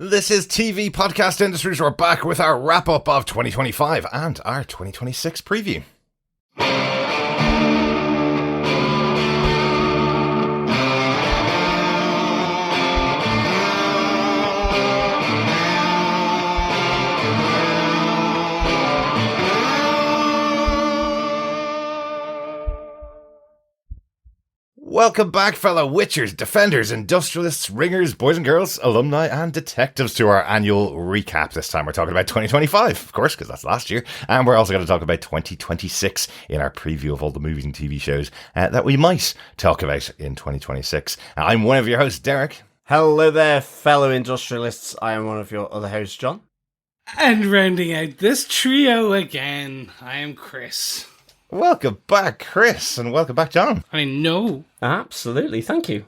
This is TV Podcast Industries. We're back with our wrap-up of 2025 and our 2026 preview. Welcome back, fellow witchers, defenders, industrialists, ringers, boys and girls, alumni, and detectives to our annual recap. This time we're talking about 2025, of course, because that's last year. And we're also going to talk about 2026 in our preview of all the movies and TV shows that we might talk about in 2026. I'm one of your hosts, Derek. Hello there, fellow industrialists. I am one of your other hosts, John. And rounding out this trio again, I am Chris. Welcome back, Chris, and welcome back, John. I know. Absolutely, thank you.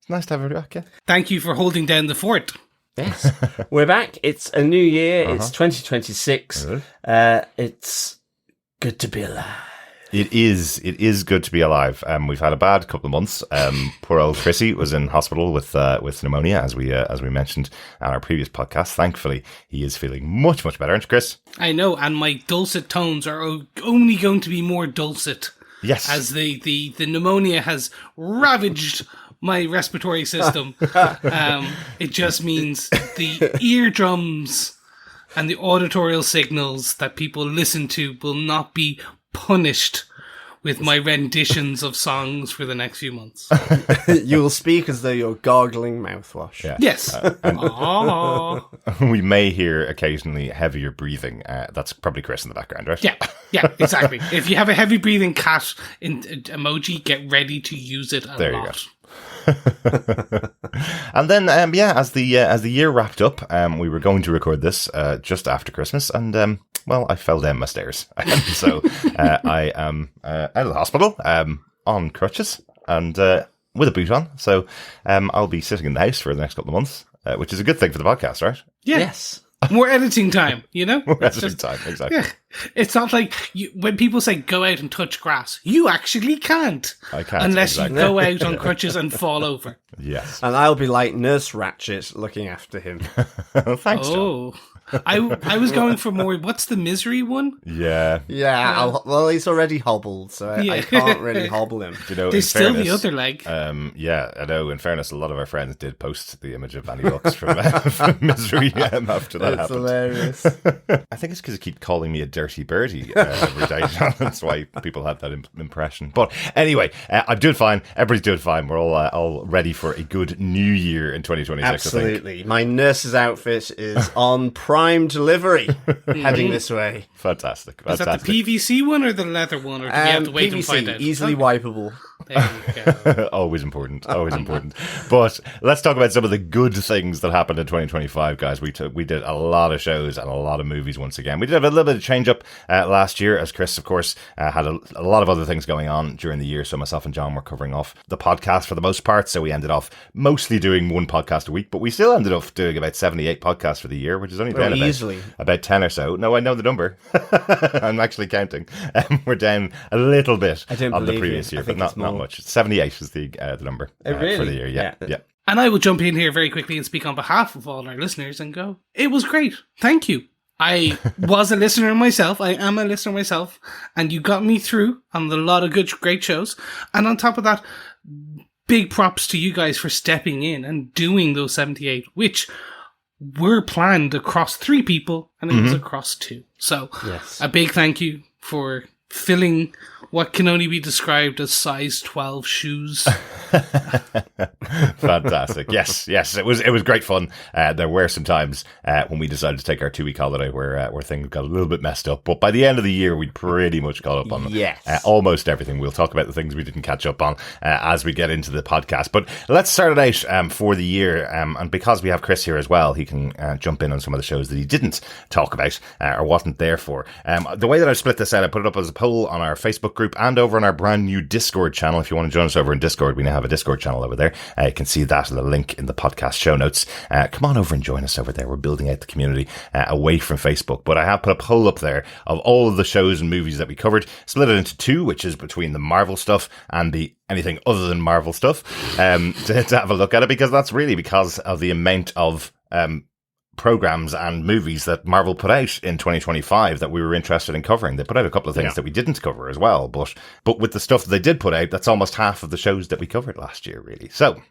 It's nice to have you back, yeah. Thank you for holding down the fort. Yes, we're back. It's a new year. It's 2026. It's good to be alive. It is good to be alive. We've had a bad couple of months. Poor old Chrissy was in hospital with pneumonia, as we mentioned on our previous podcast. Thankfully, he is feeling much better, aren't you, Chris? I know, and my dulcet tones are only going to be more dulcet. Yes, as the pneumonia has ravaged my respiratory system. It just means the eardrums and the auditorial signals that people listen to will not be punished with my renditions of songs for the next few months. You will speak as though you're gargling mouthwash. Yeah. Yes. We may hear occasionally heavier breathing. That's probably Chris in the background, right? Yeah, exactly. If you have a heavy breathing cat emoji, get ready to use it a lot. There you go. And then, as the year wrapped up, we were going to record this just after Christmas, and well, I fell down my stairs, so I am out of the hospital on crutches and with a boot on. So I'll be sitting in the house for the next couple of months, which is a good thing for the podcast, right? Yeah. Yes. More editing time, you know? More editing time, exactly. Yeah. It's not like when people say go out and touch grass, you actually can't. I can't. Unless you go out on crutches and fall over. Yes. And I'll be like Nurse Ratchet looking after him. Thanks, John. I was going for more, what's the misery one? Yeah. Yeah, well, he's already hobbled, so I can't really hobble him. You know, there's still the other leg. Yeah, I know. In fairness, a lot of our friends did post the image of Annie Lux from Misery after that happened. Hilarious. I think it's because you keep calling me a dirty birdie every day, John. That's why people have that impression. But anyway, I'm doing fine. Everybody's doing fine. We're all ready for a good new year in 2026, Absolutely. I think. My nurse's outfit is on prime delivery, heading this way. Fantastic. Is that the PVC one or the leather one? Or do we have to wait PVC, and find out? easily wipeable. There you go. Always important. But let's talk about some of the good things that happened in 2025, guys. We did a lot of shows and a lot of movies once again. We did have a little bit of change up last year, as Chris, of course, had a lot of other things going on during the year. So myself and John were covering off the podcast for the most part. So we ended off mostly doing one podcast a week, but we still ended up doing about 78 podcasts for the year, which is only down about 10 or so. No, I know the number. I'm actually counting. We're down a little bit of the previous year, but not much. 78 is the number for the year. Yeah. And I will jump in here very quickly and speak on behalf of all our listeners and go, it was great. Thank you. I was a listener myself. I am a listener myself. And you got me through on a lot of great shows. And on top of that, big props to you guys for stepping in and doing those 78, which were planned across 3 people and it was across 2. So a big thank you for filling what can only be described as size 12 shoes. Fantastic. Yes. It was great fun. There were some times when we decided to take our 2-week holiday where things got a little bit messed up. But by the end of the year, we'd pretty much caught up on almost everything. We'll talk about the things we didn't catch up on as we get into the podcast. But let's start it out for the year. And because we have Chris here as well, he can jump in on some of the shows that he didn't talk about or wasn't there for. The way that I split this out, I put it up as a poll on our Facebook group and over on our brand new Discord channel. If you want to join us over in Discord, we now have a Discord channel over there. You can see that in the link in the podcast show notes. Come on over and join us over there. We're building out the community away from Facebook. But I have put a poll up there of all of the shows and movies that we covered, split it into 2, which is between the Marvel stuff and the anything other than Marvel stuff, to have a look at it, because that's really because of the amount of programs and movies that Marvel put out in 2025 that we were interested in covering. They put out a couple of things that we didn't cover as well, but with the stuff that they did put out, that's almost half of the shows that we covered last year, really. So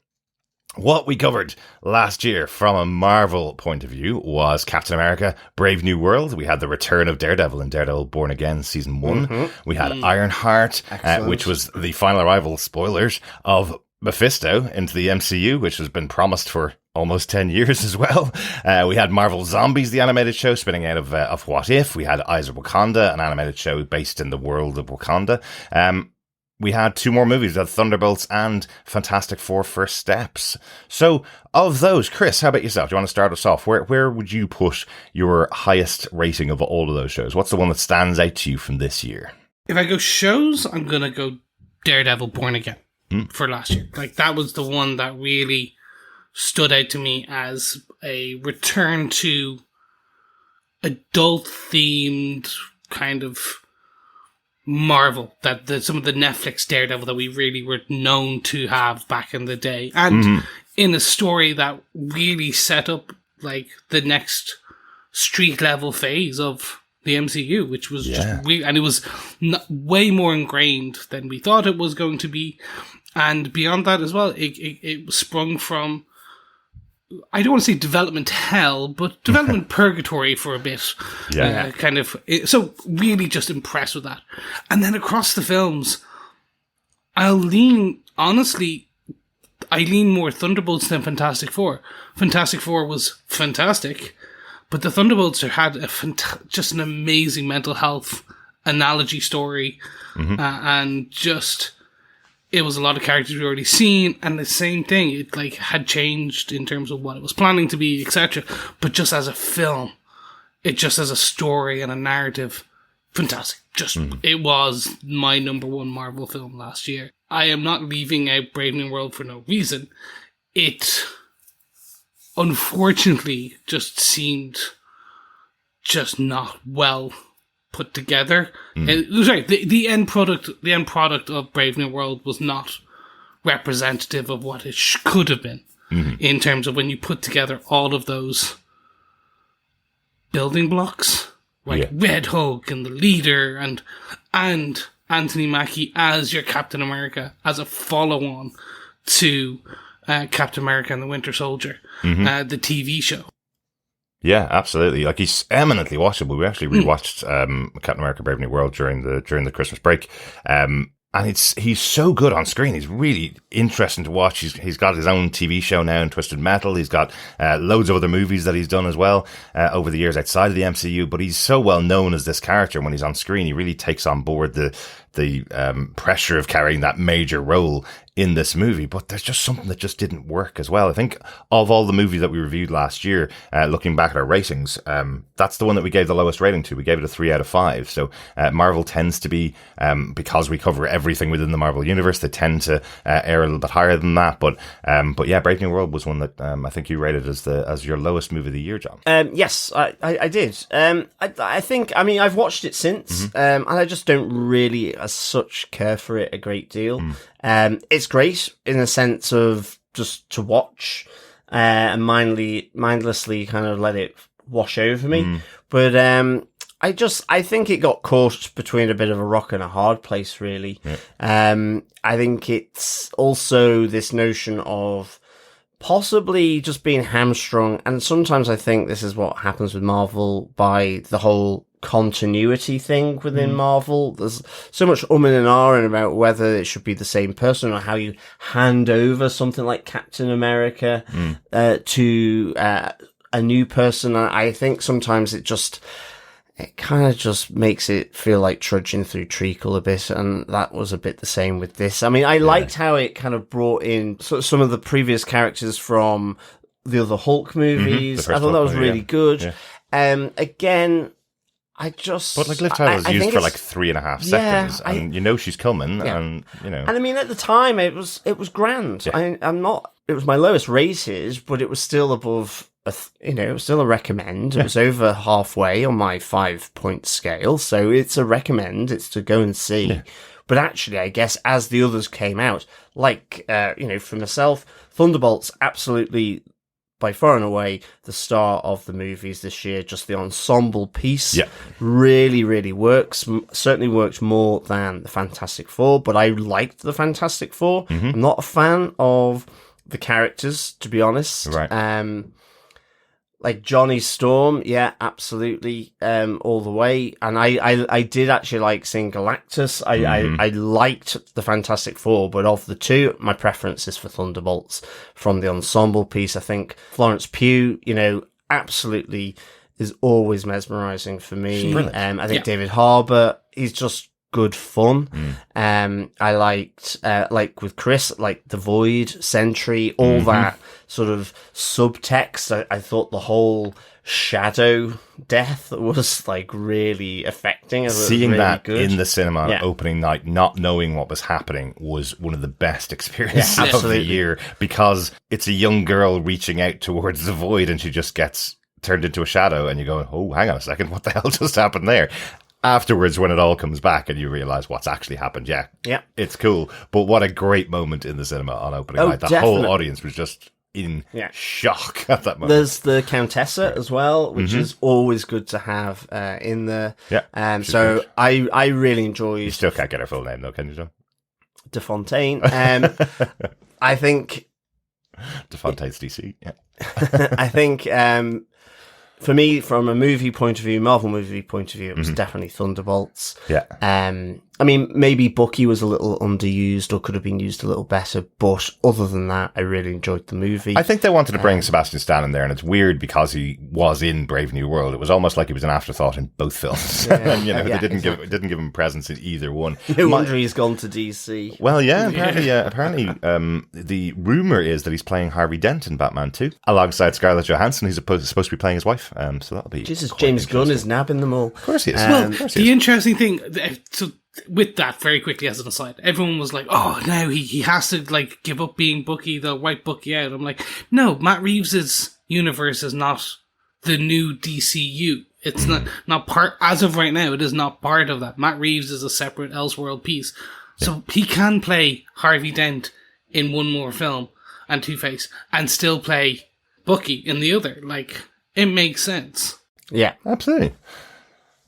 what we covered last year from a Marvel point of view was Captain America, Brave New World. We had the return of Daredevil in Daredevil Born Again Season 1. We had Ironheart, which was the final arrival, spoilers, of Mephisto into the MCU, which has been promised for almost 10 years as well. We had Marvel Zombies, the animated show, spinning out of What If. We had Eyes of Wakanda, an animated show based in the world of Wakanda. We had 2 more movies, we had Thunderbolts and Fantastic Four First Steps. So, of those, Chris, how about yourself? Do you want to start us off? Where would you put your highest rating of all of those shows? What's the one that stands out to you from this year? If I go shows, I'm going to go Daredevil Born Again for last year. Like, that was the one that really stood out to me as a return to adult-themed kind of Marvel, that some of the Netflix Daredevil that we really were known to have back in the day, and in a story that really set up like the next street level phase of the MCU, which was just and it was way more ingrained than we thought it was going to be, and beyond that as well, it sprung from, I don't want to say development hell, but development purgatory for a bit. Kind of. So really just impressed with that. And then across the films, I lean more Thunderbolts than Fantastic Four. Fantastic Four was fantastic, but the Thunderbolts had just an amazing mental health analogy story, and just... It was a lot of characters we'd already seen, and the same thing, it like had changed in terms of what it was planning to be, etc. But just as a film, it just as a story and a narrative, fantastic. It was my number 1 Marvel film last year. I am not leaving out Brave New World for no reason. It, unfortunately, just seemed just not well put together. Sorry, the end product of Brave New World was not representative of what it could have been, in terms of when you put together all of those building blocks, like Red Hulk and the leader, and Anthony Mackie as your Captain America, as a follow-on to Captain America and the Winter Soldier, the TV show. Yeah, absolutely. Like, he's eminently watchable. We actually rewatched Captain America: Brave New World during the Christmas break, and he's so good on screen. He's really interesting to watch. He's got his own TV show now in Twisted Metal. He's got loads of other movies that he's done as well over the years outside of the MCU. But he's so well known as this character. When he's on screen, he really takes on board the pressure of carrying that major role in this movie. But there's just something that just didn't work as well. I think of all the movies that we reviewed last year, looking back at our ratings, that's the one that we gave the lowest rating to. We gave it a 3 out of 5. So Marvel tends to be, because we cover everything within the Marvel universe, they tend to err a little bit higher than that. But yeah, Brave New World was one that I think you rated as your lowest movie of the year, John. Yes, I did. I think, I mean, I've watched it since, and I just don't really as such care for it a great deal. It's great in the sense of just to watch and mindlessly kind of let it wash over me. But I think it got caught between a bit of a rock and a hard place, really. I think it's also this notion of possibly just being hamstrung, and sometimes I think this is what happens with Marvel by the whole continuity thing within Marvel. There's so much and ahhing about whether it should be the same person or how you hand over something like Captain America to a new person. I think sometimes it kind of just makes it feel like trudging through treacle a bit, and that was a bit the same with this. I mean, I liked how it kind of brought in some of the previous characters from the other Hulk movies. I thought that was really good. Again, But like Liv Tyler's used for like 3.5 seconds, and you know she's coming, and you know. And I mean, at the time, it was grand. I'm not. It was my lowest rated, but it was still above. It was still a recommend. It was over halfway on my 5-point scale, so it's a recommend. It's to go and see. But actually, I guess as the others came out, like for myself, Thunderbolts absolutely by far and away the star of the movies this year. Just the ensemble piece really, really works. Certainly worked more than the Fantastic Four, but I liked the Fantastic Four. I'm not a fan of the characters, to be honest. Right. Like Johnny Storm, yeah, absolutely, all the way. And I did actually like seeing Galactus. I liked the Fantastic Four, but of the two, my preference is for Thunderbolts. From the ensemble piece, I think Florence Pugh, absolutely is always mesmerizing for me. I think David Harbour, he's just good fun. I liked, like with Chris, like The Void, Sentry, all that sort of subtext. I thought the whole shadow death was like really affecting. Seeing really that good in the cinema on opening night, not knowing what was happening, was one of the best experiences of the year, because it's a young girl reaching out towards the void and she just gets turned into a shadow, and you go, oh, hang on a second, what the hell just happened there? Afterwards, when it all comes back and you realize what's actually happened, it's cool. But what a great moment in the cinema on opening night. The whole audience was just in shock at that moment. There's the Countessa as well, which is always good to have in there. So good. I really enjoyed... You still can't get her full name though, can you, John? De Fontaine. I think... De Fontaine's DC, I think... for me, from a movie point of view, Marvel movie point of view, it was definitely Thunderbolts. I mean, maybe Bucky was a little underused or could have been used a little better, but other than that, I really enjoyed the movie. I think they wanted to bring Sebastian Stan in there, and it's weird because he was in Brave New World. It was almost like he was an afterthought in both films. They didn't give him presence in either one. No wonder he's gone to DC. Well, apparently, the rumor is that he's playing Harvey Dent in Batman 2, alongside Scarlett Johansson, who's supposed to be playing his wife. So that'll be James Gunn is nabbing them all. Of course he is. The interesting thing, so with that, very quickly as an aside, everyone was like, oh, now he has to like give up being Bucky, they'll wipe Bucky out. I'm like, no, Matt Reeves' universe is not the new DCU. It's not part, as of right now, it is not part of that. Matt Reeves is a separate Elseworld piece. So he can play Harvey Dent in one more film and Two-Face and still play Bucky in the other. Like, it makes sense. Yeah, absolutely.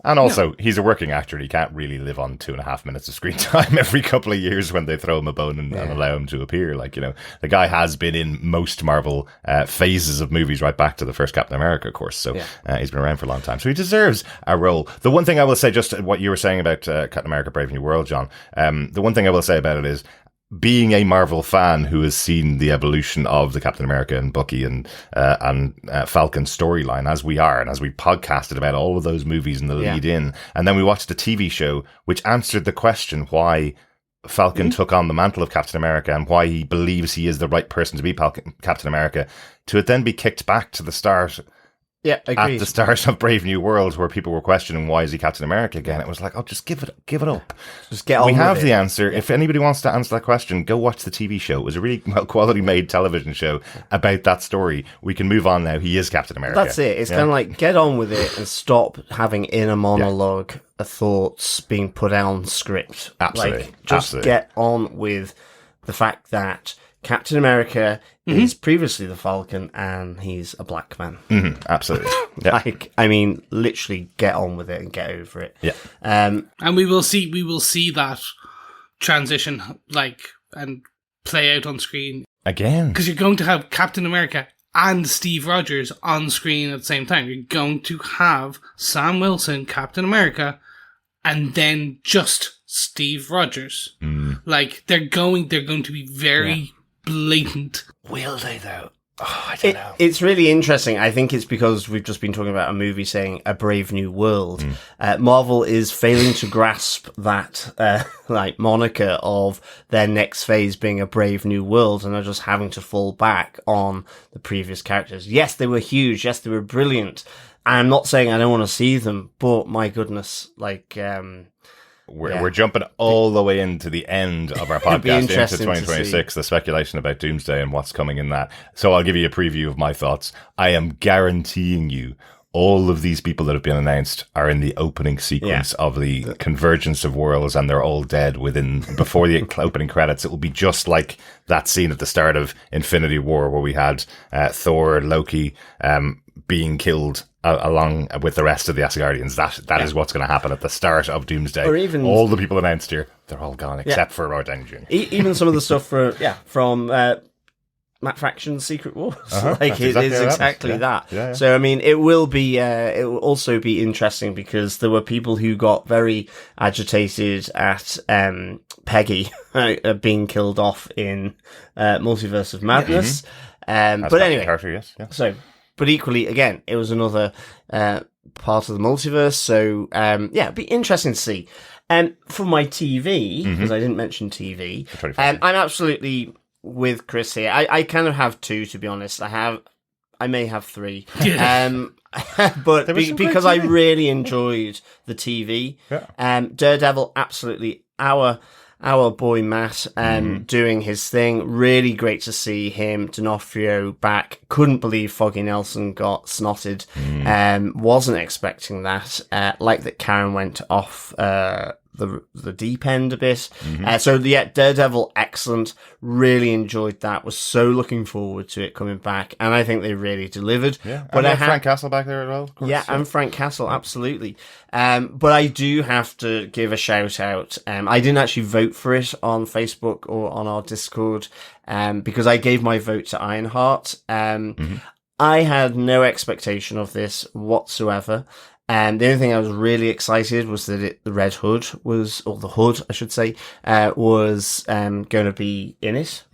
And also, he's a working actor, and he can't really live on 2.5 minutes of screen time every couple of years when they throw him a bone and allow him to appear. Like, the guy has been in most Marvel phases of movies right back to the first Captain America, of course. So he's been around for a long time. So he deserves a role. The one thing I will say, just what you were saying about Captain America Brave New World, John, the one thing I will say about it is, being a Marvel fan who has seen the evolution of the Captain America and Bucky and Falcon storyline, as we are, and as we podcasted about all of those movies and the lead in, and then we watched a TV show which answered the question why Falcon took on the mantle of Captain America and why he believes he is the right person to be Captain America, to it then be kicked back to the start. Yeah, agreed. At the start of Brave New World, where people were questioning why is he Captain America again, it was like, oh, just give it up. Just get on. We have the answer. Yeah. If anybody wants to answer that question, go watch the TV show. It was a really well quality made television show about that story. We can move on now. He is Captain America. That's it. It's kind of like, get on with it and stop having inner monologue of thoughts being put out on script. Absolutely. Like, just get on with the fact that Captain America is previously the Falcon, and he's a black man. Absolutely. Like, I mean, literally get on with it and get over it. Yeah. And we will see that transition, like, and play out on screen again, because you're going to have Captain America and Steve Rogers on screen at the same time. You're going to have Sam Wilson, Captain America, and then just Steve Rogers. Like, they're going to be very blatant. Will they, though? Oh, I don't know. It's really interesting. I think it's because we've just been talking about a movie saying A Brave New World. Marvel is failing to grasp that like moniker of their next phase being A Brave New World, and are just having to fall back on the previous characters. Yes, they were huge. Yes, they were brilliant. I'm not saying I don't want to see them, but my goodness, like... We're jumping all the way into the end of our podcast into 2026, the speculation about Doomsday and what's coming in that. So I'll give you a preview of my thoughts. I am guaranteeing you all of these people that have been announced are in the opening sequence of the Convergence of Worlds, and they're all dead before the opening credits. It will be just like that scene at the start of Infinity War where we had Thor, Loki being killed along with the rest of the Asgardians. That is what's going to happen at the start of Doomsday. Or even all the people announced here, they're all gone except for Robert Downey Jr. Even some of the stuff from Matt Fraction's Secret Wars. Like it is exactly that. Yeah. So I mean, it will also be interesting because there were people who got very agitated at Peggy being killed off in Multiverse of Madness. But anyway, character, yes. Yeah. So, but equally, again, it was another part of the multiverse. So it'd be interesting to see. For my TV, because I didn't mention TV, I'm absolutely with Chris here. I kind of have two, to be honest. I may have three. But because I really enjoyed the TV. Daredevil, absolutely our boy Matt doing his thing. Really great to see him. D'Onofrio back. Couldn't believe Foggy Nelson got snotted. Wasn't expecting that. Like that Karen went off the deep end a bit. Daredevil, excellent. Really enjoyed that. Was so looking forward to it coming back, and I think they really delivered. But I have Frank Castle back there as well. Of course, and Frank Castle, absolutely. But I do have to give a shout out. I didn't actually vote for it on Facebook or on our Discord, because I gave my vote to Ironheart. I had no expectation of this whatsoever. And the only thing I was really excited was that the Red Hood the Hood, I should say, was going to be in it.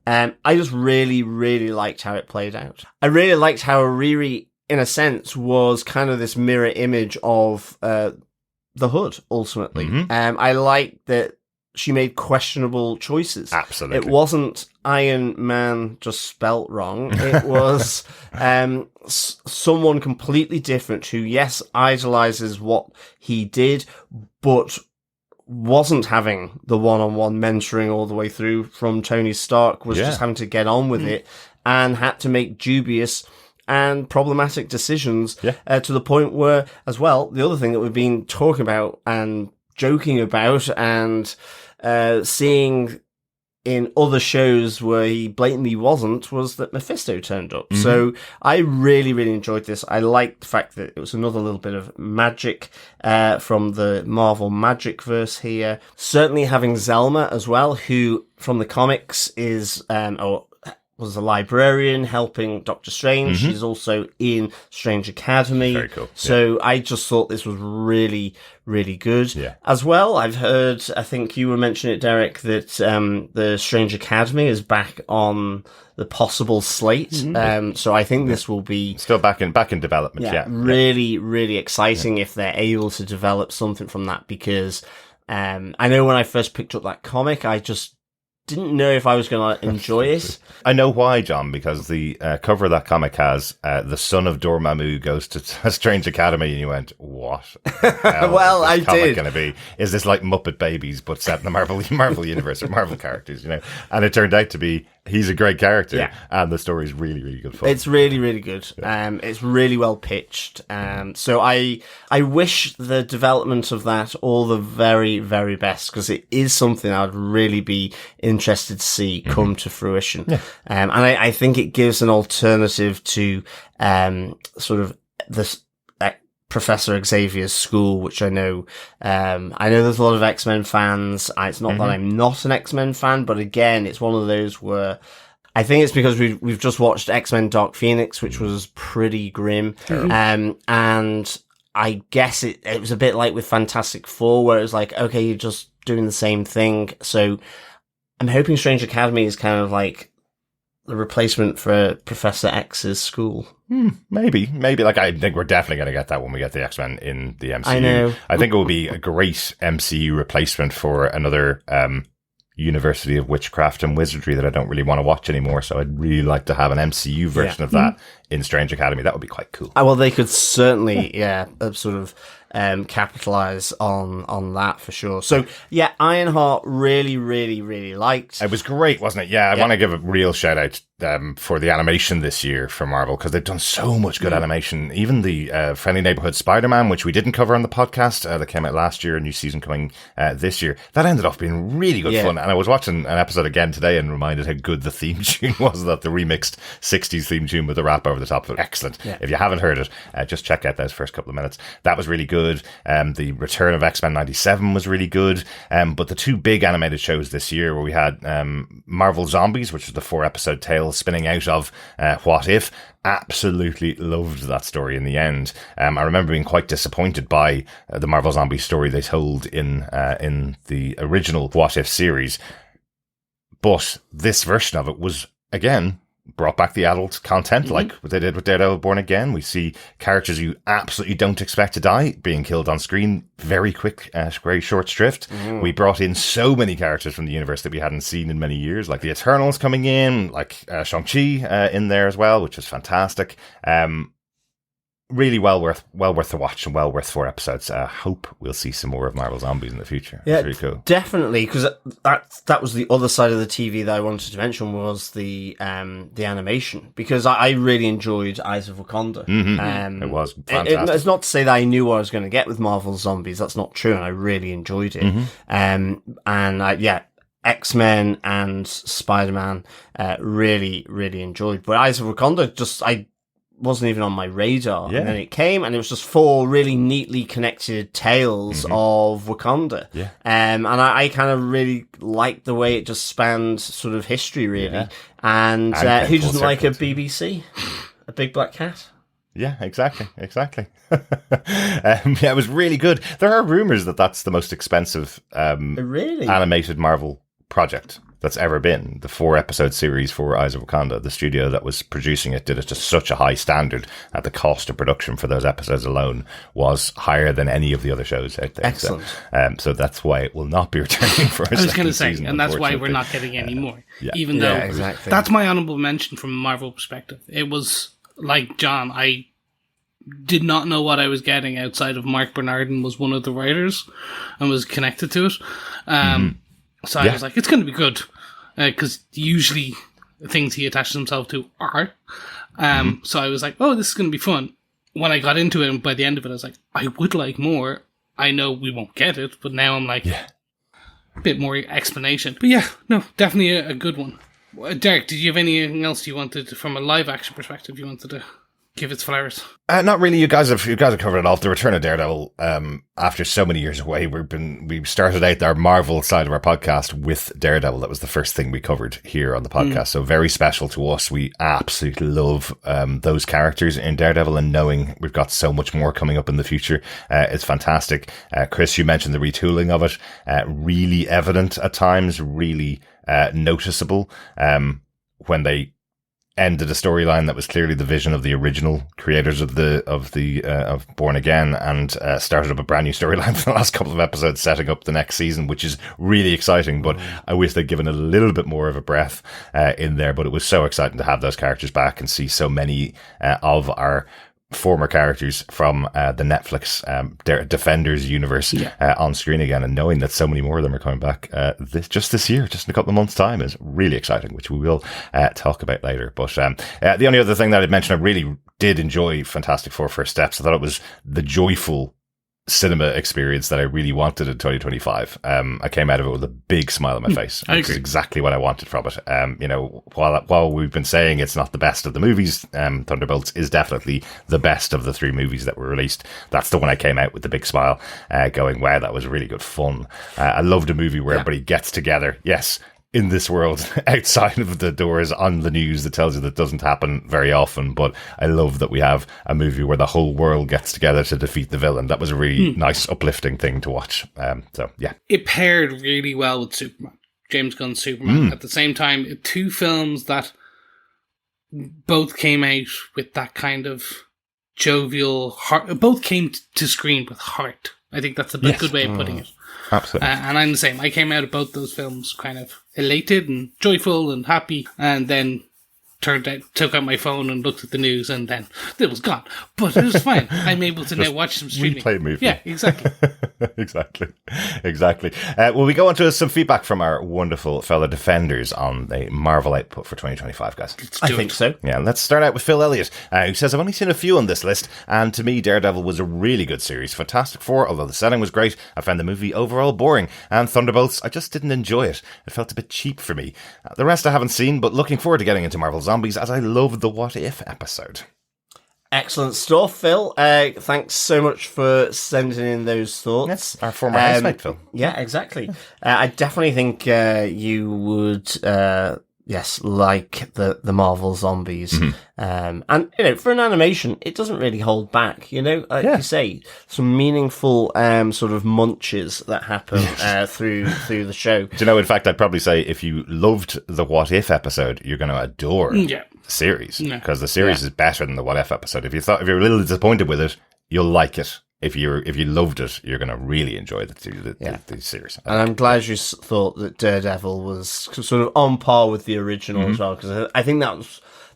I just really, really liked how it played out. I really liked how Riri, in a sense, was kind of this mirror image of the Hood, ultimately. I liked that she made questionable choices. Absolutely. It wasn't Iron Man just spelt wrong. It was someone completely different who, yes, idolizes what he did, but wasn't having the one-on-one mentoring all the way through from Tony Stark, was just having to get on with it and had to make dubious and problematic decisions to the point where, as well, the other thing that we've been talking about and joking about and seeing in other shows where he blatantly wasn't, was that Mephisto turned up. So I really, really enjoyed this. I liked the fact that it was another little bit of magic from the Marvel Magic verse here. Certainly having Zelma as well, who from the comics is was a librarian helping Doctor Strange. She's also in Strange Academy. Very cool. So I just thought this was really, really good. As well, I've heard, I think you were mentioning it, Derek, that the Strange Academy is back on the possible slate. So I think this will be still back in development. Really, really exciting if they're able to develop something from that, because I know when I first picked up that comic, I just didn't know if I was going to enjoy it. I know why, John, because the cover of that comic has the son of Dormammu goes to a Strange Academy, and you went, what? Well, I did. Going to be? Is this like Muppet Babies, but set in the Marvel universe or Marvel characters, And it turned out to be, he's a great character, and the story's really, really good fun. It's really, really good. It's really well pitched. So I wish the development of that all the very, very best, because it is something I'd really be interested to see come to fruition. And I think it gives an alternative to sort of this Professor Xavier's school, which I know there's a lot of X-Men fans. It's not that I'm not an X-Men fan, but again, it's one of those where I think it's because we've just watched X-Men Dark Phoenix, which was pretty grim. And I guess it was a bit like with Fantastic Four, where it was like, okay, you're just doing the same thing. So I'm hoping Strange Academy is kind of like the replacement for Professor X's school. Maybe. Like, I think we're definitely going to get that when we get the X-Men in the MCU. I know. I think it will be a great MCU replacement for another University of Witchcraft and Wizardry that I don't really want to watch anymore. So I'd really like to have an MCU version of that in Strange Academy. That would be quite cool. Well, they could certainly, sort of capitalize on that for sure. So Ironheart really, really, really liked. It was great, wasn't it? I want to give a real shout out for the animation this year for Marvel, because they've done so much good animation. Even the Friendly Neighborhood Spider-Man, which we didn't cover on the podcast, that came out last year, a new season coming this year, that ended up being really good fun. And I was watching an episode again today and reminded how good the theme tune was, that the remixed 60s theme tune with the rap over the top of it. Excellent. Yeah. If you haven't heard it, just check out those first couple of minutes. That was really good. The Return of X-Men 97 was really good. But the two big animated shows this year, where we had Marvel Zombies, which was the 4-episode tale spinning out of What If. Absolutely loved that story in the end. I remember being quite disappointed by the Marvel Zombies story they told in the original What If series. But this version of it was, again, brought back the adult content, like what they did with Daredevil Born Again. We see characters you absolutely don't expect to die being killed on screen very quick, very short shrift. We brought in so many characters from the universe that we hadn't seen in many years, like the Eternals coming in, like Shang-Chi in there as well, which was fantastic. Really well worth the watch, and well worth 4 episodes. Hope we'll see some more of Marvel Zombies in the future. Yeah, it's really cool. Definitely, because that was the other side of the TV that I wanted to mention, was the animation, because I really enjoyed Eyes of Wakanda. It was fantastic. It's not to say that I knew what I was going to get with Marvel Zombies. That's not true, and I really enjoyed it. X-Men and Spider-Man, really, really enjoyed. But Eyes of Wakanda, I wasn't even on my radar. And then it came, and it was just 4 really neatly connected tales of Wakanda. And I kind of really liked the way it just spanned sort of history, really. And who doesn't like a BBC? A big black cat? Yeah, exactly. It was really good. There are rumors that that's the most expensive animated Marvel project that's ever been. The 4-episode series for Eyes of Wakanda. The studio that was producing it did it to such a high standard that the cost of production for those episodes alone was higher than any of the other shows out there. Excellent. So that's why it will not be returning for a second season. I was going to say, and that's why we're not getting any more. Even though exactly. That's my honourable mention from a Marvel perspective. It was like John, I did not know what I was getting outside of Mark Bernardin was one of the writers and was connected to it. So I was like, it's going to be good, because usually things he attaches himself to are. So I was like, oh, this is going to be fun. When I got into it, and by the end of it, I was like, I would like more. I know we won't get it, but now I'm like, a bit more explanation. But yeah, no, definitely a good one. Derek, did you have anything else you wanted, from a live action perspective, you wanted to give its flowers? Not really. You guys have covered it all. The Return of Daredevil. After so many years away, we started out our Marvel side of our podcast with Daredevil. That was the first thing we covered here on the podcast. So very special to us. We absolutely love those characters in Daredevil, and knowing we've got so much more coming up in the future, it's fantastic. Chris, you mentioned the retooling of it. Really evident at times. Really noticeable when they ended a storyline that was clearly the vision of the original creators of Born Again, and started up a brand new storyline for the last couple of episodes, setting up the next season, which is really exciting. But I wish they'd given a little bit more of a breath in there. But it was so exciting to have those characters back and see so many of our former characters from the Netflix Defenders universe on screen again, and knowing that so many more of them are coming back this year, just in a couple of months' time, is really exciting, which we will talk about later. But the only other thing that I'd mention, I really did enjoy Fantastic Four First Steps. I thought it was the joyful cinema experience that I really wanted in 2025. I came out of it with a big smile on my face, which is exactly what I wanted from it. While we've been saying it's not the best of the movies, Thunderbolts is definitely the best of the 3 movies that were released. That's the one I came out with the big smile, going, wow, that was really good fun. I loved a movie where everybody gets together. Yes, in this world, outside of the doors, on the news, that tells you that doesn't happen very often. But I love that we have a movie where the whole world gets together to defeat the villain. That was a really nice, uplifting thing to watch. It paired really well with Superman, James Gunn's Superman. At the same time, 2 films that both came out with that kind of jovial heart. Both came to screen with heart. I think that's a good way of putting it. Absolutely. And I'm the same. I came out of both those films kind of elated and joyful and happy, and then took out my phone and looked at the news, and then it was gone. But it was fine. I'm able to now watch some streaming. Replay movie. Yeah, exactly. exactly. Will we go on to some feedback from our wonderful fellow defenders on the Marvel output for 2025, guys? I think so. Yeah, let's start out with Phil Elliott, who says, I've only seen a few on this list, and to me, Daredevil was a really good series. Fantastic Four, although the setting was great, I found the movie overall boring. And Thunderbolts, I just didn't enjoy it. It felt a bit cheap for me. The rest I haven't seen, but looking forward to getting into Marvel Zombies, as I loved the What If episode. Excellent stuff, Phil. Thanks so much for sending in those thoughts. Yes, our former housemate, Phil. Yeah, exactly. I definitely think you would, like the Marvel Zombies. And, for an animation, it doesn't really hold back, Like you say, some meaningful sort of munches that happen through the show. Do you know, in fact, I'd probably say if you loved the What If episode, you're going to adore the series, because the series is better than the What If episode. If you're a little disappointed with it, you'll like it. If you loved it, you're going to really enjoy the series. And I'm glad you thought that Daredevil was sort of on par with the original as well, because I think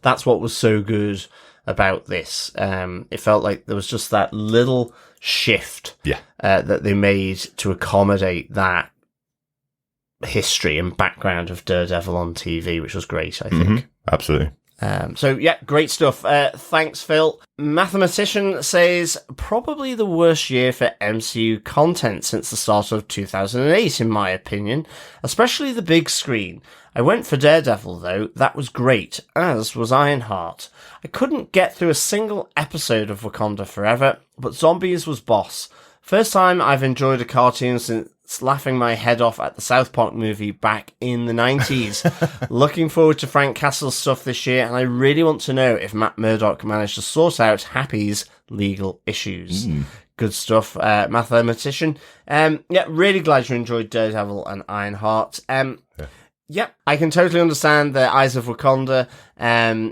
that's what was so good about this. It felt like there was just that little shift that they made to accommodate that history and background of Daredevil on TV, which was great, I think. Absolutely. Great stuff. Thanks, Phil. Mathematician says, probably the worst year for MCU content since the start of 2008, in my opinion, especially the big screen. I went for Daredevil, though. That was great, as was Ironheart. I couldn't get through a single episode of Wakanda Forever, but Zombies was boss. First time I've enjoyed a cartoon since laughing my head off at the South Park movie back in the 90s. Looking forward to Frank Castle's stuff this year, and I really want to know if Matt Murdock managed to sort out Happy's legal issues. Good stuff, Mathematician. Really glad you enjoyed Daredevil and Ironheart. Yep, I can totally understand the Eyes of Wakanda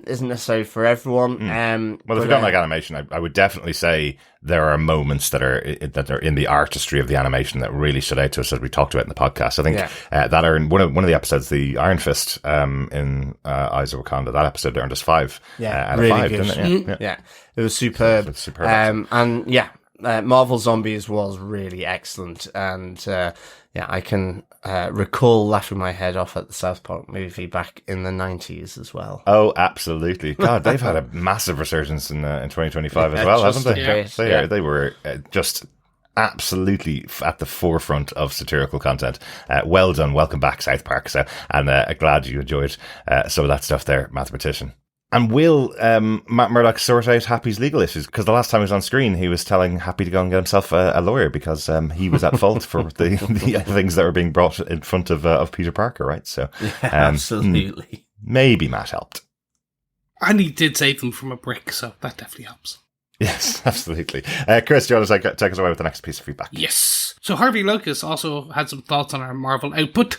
isn't necessarily for everyone. Well, if you don't like animation, I would definitely say there are moments that are in the artistry of the animation that really stood out to us, as we talked about in the podcast. I think that are in one of the episodes, the Iron Fist in Eyes of Wakanda. That episode earned us 5 out of really 5, good. didn't it? Yeah, it was superb. It's superb. Marvel Zombies was really excellent, and I can recall laughing my head off at the South Park movie back in the 90s as well. Oh, absolutely. God, they've had a massive resurgence in 2025 as well, haven't they? They were just absolutely at the forefront of satirical content. Well done. Welcome back, South Park. And glad you enjoyed some of that stuff there, Mathematician. And will Matt Murdock sort out Happy's legal issues? Because the last time he was on screen, he was telling Happy to go and get himself a lawyer, because he was at fault for the things that were being brought in front of Peter Parker, right? So, absolutely. Maybe Matt helped. And he did save them from a brick, so that definitely helps. Yes, absolutely. Chris, do you want to take us away with the next piece of feedback? Yes. So Harvey Lucas also had some thoughts on our Marvel output,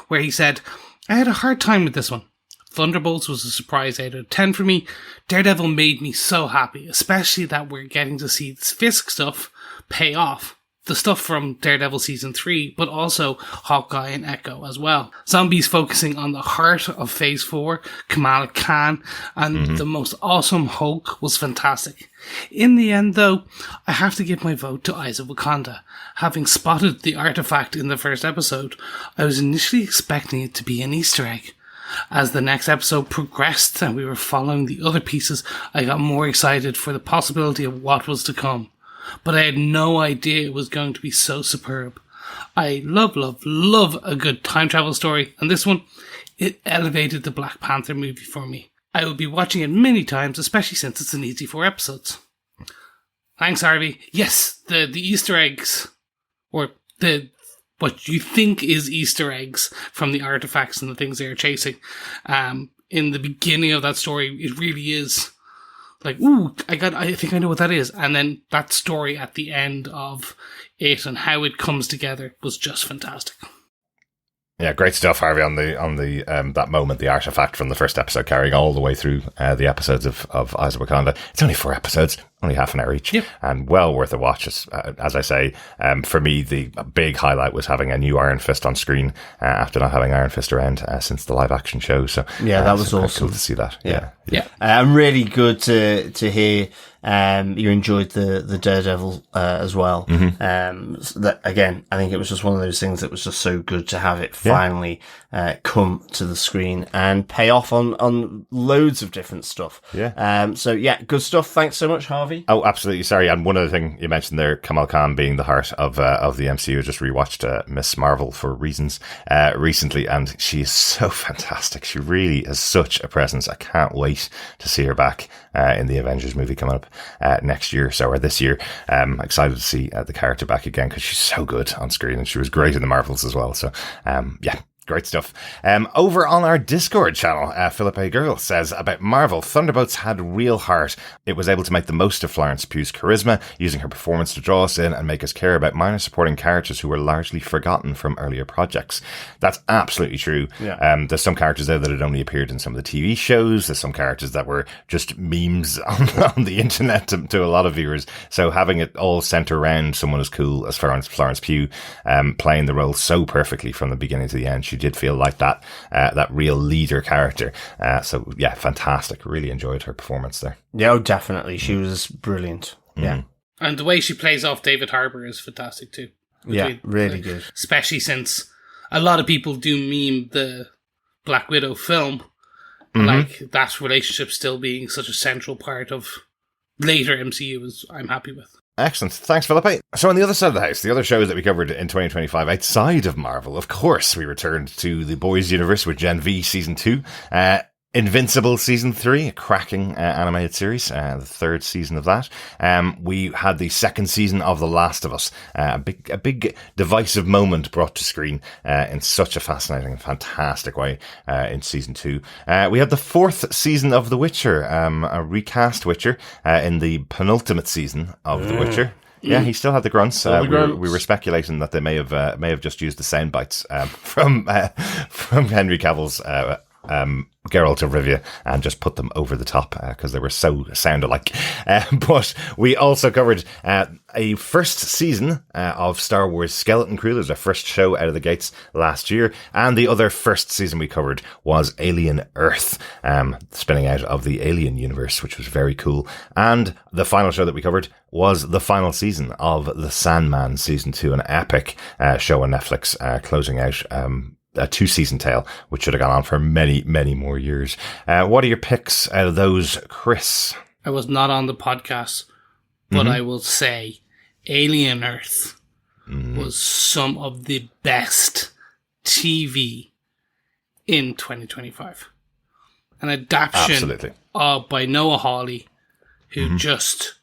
where he said, I had a hard time with this one. Thunderbolts was a surprise 8 out of 10 for me. Daredevil made me so happy, especially that we're getting to see this Fisk stuff pay off. The stuff from Daredevil Season 3, but also Hawkeye and Echo as well. Zombies focusing on the heart of Phase 4, Kamala Khan, and the most awesome Hulk was fantastic. In the end, though, I have to give my vote to Eyes of Wakanda. Having spotted the artifact in the first episode, I was initially expecting it to be an Easter egg. As the next episode progressed and we were following the other pieces, I got more excited for the possibility of what was to come. But I had no idea it was going to be so superb. I love a good time travel story, and this one, it elevated the Black Panther movie for me. I will be watching it many times, especially since it's an easy 4 episodes. Thanks, Harvey. Yes, the Easter eggs, or what you think is Easter eggs from the artifacts and the things they are chasing. In the beginning of that story, it really is like, ooh, I think I know what that is. And then that story at the end of it and how it comes together was just fantastic. Yeah, great stuff, Harvey, on the that moment, the artifact from the first episode, carrying all the way through the episodes of Eyes of Wakanda. It's only 4 episodes. only half an hour each, Yep. and well worth a watch. As I say, for me, the big highlight was having a new Iron Fist on screen after not having Iron Fist around since the live action show. So yeah, that was awesome. Cool to see that. Yeah. Really good to hear. You enjoyed the Daredevil as well. So that again, I think it was just one of those things that was just so good to have it finally come to the screen and pay off on loads of different stuff. Yeah. So yeah, good stuff. Thanks so much, Harvey. Oh, absolutely. Sorry. And one other thing you mentioned there, Kamal Khan being the heart of the MCU. I just rewatched Miss Marvel for reasons recently, and she is so fantastic. She really has such a presence. I can't wait to see her back in the Avengers movie coming up next year, or this year. Excited to see the character back again because she's so good on screen, and she was great in the Marvels as well. So, yeah. Great stuff. Over on our Discord channel, Philip A. Girl says about Marvel, Thunderbolts had real heart. It was able to make the most of Florence Pugh's charisma, using her performance to draw us in and make us care about minor supporting characters who were largely forgotten from earlier projects. That's absolutely true. Yeah. There's some characters there that had only appeared in some of the TV shows. There's some characters that were just memes on the internet to a lot of viewers. So having it all centre around someone as cool as Florence Pugh, playing the role so perfectly from the beginning to the end, she did feel like that real leader character. So yeah, fantastic. Really enjoyed her performance there. Yeah, definitely. She was brilliant. Yeah. And the way she plays off David Harbour is fantastic too. Yeah, really good. Especially since a lot of people do meme the Black Widow film, like that relationship still being such a central part of later MCU is I'm happy with. Excellent. Thanks, Philip. So on the other side of the house, the other shows that we covered in 2025 outside of Marvel, of course, we returned to the Boys Universe with Gen V Season 2, Invincible Season 3, a cracking animated series, the third season of that. We had the second season of The Last of Us, a big divisive moment brought to screen in such a fascinating and fantastic way in Season 2. We had the fourth season of The Witcher, a recast Witcher in the penultimate season of The Witcher. Yeah, he still had the grunts. We were speculating that they may have just used the sound bites from Henry Cavill's Geralt of Rivia and just put them over the top because they were so sound alike. But we also covered a first season of Star Wars Skeleton Crew. It was our first show out of the gates last year. And the other first season we covered was Alien Earth, spinning out of the Alien universe, which was very cool. And the final show that we covered was the final season of The Sandman Season 2, an epic show on Netflix, closing out a 2-season tale, which should have gone on for many, many more years. What are your picks out of those, Chris? I was not on the podcast, but I will say Alien Earth was some of the best TV in 2025. An adaptation by Noah Hawley, who just,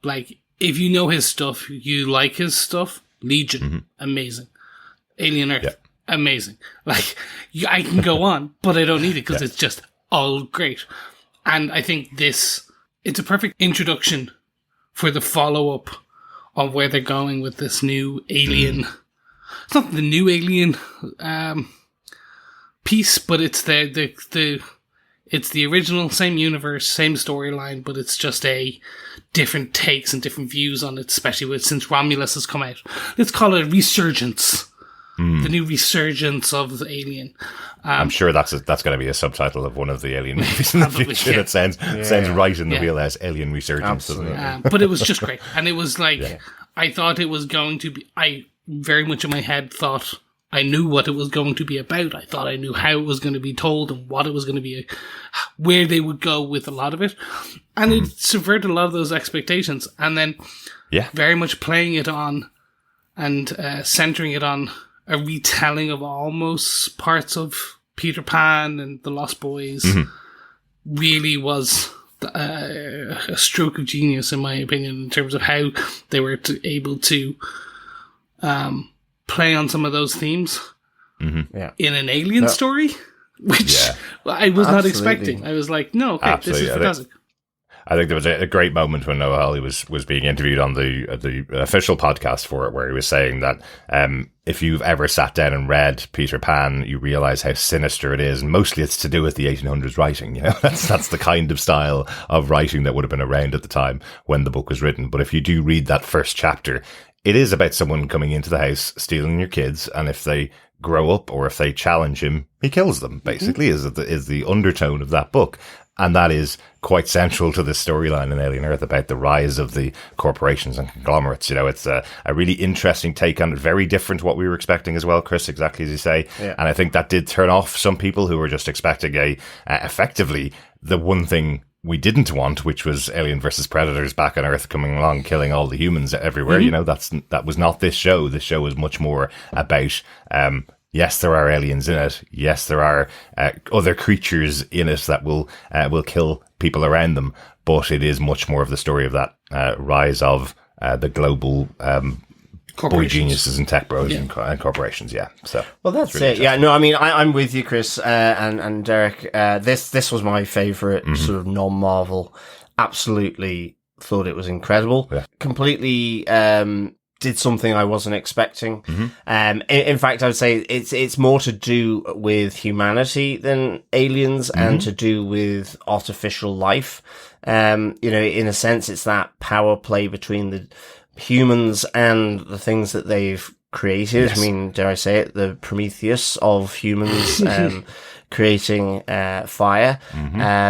like, if you know his stuff, you like his stuff. Legion, amazing. Alien Earth, amazing. Like, I can go on, but I don't need it because it's just all great. And I think it's a perfect introduction for the follow-up of where they're going with this new Alien. It's not the new Alien piece, but it's it's the original, same universe, same storyline, but it's just a different takes and different views on it, especially since Romulus has come out. Let's call it a resurgence. The new resurgence of the Alien. I'm sure that's going to be a subtitle of one of the Alien movies in the future. That sounds right in the wheelhouse. Alien Resurgence, doesn't it? But it was just great, and it was like I thought it was going to be. I very much in my head thought I knew what it was going to be about. I thought I knew how it was going to be told and what it was going to be, where they would go with a lot of it, and it subverted a lot of those expectations. And then, very much playing it on and centering it on a retelling of almost parts of Peter Pan and the Lost Boys really was a stroke of genius, in my opinion, in terms of how they were able to play on some of those themes in an alien story, which I was not expecting. I was like, no, okay, this is fantastic. I think there was a great moment when Noah Hawley was being interviewed on the official podcast for it, where he was saying that if you've ever sat down and read Peter Pan, you realize how sinister it is, and mostly it's to do with the 1800s writing. You know, that's the kind of style of writing that would have been around at the time when the book was written. But if you do read that first chapter, it is about someone coming into the house, stealing your kids, and if they grow up or if they challenge him, he kills them, basically, is the undertone of that book. And that is quite central to the storyline in Alien Earth about the rise of the corporations and conglomerates. You know, it's a really interesting take on it, very different to what we were expecting as well, Chris, exactly as you say. Yeah. And I think that did turn off some people who were just expecting effectively the one thing we didn't want, which was Alien versus Predators back on Earth coming along, killing all the humans everywhere. You know, that was not this show. This show was much more about, yes, there are aliens in it. Yes, there are other creatures in it that will kill people around them. But it is much more of the story of that rise of the global boy geniuses and tech bros and corporations. Yeah. So well, that's really it. Yeah. No, I mean, I'm with you, Chris and Derek. This was my favorite sort of non-Marvel. Absolutely thought it was incredible. Yeah. Completely. Did something I wasn't expecting. In fact, I would say it's more to do with humanity than aliens and to do with artificial life. You know, in a sense, it's that power play between the humans and the things that they've created. Yes. I mean, dare I say it, the Prometheus of humans creating fire,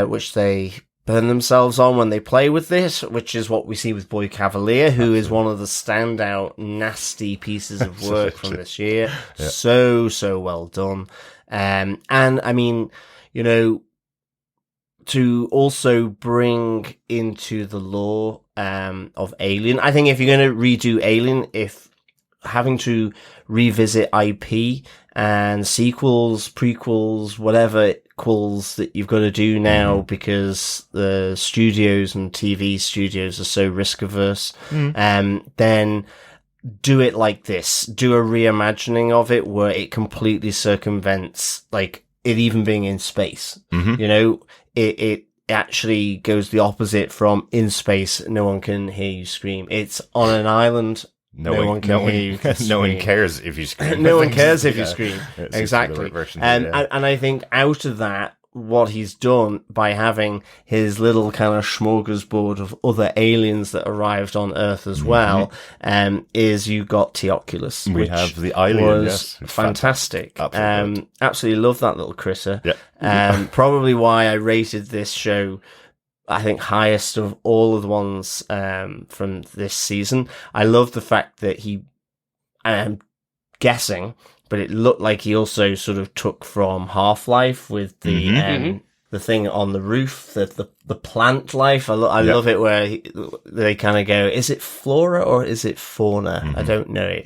which they burn themselves on when they play with this, which is what we see with Boy Cavalier, who is one of the standout nasty pieces of work from this year. Yeah. So well done. And I mean, you know, to also bring into the lore of Alien, I think if you're going to redo Alien, if having to revisit IP and sequels, prequels, whatever calls that you've got to do now because the studios and TV studios are so risk averse, then do it like this. Do a reimagining of it where it completely circumvents, like, it even being in space. You know, it actually goes the opposite from in space, no one can hear you scream. It's on an island. No one can hear you. No one cares if you scream. No one cares if you scream. Exactly. And I think out of that, what he's done by having his little kind of smorgasbord of other aliens that arrived on Earth as well, is you got Teoculus. We have the alien, was fantastic. Absolutely love that little critter. Yeah. Probably why I rated this show, I think, highest of all of the ones from this season. I love the fact that he, I'm guessing, but it looked like he also sort of took from Half-Life with the thing on the roof, the plant life. I love it where they kind of go, is it flora or is it fauna? I don't know.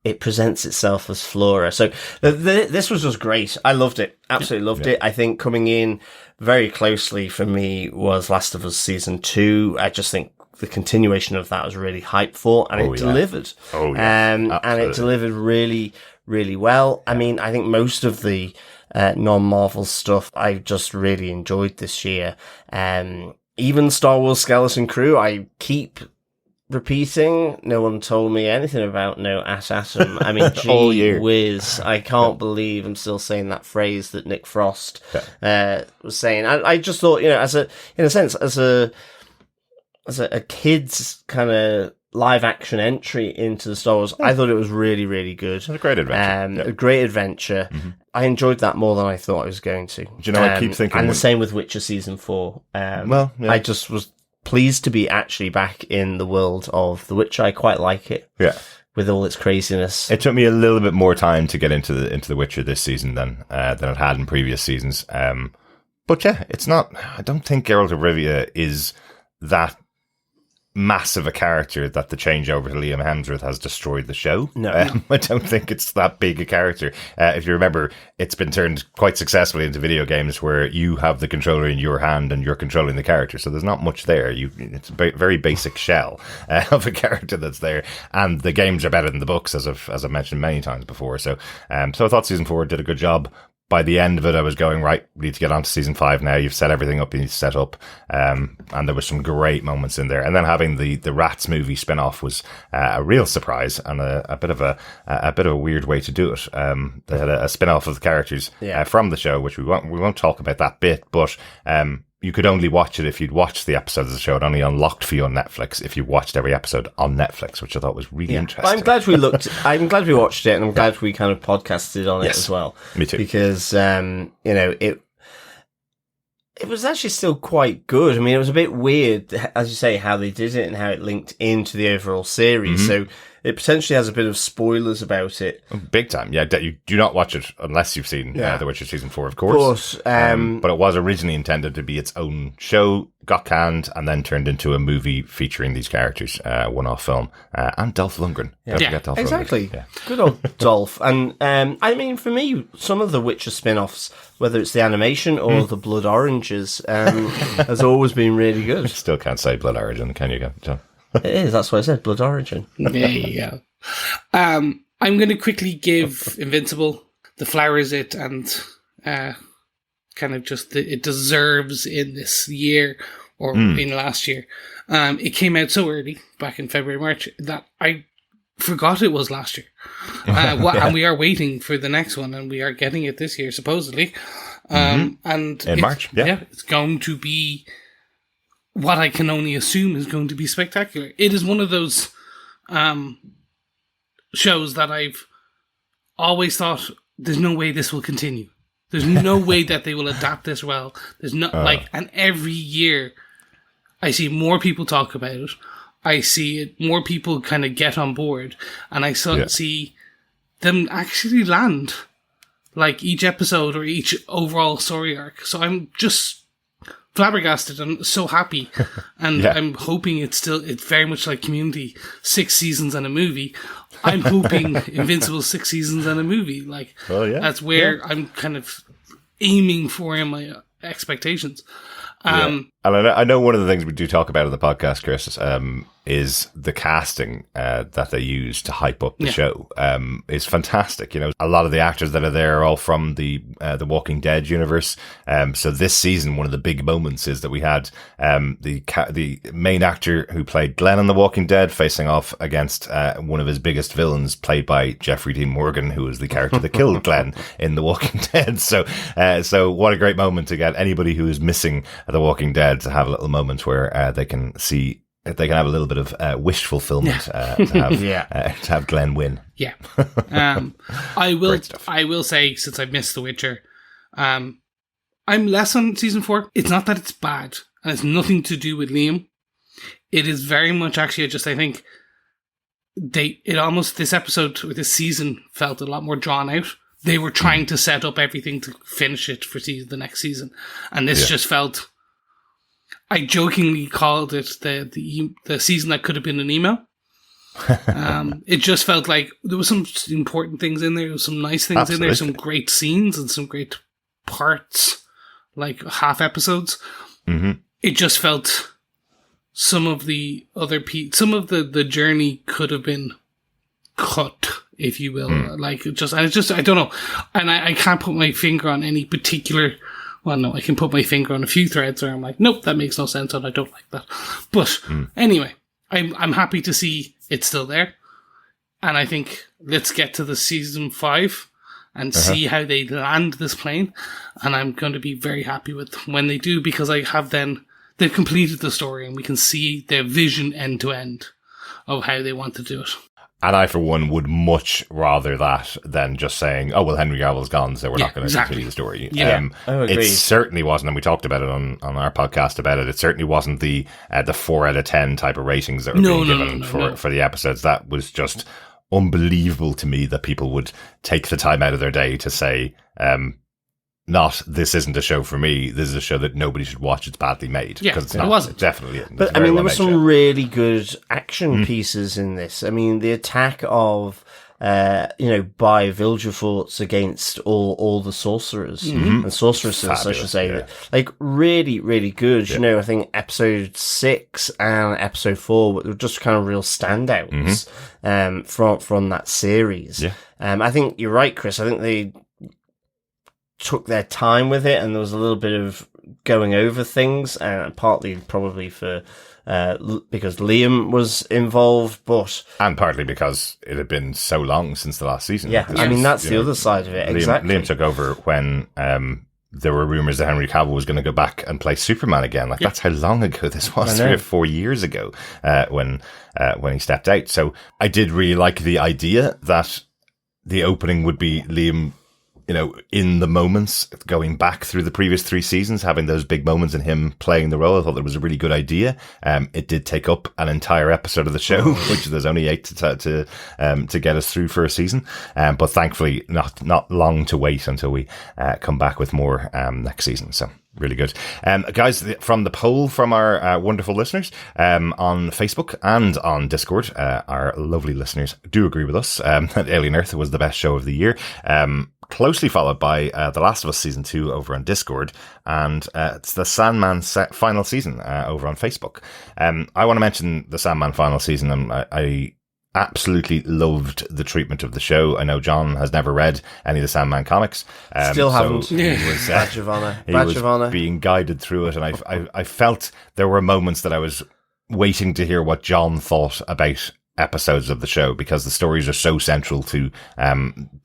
It presents itself as flora. So this was just great. I loved it. Absolutely loved it. I think coming in very closely for me was Last of Us Season 2. I just think the continuation of that was really hyped for, and it delivered. And it delivered really, really well. I mean, I think most of the non-Marvel stuff I just really enjoyed this year. Even Star Wars Skeleton Crew, I keep repeating. No one told me anything about no atom. I mean, gee whiz, I can't believe I'm still saying that phrase that Nick Frost was saying. I just thought, you know, in a sense, as a kid's kind of live action entry into the Star Wars, I thought it was really, really good. It was a great adventure. A great adventure. I enjoyed that more than I thought I was going to. Do you know, I keep thinking... And the same with Witcher Season 4. I just was pleased to be actually back in the world of The Witcher. I quite like it. Yeah. With all its craziness. It took me a little bit more time to get into the Witcher this season than it had in previous seasons. But yeah, it's not... I don't think Geralt of Rivia is that massive a character that the changeover to Liam Hemsworth has destroyed the show. No. I don't think it's that big a character. If you remember, it's been turned quite successfully into video games where you have the controller in your hand and you're controlling the character. So there's not much there. It's a very basic shell of a character that's there. And the games are better than the books, as I've mentioned many times before. So I thought Season 4 did a good job. by the end of it, I was going, right, we need to get on to season 5 now. You've set everything up you need to set up. And there was some great moments in there. And then having the Rats movie spin-off was a real surprise and a bit of a weird way to do it. They had a spin-off of the characters from the show, which we won't talk about that bit, but you could only watch it if you'd watched the episodes of the show. It only unlocked for you on Netflix if you watched every episode on Netflix, which I thought was really interesting. I'm glad we watched it, and I'm glad we kind of podcasted on it as well. Me too. Because, it was actually still quite good. I mean, it was a bit weird, as you say, how they did it and how it linked into the overall series. So it potentially has a bit of spoilers about it. Big time. Yeah, you do not watch it unless you've seen The Witcher Season 4, of course. But it was originally intended to be its own show, got canned, and then turned into a movie featuring these characters, one-off film. And Dolph Lundgren. Don't forget Dolph exactly. Lundgren. Yeah. Good old Dolph. And I mean, for me, some of the Witcher spin-offs, whether it's the animation or the Blood Oranges, has always been really good. Still can't say Blood Origin, can you, John? It is, that's what I said, Blood Origin. There you go. I'm going to quickly give Invincible the flowers it and kind of just it deserves in this year or in last year. It came out so early, back in February, March, that I forgot it was last year. And we are waiting for the next one, and we are getting it this year, supposedly. And in March, it's going to be what I can only assume is going to be spectacular. It is one of those shows that I've always thought, there's no way this will continue. There's no way that they will adapt this well. There's no and every year I see more people talk about it. I see it, more people kind of get on board, and I see them actually land like each episode or each overall story arc. So I'm just flabbergasted and so happy, and I'm hoping it's very much like Community, 6 seasons and a movie. I'm hoping Invincible 6 seasons and a movie. Like that's where I'm kind of aiming for in my expectations. And I know one of the things we do talk about in the podcast, Chris, is the casting that they use to hype up the show is fantastic. You know, a lot of the actors that are there are all from the Walking Dead universe. So this season, one of the big moments is that we had the main actor who played Glenn on The Walking Dead facing off against one of his biggest villains, played by Jeffrey Dean Morgan, who was the character that killed Glenn in The Walking Dead. So what a great moment to get anybody who is missing The Walking Dead to have a little moment where they can have a little bit of wish fulfillment to have Glenn win. Yeah. I will say, since I've missed The Witcher, I'm less on season 4. It's not that it's bad, and it's nothing to do with Liam. It is very much actually I think this episode or this season felt a lot more drawn out. They were trying to set up everything to finish it for the next season, and this just felt. I jokingly called it the season that could have been an email. It just felt like there was some important things in there. There was some nice things in there, some great scenes and some great parts, like half episodes. It just felt some of the the journey could have been cut, if you will. I don't know, and I can't put my finger on any particular. Well, no, I can put my finger on a few threads where I'm like, nope, that makes no sense, and I don't like that. But anyway, I'm happy to see it's still there, and I think let's get to the season 5 and see how they land this plane, and I'm going to be very happy with when they do, because they've completed the story, and we can see their vision end to end of how they want to do it. And I, for one, would much rather that than just saying, oh, well, Henry Cavill's gone, so we're not going to continue the story. It certainly wasn't, and we talked about it on our podcast about it, it certainly wasn't the 4 out of 10 type of ratings that were being given for the episodes. That was just unbelievable to me that people would take the time out of their day to say, not, this isn't a show for me, this is a show that nobody should watch, it's badly made. Yeah, it's not. It wasn't. It definitely isn't. But I mean, there were some really good action pieces in this. I mean, the attack of, by Vilgefortz against all the sorcerers and sorceresses, fabulous, I should say. Like, really, really good. I think episode 6 and episode 4 were just kind of real standouts from that series. I think you're right, Chris. I think took their time with it, and there was a little bit of going over things, and partly probably for because Liam was involved, and partly because it had been so long since the last season. Yeah, I mean that's the other side of it. Exactly. Liam took over when there were rumors that Henry Cavill was going to go back and play Superman again. Like that's how long ago this was, 3 or 4 years ago, when he stepped out. So I did really like the idea that the opening would be Liam, in the moments, going back through the previous 3 seasons, having those big moments and him playing the role. I thought that was a really good idea. It did take up an entire episode of the show, which there's only 8 to get us through for a season. But thankfully, not long to wait until we come back with more next season. So really good. Guys, from the poll from our wonderful listeners on Facebook and on Discord, our lovely listeners do agree with us that Alien Earth was the best show of the year. Closely followed by The Last of Us Season 2 over on Discord, and it's the Sandman final season over on Facebook. I want to mention the Sandman final season, and I absolutely loved the treatment of the show. I know John has never read any of the Sandman comics. Still haven't. So he was, Badge of honor. He was being guided through it, and I felt there were moments that I was waiting to hear what John thought about episodes of the show, because the stories are so central to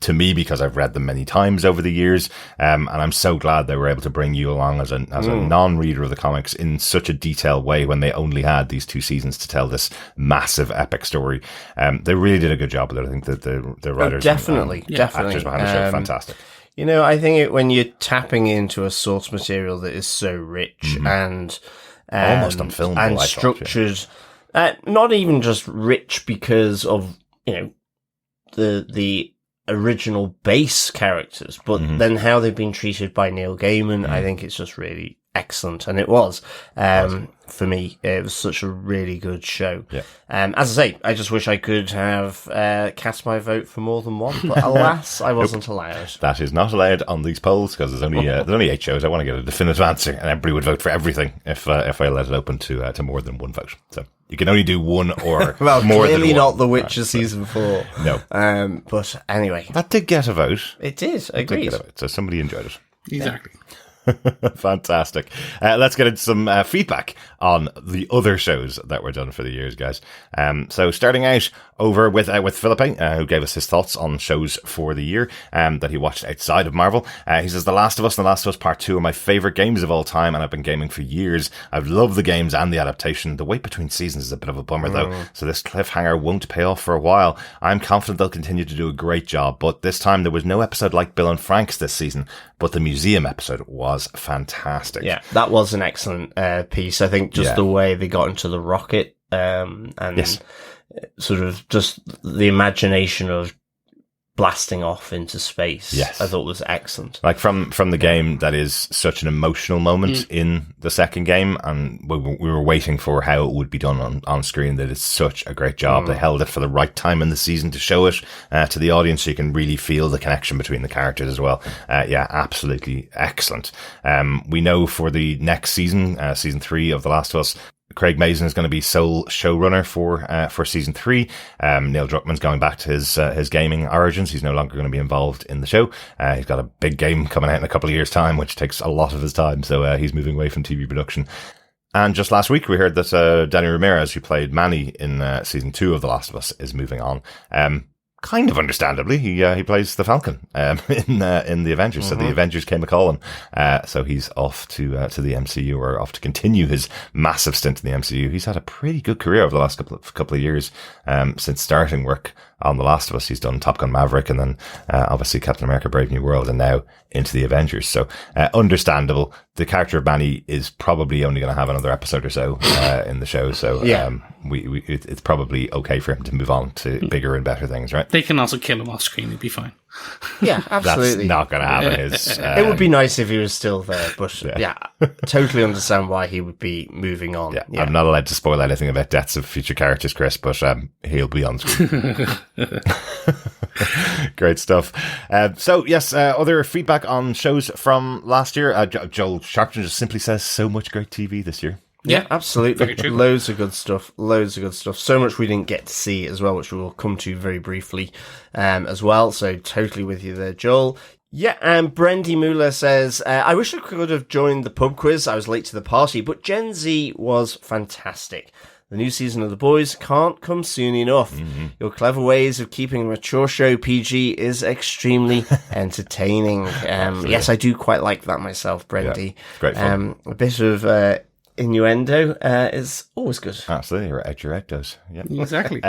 me, because I've read them many times over the years, and I'm so glad they were able to bring you along as a non-reader of the comics in such a detailed way when they only had these 2 seasons to tell this massive epic story. They really did a good job with it. I think that the writers, definitely, actors behind the show, fantastic. I think when you're tapping into a source material that is so rich and almost unfilmable and structured. Not even just rich because of, the original base characters, but then how they've been treated by Neil Gaiman. I think it's just really excellent. And it was, for me, it was such a really good show. Yeah. As I say, I just wish I could have cast my vote for more than one, but alas, I wasn't allowed. That is not allowed on these polls, because there's only 8 shows. I want to get a definitive answer, and everybody would vote for everything if I let it open to more than one vote. So you can only do one or well, more than one. Clearly not The Witcher season 4. No. But anyway, that did get a vote. It did. Agreed. So somebody enjoyed it. Exactly. Fantastic. Let's get into some feedback on the other shows that were done for the years, guys. So starting out over with Philippe, who gave us his thoughts on shows for the year that he watched outside of Marvel. He says, The Last of Us and The Last of Us Part 2 are my favourite games of all time, and I've been gaming for years. I've loved the games and the adaptation. The wait between seasons is a bit of a bummer, though, so this cliffhanger won't pay off for a while. I'm confident they'll continue to do a great job, but this time there was no episode like Bill and Frank's this season, but the museum episode was fantastic. Yeah, that was an excellent piece. I think just the way they got into the rocket and sort of just the imagination of blasting off into space, I thought was excellent. Like from the game, that is such an emotional moment in the second game, and we were waiting for how it would be done on screen. That it's such a great job. They held it for the right time in the season to show it to the audience, so you can really feel the connection between the characters as well. Absolutely excellent. We know for the next season, season 3 of The Last of Us, Craig Mazin is going to be sole showrunner for season 3. Neil Druckmann's going back to his gaming origins. He's no longer going to be involved in the show. He's got a big game coming out in a couple of years' time, which takes a lot of his time. So he's moving away from TV production. And just last week, we heard that Danny Ramirez, who played Manny in season 2 of The Last of Us, is moving on. Kind of understandably, he plays the Falcon in the Avengers. So the Avengers came a calling. So he's off to the MCU, or off to continue his massive stint in the MCU. He's had a pretty good career over the last couple of years since starting work on The Last of Us. He's done Top Gun Maverick, and then obviously Captain America: Brave New World, and now into the Avengers. So understandable. The character of Manny is probably only going to have another episode or so in the show. So it's probably okay for him to move on to bigger and better things, right? They can also kill him off screen. It'd be fine. Yeah, absolutely. That's not going to happen. It would be nice if he was still there, but totally understand why he would be moving on. Yeah. I'm not allowed to spoil anything about deaths of future characters, Chris, but he'll be on screen. Great stuff. So yes, other feedback on shows from last year. Joel Sharpton just simply says, so much great TV this year. Yeah, absolutely. Loads of good stuff. So much we didn't get to see as well, which we will come to very briefly as well. So totally with you there, Joel. Yeah, and Brendy Muller says, I wish I could have joined the pub quiz. I was late to the party, but Gen Z was fantastic. The new season of The Boys can't come soon enough. Mm-hmm. Your clever ways of keeping a mature show PG is extremely entertaining. Yes, I do quite like that myself, Brendy. Yeah, great fun. A bit of innuendo is always good. Absolutely, or ectos. Yeah, exactly.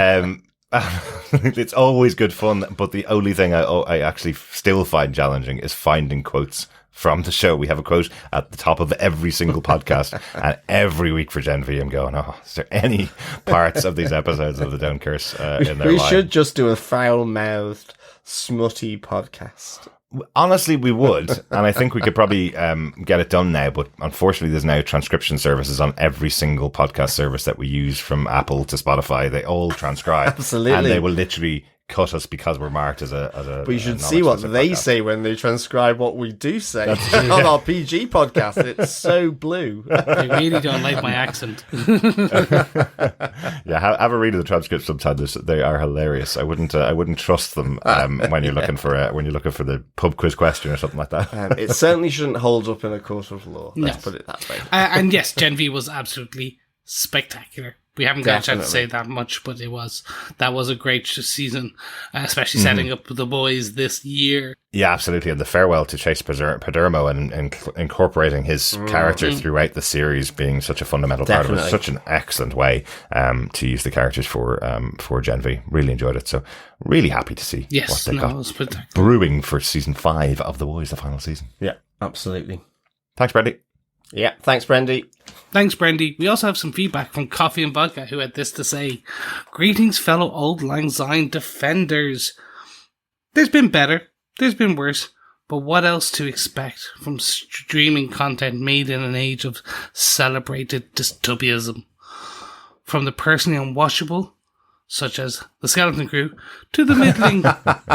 It's always good fun, but the only thing I actually still find challenging is finding quotes from the show. We have a quote at the top of every single podcast, and every week for Gen V, I'm going, is there any parts of these episodes of the Don't Curse in there? We should just do a foul-mouthed, smutty podcast. Honestly, we would, and I think we could probably get it done now, but unfortunately there's now transcription services on every single podcast service that we use, from Apple to Spotify. They all transcribe. Absolutely. And they will literally cut us because we're marked as a but you should see what they podcast. Say when they transcribe what we do say on our PG podcast. It's so blue. They really don't like my accent. Yeah, have a read of the transcripts sometimes. They are hilarious. I wouldn't trust them when you're looking for the pub quiz question or something like that. It certainly shouldn't hold up in a court of law. Let's put it that way. And yes, Gen V was absolutely spectacular. We haven't got a chance to say that much, but that was a great season, especially setting up The Boys this year. Yeah, absolutely. And the farewell to Chase Padermo and incorporating his character throughout the series being such a fundamental part of it. Such an excellent way to use the characters for Gen V. Really enjoyed it. So really happy to see what they got brewing for season 5 of The Boys, the final season. Yeah, absolutely. Thanks, Brendy. Yeah, thanks, Brendy. Thanks, Brendy. We also have some feedback from Coffee and Vodka, who had this to say. Greetings, fellow Old Lang Syne defenders. There's been better, there's been worse, but what else to expect from streaming content made in an age of celebrated dystopianism? From the personally unwatchable, such as The Skeleton Crew, to the middling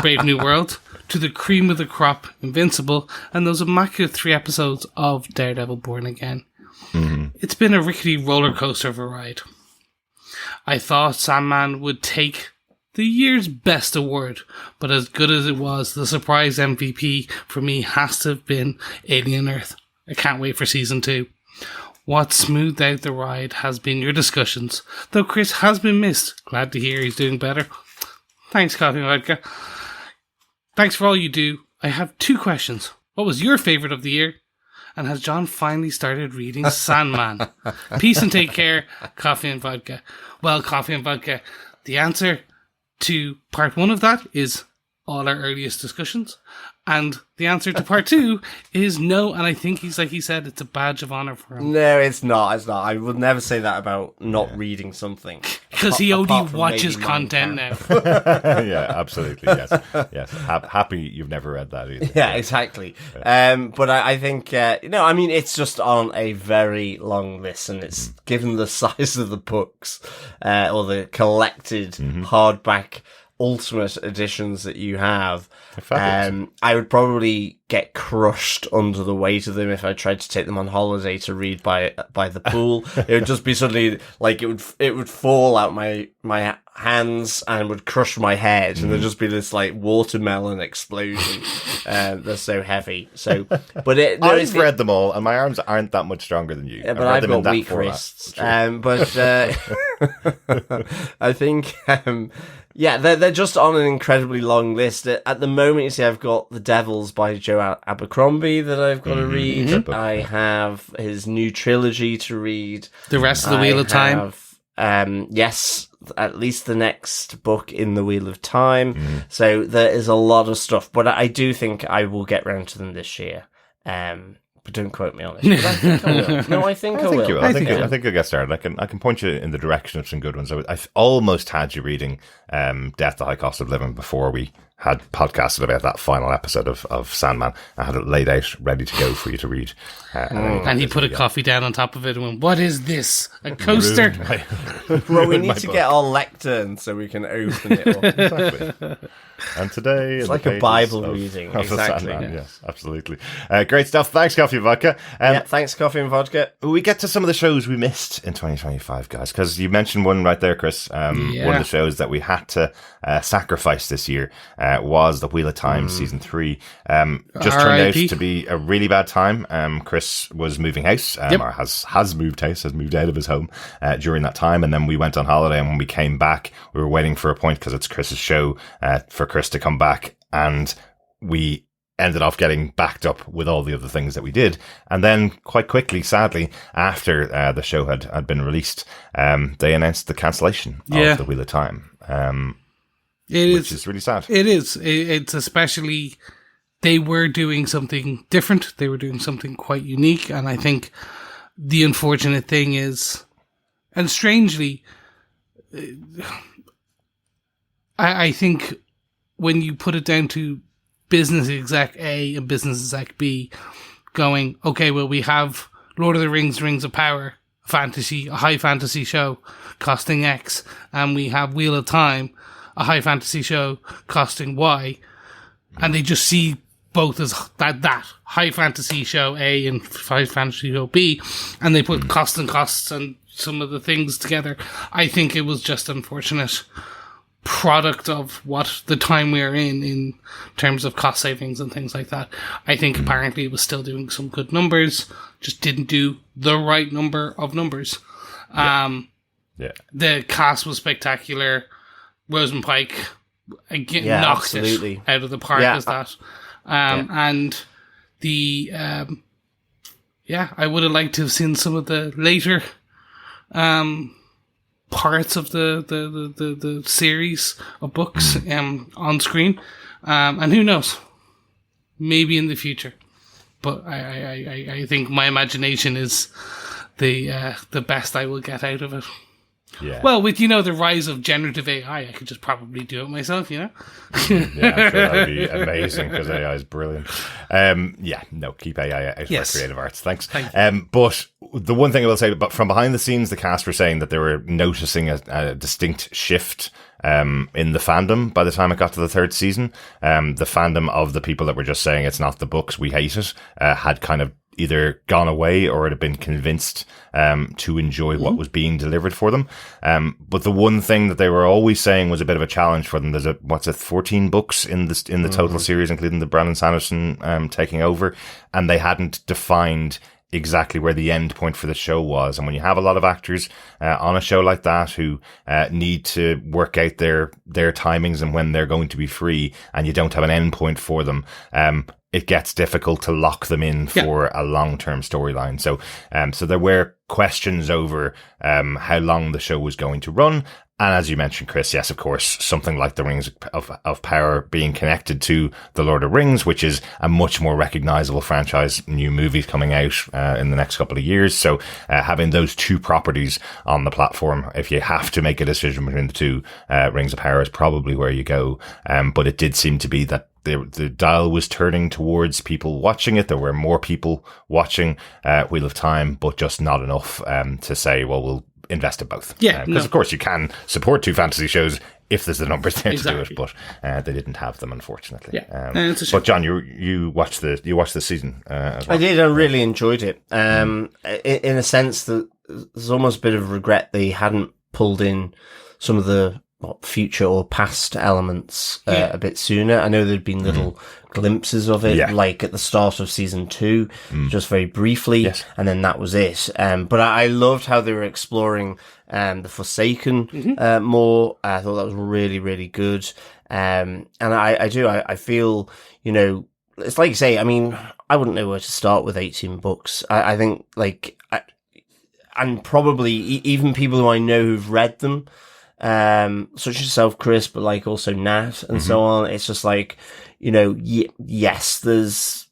Brave New World, to the cream of the crop Invincible, and those immaculate 3 episodes of Daredevil Born Again. Mm-hmm. It's been a rickety roller coaster of a ride. I thought Sandman would take the year's best award, but as good as it was, the surprise MVP for me has to have been Alien Earth. I can't wait for season 2. What smoothed out the ride has been your discussions, though Chris has been missed. Glad to hear he's doing better. Thanks, Coffee and Vodka. Thanks for all you do. I have 2 questions. What was your favourite of the year? And has John finally started reading Sandman? Peace and take care, Coffee and Vodka. Well, Coffee and Vodka, the answer to part 1 of that is all our earliest discussions. And the answer to part 2 is no, and I think he's like he said, it's a badge of honour for him. No, it's not. It's not. I would never say that about not reading something. Because he only watches content now. Yeah, absolutely. Yes. Happy you've never read that either. Yeah, exactly. Yeah. But I think, I mean, it's just on a very long list, and it's given the size of the books, or the collected hardback ultimate editions that you have, I would probably get crushed under the weight of them if I tried to take them on holiday to read by the pool. It would just be suddenly like it would fall out my hands and would crush my head, and there'd just be this like watermelon explosion. They're so heavy. So, but I've read them all, and my arms aren't that much stronger than you. Yeah, but I've got weak wrists. But I think. Yeah, they're just on an incredibly long list. At the moment, you see, I've got The Devils by Joe Abercrombie that I've got to read. Mm-hmm. I have his new trilogy to read. The rest of the Wheel of Time. Yes, at least the next book in the Wheel of Time. Mm. So there is a lot of stuff, but I do think I will get round to them this year. But don't quote me on it. But I think I will. No, I think I will. I think you'll get started. I can point you in the direction of some good ones. I almost had you reading Death, the High Cost of Living before we had podcasted about that final episode of Sandman. I had it laid out, ready to go for you to read. And he put a coffee down on top of it and went, "What is this? A coaster?" Well, we need to get our lectern so we can open it up. Exactly. And today... It's like a Bible reading. Exactly. Sandman, yes, absolutely. Great stuff. Thanks, Coffee and Vodka. Thanks, Coffee and Vodka. We get to some of the shows we missed in 2025, guys, because you mentioned one right there, Chris. One of the shows that we had to sacrifice this year was the Wheel of Time season 3. Just turned out to be a really bad time. Chris was moving house, or has moved house, has moved out of his home during that time, and then we went on holiday, and when we came back, we were waiting for a point, because it's Chris's show, for Chris to come back, and we ended off getting backed up with all the other things that we did. And then quite quickly, sadly, after the show had been released, they announced the cancellation of the Wheel of Time, which is really sad. It is. It's especially, they were doing something different. They were doing something quite unique. And I think the unfortunate thing is, and strangely, I think when you put it down to business exec A and business exec B going, okay, well, we have Lord of the Rings, Rings of Power, a high fantasy show costing X, and we have Wheel of Time, a high fantasy show costing Y, and they just see both as that high fantasy show A and high fantasy show B, and they put costs and some of the things together. I think it was just unfortunate product of what the time we are in terms of cost savings and things like that. I think apparently it was still doing some good numbers, just didn't do the right number of numbers. The cast was spectacular. Rosamund Pike again knocked it out of the park as that. And the I would have liked to have seen some of the later parts of the series of books on screen, and who knows, maybe in the future. But I think my imagination is the best I will get out of it. Yeah. Well, with the rise of generative AI, I could just probably do it myself. Yeah, I'm sure that would be amazing, because AI is brilliant. Keep AI out for creative arts. Thanks. But the one thing I will say, but from behind the scenes, the cast were saying that they were noticing a distinct shift in the fandom by the time it got to the third season. The fandom of the people that were just saying it's not the books, we hate it, had kind of either gone away or had been convinced to enjoy what was being delivered for them. But the one thing that they were always saying was a bit of a challenge for them. There's 14 books in the total series, including the Brandon Sanderson taking over, and they hadn't defined exactly where the end point for the show was. And when you have a lot of actors on a show like that who need to work out their timings and when they're going to be free, and you don't have an end point for them, it gets difficult to lock them in for a long-term storyline. So there were questions over how long the show was going to run. And as you mentioned, Chris, yes, of course, something like the Rings of Power being connected to the Lord of Rings, which is a much more recognizable franchise, new movies coming out in the next couple of years. So having those two properties on the platform, if you have to make a decision between the two, Rings of Power is probably where you go. But it did seem to be that the dial was turning towards people watching it. There were more people watching Wheel of Time, but just not enough to say, well, we'll invest in both. Because of course you can support two fantasy shows if there's the numbers there to do it, but they didn't have them, unfortunately. But John, you watched the season as well. I did. I really enjoyed it. In a sense that there's almost a bit of regret they hadn't pulled in some of the future or past elements a bit sooner. I know there'd been little glimpses of it, like at the start of season 2, just very briefly, and then that was it. But I loved how they were exploring the Forsaken more. I thought that was really, really good. And I feel, it's like you say, I mean, I wouldn't know where to start with 18 books. I think, and probably even people who I know who've read them, such as yourself, Chris, but also Nat and so on. It's just yes, there's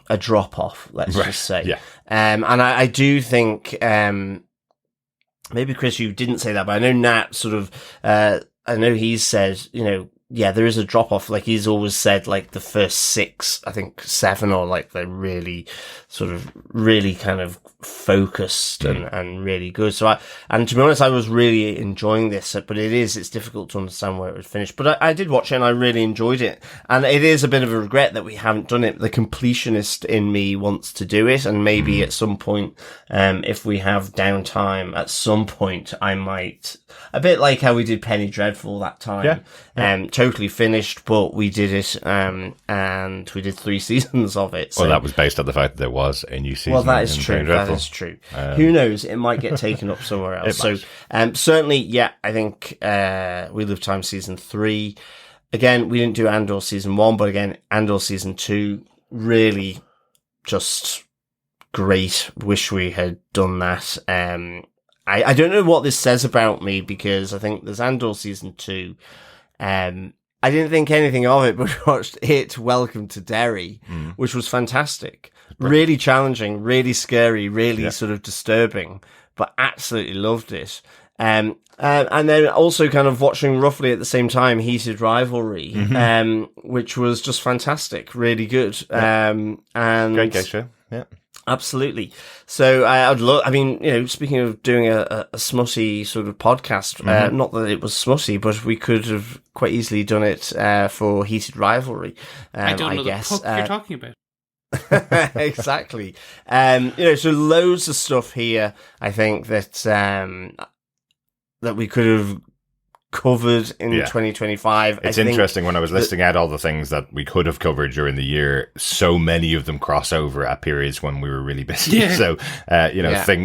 a drop off, let's just say. Yeah. And I do think, maybe Chris, you didn't say that, but I know Nat sort of, I know he's said, there is a drop off. He's always said, the first 6, I think 7 are the really kind of focused and really good. So and to be honest, I was really enjoying this, but it's difficult to understand where it would finish. But I did watch it and I really enjoyed it. And it is a bit of a regret that we haven't done it. The completionist in me wants to do it. And maybe at some point, if we have downtime at some point, I might, a bit like how we did Penny Dreadful that time. Yeah. Totally finished, but we did it, and we did 3 seasons of it. So. Well, that was based on the fact that there was a new season. Well, that is true. That is true. Who knows? It might get taken up somewhere else. So, certainly, yeah, I think Wheel of Time season 3. Again, we didn't do Andor season 1, but again, Andor season 2, really just great. Wish we had done that. I don't know what this says about me, because I think there's Andor season 2. I didn't think anything of it, but we watched it, Welcome to Derry, which was fantastic. Really challenging, really scary, really sort of disturbing, but absolutely loved it. And then also kind of watching roughly at the same time Heated Rivalry, which was just fantastic, really good. And great gay show. Yeah. Absolutely. So I'd love, speaking of doing a smutty sort of podcast, not that it was smutty, but we could have quite easily done it for Heated Rivalry. I don't know the fuck you're talking about. Exactly. So loads of stuff here, I think, that we could have covered in 2025. It's interesting when I was listing out all the things that we could have covered during the year, so many of them cross over at periods when we were really busy. Yeah. So,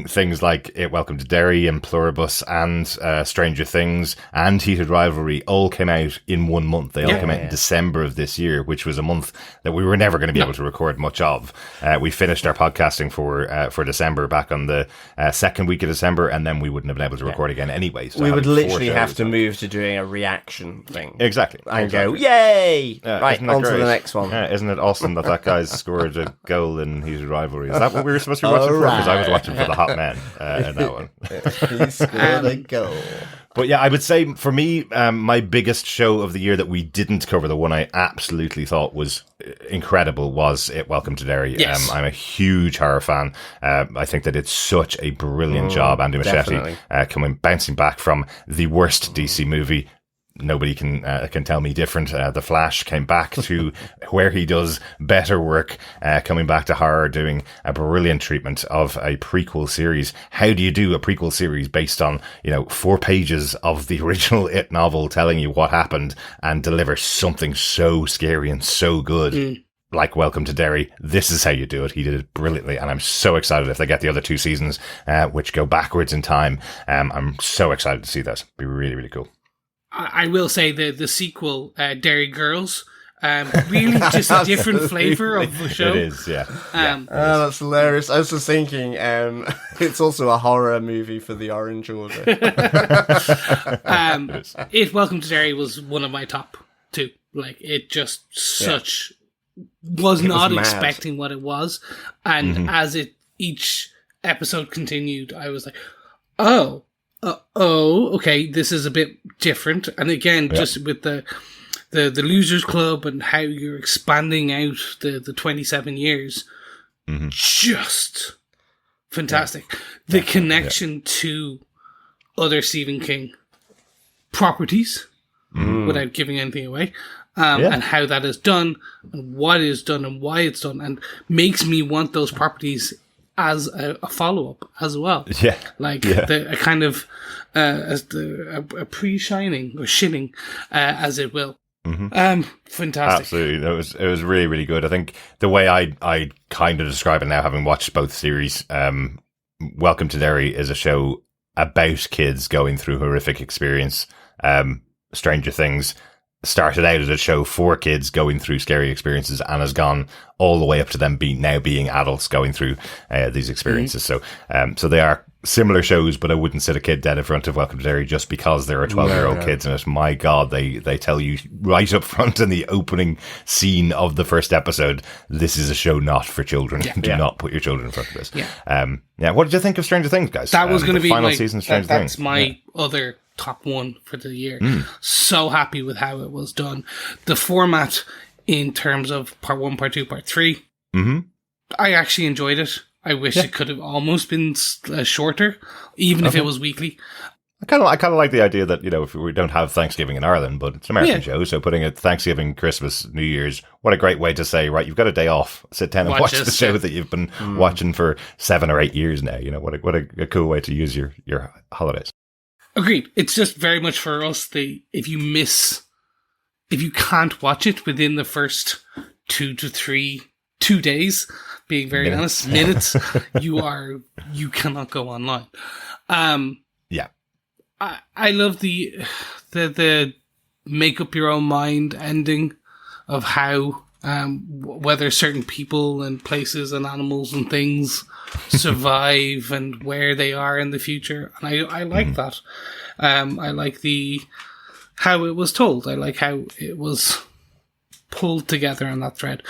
things like Welcome to Derry and Pluribus and Stranger Things and Heated Rivalry all came out in 1 month. They all came out in December of this year, which was a month that we were never going to be able to record much of. We finished our podcasting for December back on the second week of December, and then we wouldn't have been able to record again anyway. So we would literally have to move to doing a reaction thing. Exactly. And go, yay! Right, on to the next one. Isn't it awesome that guy's scored a goal in Heated Rivalry? Is that what we were supposed to be watching for? Because I was watching for the hot men in that one. He scored a goal. But yeah, I would say for me, my biggest show of the year that we didn't cover, the one I absolutely thought was incredible, was Welcome to Derry. Yes. I'm a huge horror fan. I think that it's such a brilliant job. Andy Muschietti bouncing back from the worst DC movie. Nobody can tell me different. The Flash came back to where he does better work, coming back to horror, doing a brilliant treatment of a prequel series. How do you do a prequel series based on, 4 pages of the original It novel telling you what happened and deliver something so scary and so good? Like Welcome to Derry, this is how you do it. He did it brilliantly, and I'm so excited if they get the other 2 seasons, which go backwards in time. I'm so excited to see that. It'll be really, really cool. I will say the sequel, Derry Girls, really just a different flavour of the show. It is, yeah. That's hilarious. I was just thinking, it's also a horror movie for the Orange Order. Welcome to Derry was one of my top 2. Like, it just was not expecting what it was. And as each episode continued, I was like, okay, this is a bit different. And again, just with the Losers Club and how you're expanding out the 27 years, just fantastic. The connection to other Stephen King properties, without giving anything away, and how that is done, and what is done, and why it's done, and makes me want those properties as a follow-up as well. Yeah. A kind of a pre-shining or shitting, as it will. Fantastic. Absolutely. It was really, really good. I think the way I kind of describe it now, having watched both series, Welcome to Derry is a show about kids going through horrific experience. Stranger Things started out as a show for kids going through scary experiences and has gone all the way up to them now being adults going through these experiences. So they are similar shows, but I wouldn't sit a kid dead in front of Welcome to Derry just because there are 12-year-old kids in it. My God, they tell you right up front in the opening scene of the first episode, this is a show not for children. Do not put your children in front of this. What did you think of Stranger Things, guys? That was going to be final season of Stranger Things. That's my other top 1 for the year. So happy with how it was done. The format in terms of part 1, part 2, part 3. I actually enjoyed it. I wish it could have almost been shorter, even if it was weekly. I kind of like the idea that, if we don't have Thanksgiving in Ireland, but it's an American show, so putting it Thanksgiving, Christmas, New Year's, what a great way to say, right, you've got a day off, sit down and watch the show that you've been watching for 7 or 8 years now. What a cool way to use your holidays. Agreed. It's just very much for us, if you can't watch it within the first 2 to 3 2 days, being very honest, minutes, you cannot go online. Yeah. I love the make up your own mind ending of how whether certain people and places and animals and things survive and where they are in the future. And I like that. I like how it was told. I like how it was pulled together on that thread.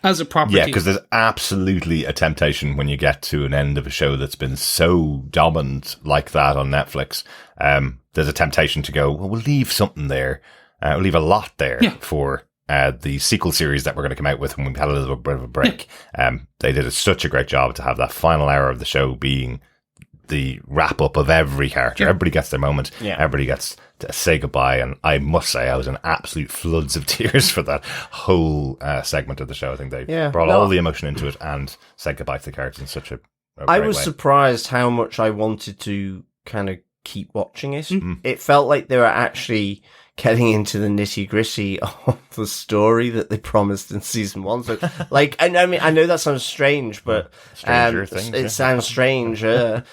As a property. Yeah, because there's absolutely a temptation when you get to an end of a show that's been so dominant like that on Netflix. There's a temptation to go, well, we'll leave something there. We'll leave a lot there for the sequel series that we're going to come out with when we've had a little bit of a break. They did such a great job to have that final hour of the show being the wrap up of every character. Everybody gets their moment. Everybody gets to say goodbye. And I must say, I was in absolute floods of tears for that whole segment of the show. I think they brought all the emotion into it and said goodbye to the characters in such a I was way. surprised how much I wanted to kind of keep watching it. It felt like they were actually getting into the nitty gritty of the story that they promised in season 1. So, I know that sounds strange, but it sounds strange. But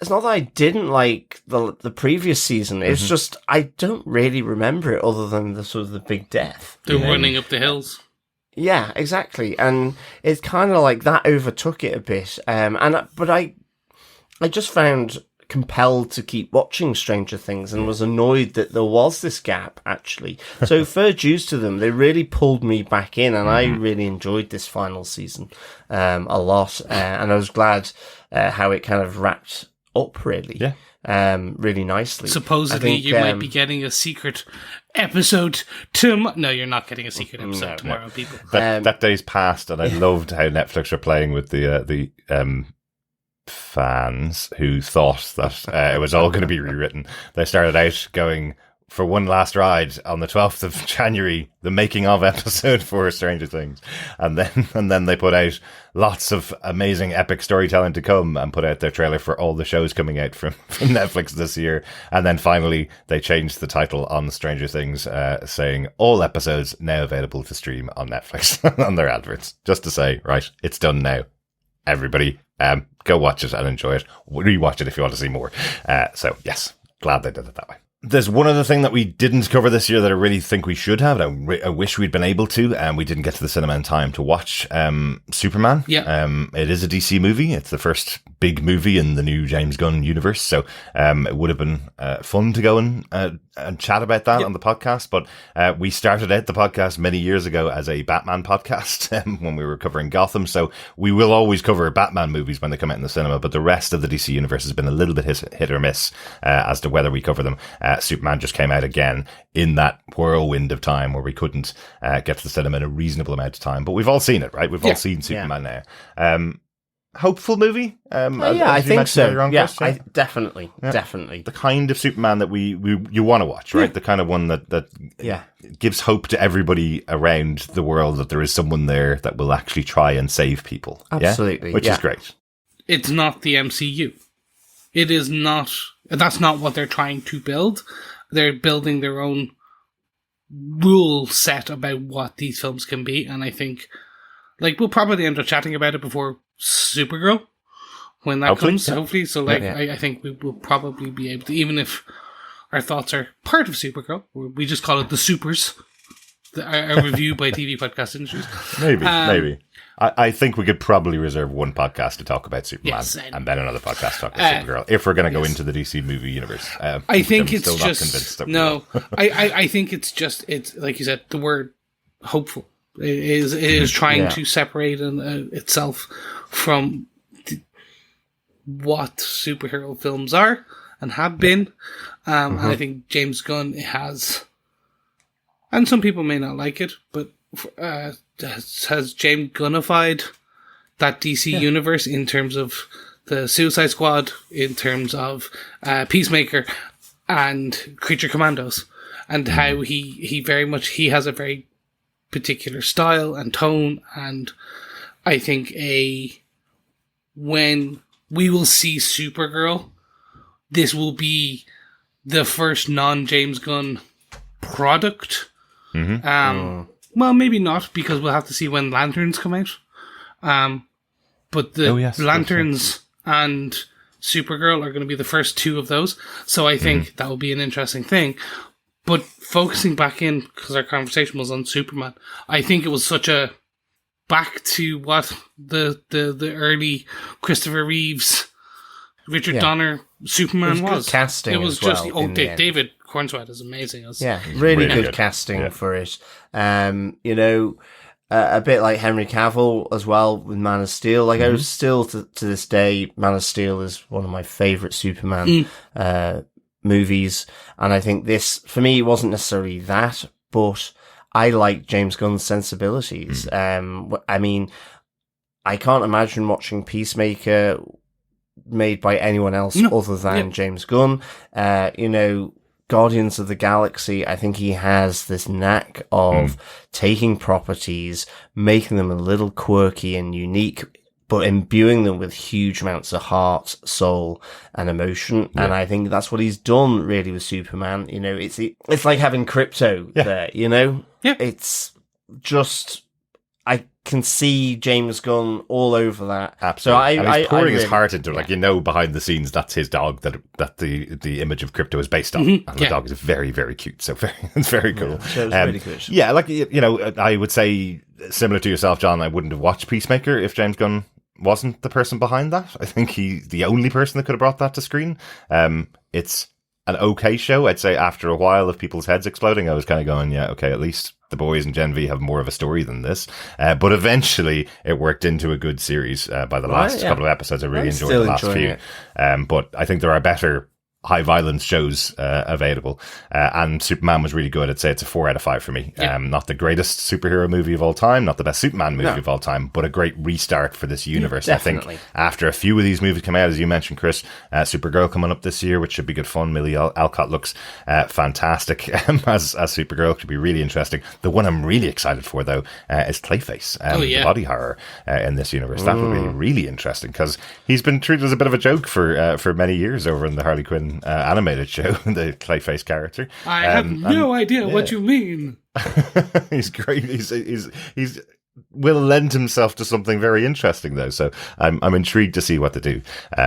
it's not that I didn't like the previous season. It's just I don't really remember it other than the sort of the big death. They're running up the hills. Yeah, exactly, and it's kind of like that overtook it a bit. But I just found compelled to keep watching Stranger Things and was annoyed that there was this gap, actually. So fair dues to them. They really pulled me back in, and I really enjoyed this final season a lot. And I was glad how it kind of wrapped up, really. Really nicely. Supposedly you might be getting a secret episode tomorrow. No, you're not getting a secret episode tomorrow, people. That day's passed, and I loved how Netflix are playing with the fans who thought that it was all going to be rewritten. They started out going for one last ride on the 12th of January, the making of episode for Stranger Things. And then they put out lots of amazing epic storytelling to come and put out their trailer for all the shows coming out from Netflix this year. And then finally they changed the title on Stranger Things, saying all episodes now available to stream on Netflix on their adverts, just to say, right, it's done now. Everybody, go watch it and enjoy it. Rewatch it if you want to see more. So yes, glad they did it that way. There's one other thing that we didn't cover this year that I really think we should have. I wish we'd been able to, and we didn't get to the cinema in time to watch Superman. It is a DC movie. It's the first big movie in the new James Gunn universe. So it would have been fun to go and chat about that on the podcast. But we started out the podcast many years ago as a Batman podcast when we were covering Gotham. So we will always cover Batman movies when they come out in the cinema. But the rest of the DC universe has been a little bit hit or miss as to whether we cover them. Superman just came out again in that whirlwind of time where we couldn't get to the cinema in a reasonable amount of time. But we've all seen it, right? We've all seen Superman now. Hopeful movie? I think so. Definitely. The kind of Superman that you want to watch, right? The kind of one that gives hope to everybody around the world that there is someone there that will actually try and save people. Absolutely. Which is great. It's not the MCU. It is not... That's not what they're trying to build. They're building their own rule set about what these films can be, and I think, we'll probably end up chatting about it before Supergirl, when that comes, hopefully. So, I think we will probably be able to, even if our thoughts are part of Supergirl, we just call it the Supers, a review by TV Podcast Industries. Maybe. I think we could probably reserve one podcast to talk about Superman and then another podcast to talk about Supergirl if we're going to go into the DC movie universe. I think it's just... I think it's like you said, the word hopeful. It is trying to separate itself from what superhero films are and have been. And I think James Gunn has... And some people may not like it, but has James Gunnified that DC universe in terms of the Suicide Squad, in terms of Peacemaker and Creature Commandos, and how he very much, he has a very particular style and tone, and I think when we will see Supergirl, this will be the first non-James Gunn product. Well, maybe not, because we'll have to see when Lanterns come out. But the Lanterns and Supergirl are going to be the first two of those. So I think that will be an interesting thing. But focusing back in, because our conversation was on Superman, I think it was such a back to what the early Christopher Reeves, Richard Donner Superman was. Good casting. It was just David Cornswet is amazing. Really good casting for it. A bit like Henry Cavill as well with Man of Steel. Like I was still to this day, Man of Steel is one of my favorite Superman movies, and I think this for me wasn't necessarily that, but I like James Gunn's sensibilities. I mean, I can't imagine watching Peacemaker made by anyone else other than James Gunn. Guardians of the Galaxy, I think he has this knack of taking properties, making them a little quirky and unique, but imbuing them with huge amounts of heart, soul, and emotion. And I think that's what he's done really with Superman. It's like having Crypto there, Yeah. It's just, I can see James Gunn all over that. Absolutely. So he's pouring his heart into it. Behind the scenes, that's his dog that the image of Crypto is based on. And the dog is very, very cute. So it's very cool. Really good. Yeah, I would say, similar to yourself, John, I wouldn't have watched Peacemaker if James Gunn wasn't the person behind that. I think he's the only person that could have brought that to screen. It's an okay show. I'd say after a while of people's heads exploding, I was kind of going, at least the boys and Gen V have more of a story than this. But eventually it worked into a good series by the last couple of episodes. I really enjoyed the last few. But I think there are better high violence shows available, and Superman was really good. I'd say it's a 4 out of 5 for me. Not the greatest superhero movie of all time, not the best Superman movie of all time, but a great restart for this universe. Definitely. I think after a few of these movies come out, as you mentioned, Chris, Supergirl coming up this year, which should be good fun. Millie Alcott looks fantastic as Supergirl. Could be really interesting. The one I'm really excited for, though, is Clayface, the body horror in this universe. That will be really interesting, because he's been treated as a bit of a joke for many years over in the Harley Quinn animated show, the Clayface character. I have no idea what you mean. He's great. He's will lend himself to something very interesting, though. So I'm intrigued to see what they do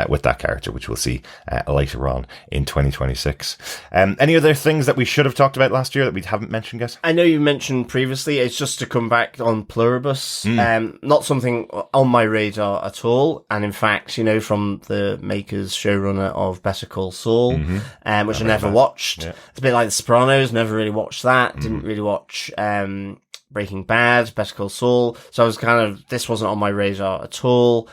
with that character, which we'll see later on in 2026. Any other things that we should have talked about last year that we haven't mentioned, guys? I know you mentioned previously, it's just to come back on Pluribus. Not something on my radar at all. And in fact, from the makers, showrunner of Better Call Saul, which I never watched. Yeah. It's a bit like The Sopranos, never really watched that. Didn't really watch Breaking Bad, Better Call Saul. So I was this wasn't on my radar at all.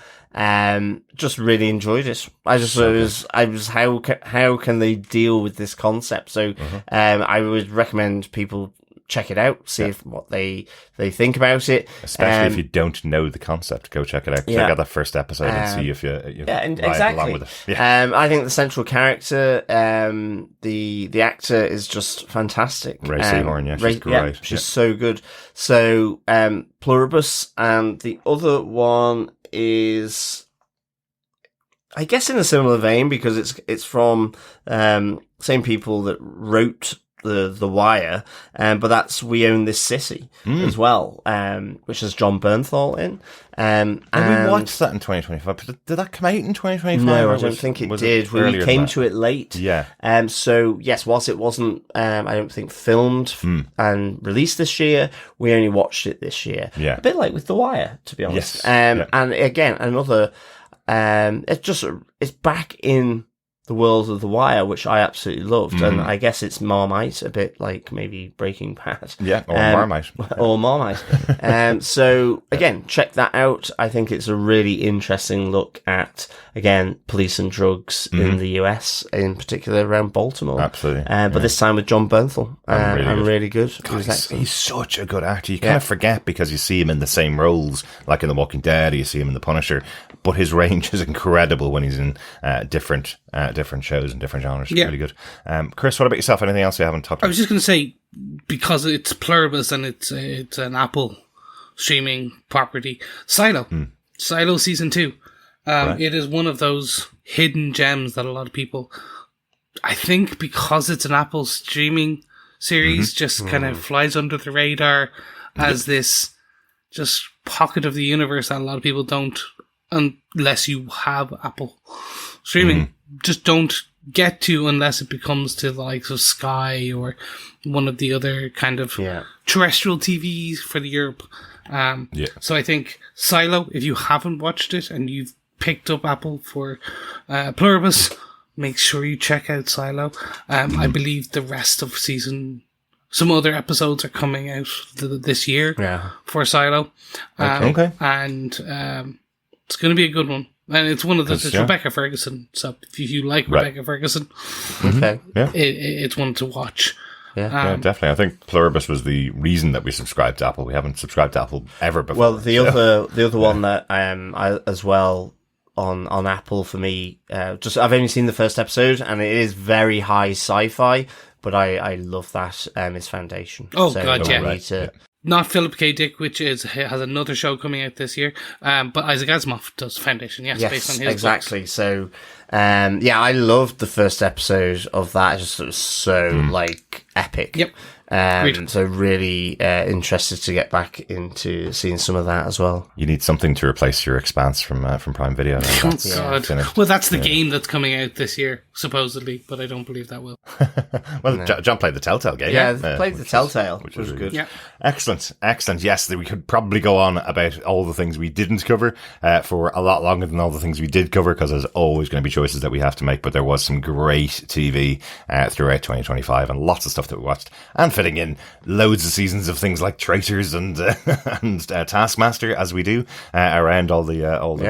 Just really enjoyed it. I was how can they deal with this concept? So, I would recommend people check it out, see what they think about it. Especially if you don't know the concept, go check it out. Check out that first episode and see if you exactly. Along with it. Yeah. I think the central character, the actor is just fantastic. Ray Seahorn, she's great. She's so good. So, Pluribus, and the other one is, I guess, in a similar vein, because it's from same people that wrote the Wire, but that's We Own This City as well, which has John Bernthal in. And we watched that in 2025. Did that come out in 2025? No, I don't think it did. We came to it late. Yeah. So yes, whilst it wasn't, I don't think filmed and released this year, we only watched it this year. Yeah. A bit like with The Wire, to be honest. Yes. And again, another, it's back in the world of The Wire, which I absolutely loved, and I guess it's Marmite, a bit like maybe Breaking Bad. Yeah, or Marmite. Or Marmite. So, again, check that out. I think it's a really interesting look at, again, police and drugs in the US, in particular around Baltimore. Absolutely. But this time with John Bernthal. Really good. God, he's such a good actor. You kind of forget because you see him in the same roles, like in The Walking Dead, or you see him in The Punisher, but his range is incredible when he's in different shows and different genres. Really good. Chris, what about yourself? Anything else you haven't talked about? I was just going to say, because it's Pluribus and it's an Apple streaming property, Silo. Silo Season 2. Right. It is one of those hidden gems that a lot of people, I think because it's an Apple streaming series, just kind of flies under the radar as this just pocket of the universe that a lot of people don't, unless you have Apple streaming, just don't get to unless it becomes to the likes of Sky or one of the other kind of terrestrial TVs for the Europe. So I think Silo, if you haven't watched it and you've picked up Apple for Pluribus, make sure you check out Silo. I believe the rest of some other episodes are coming out this year for Silo. And it's going to be a good one. And it's one of those, it's Rebecca Ferguson. So if you like Rebecca Ferguson, it's one to watch. Yeah, definitely. I think Pluribus was the reason that we subscribed to Apple. We haven't subscribed to Apple ever before. Well, the other one that I as well on Apple for me, I've only seen the first episode, and it is very high sci-fi, but I love that. It's Foundation. Oh, so God, yeah. Not Philip K. Dick, which has another show coming out this year, but Isaac Asimov does Foundation, yes, based on his exactly. Books. So, I loved the first episode of that. It just was so like epic. Yep. So really interested to get back into seeing some of that as well. You need something to replace your Expanse from Prime Video. God. Well, that's the game that's coming out this year, supposedly, but I don't believe that will. John played the Telltale game. Yeah, played the Telltale, which was good. Yeah. Excellent. Yes, we could probably go on about all the things we didn't cover for a lot longer than all the things we did cover, because there's always going to be choices that we have to make, but there was some great TV throughout 2025 and lots of stuff that we watched, and fitting in loads of seasons of things like Traitors and Taskmaster, as we do around all the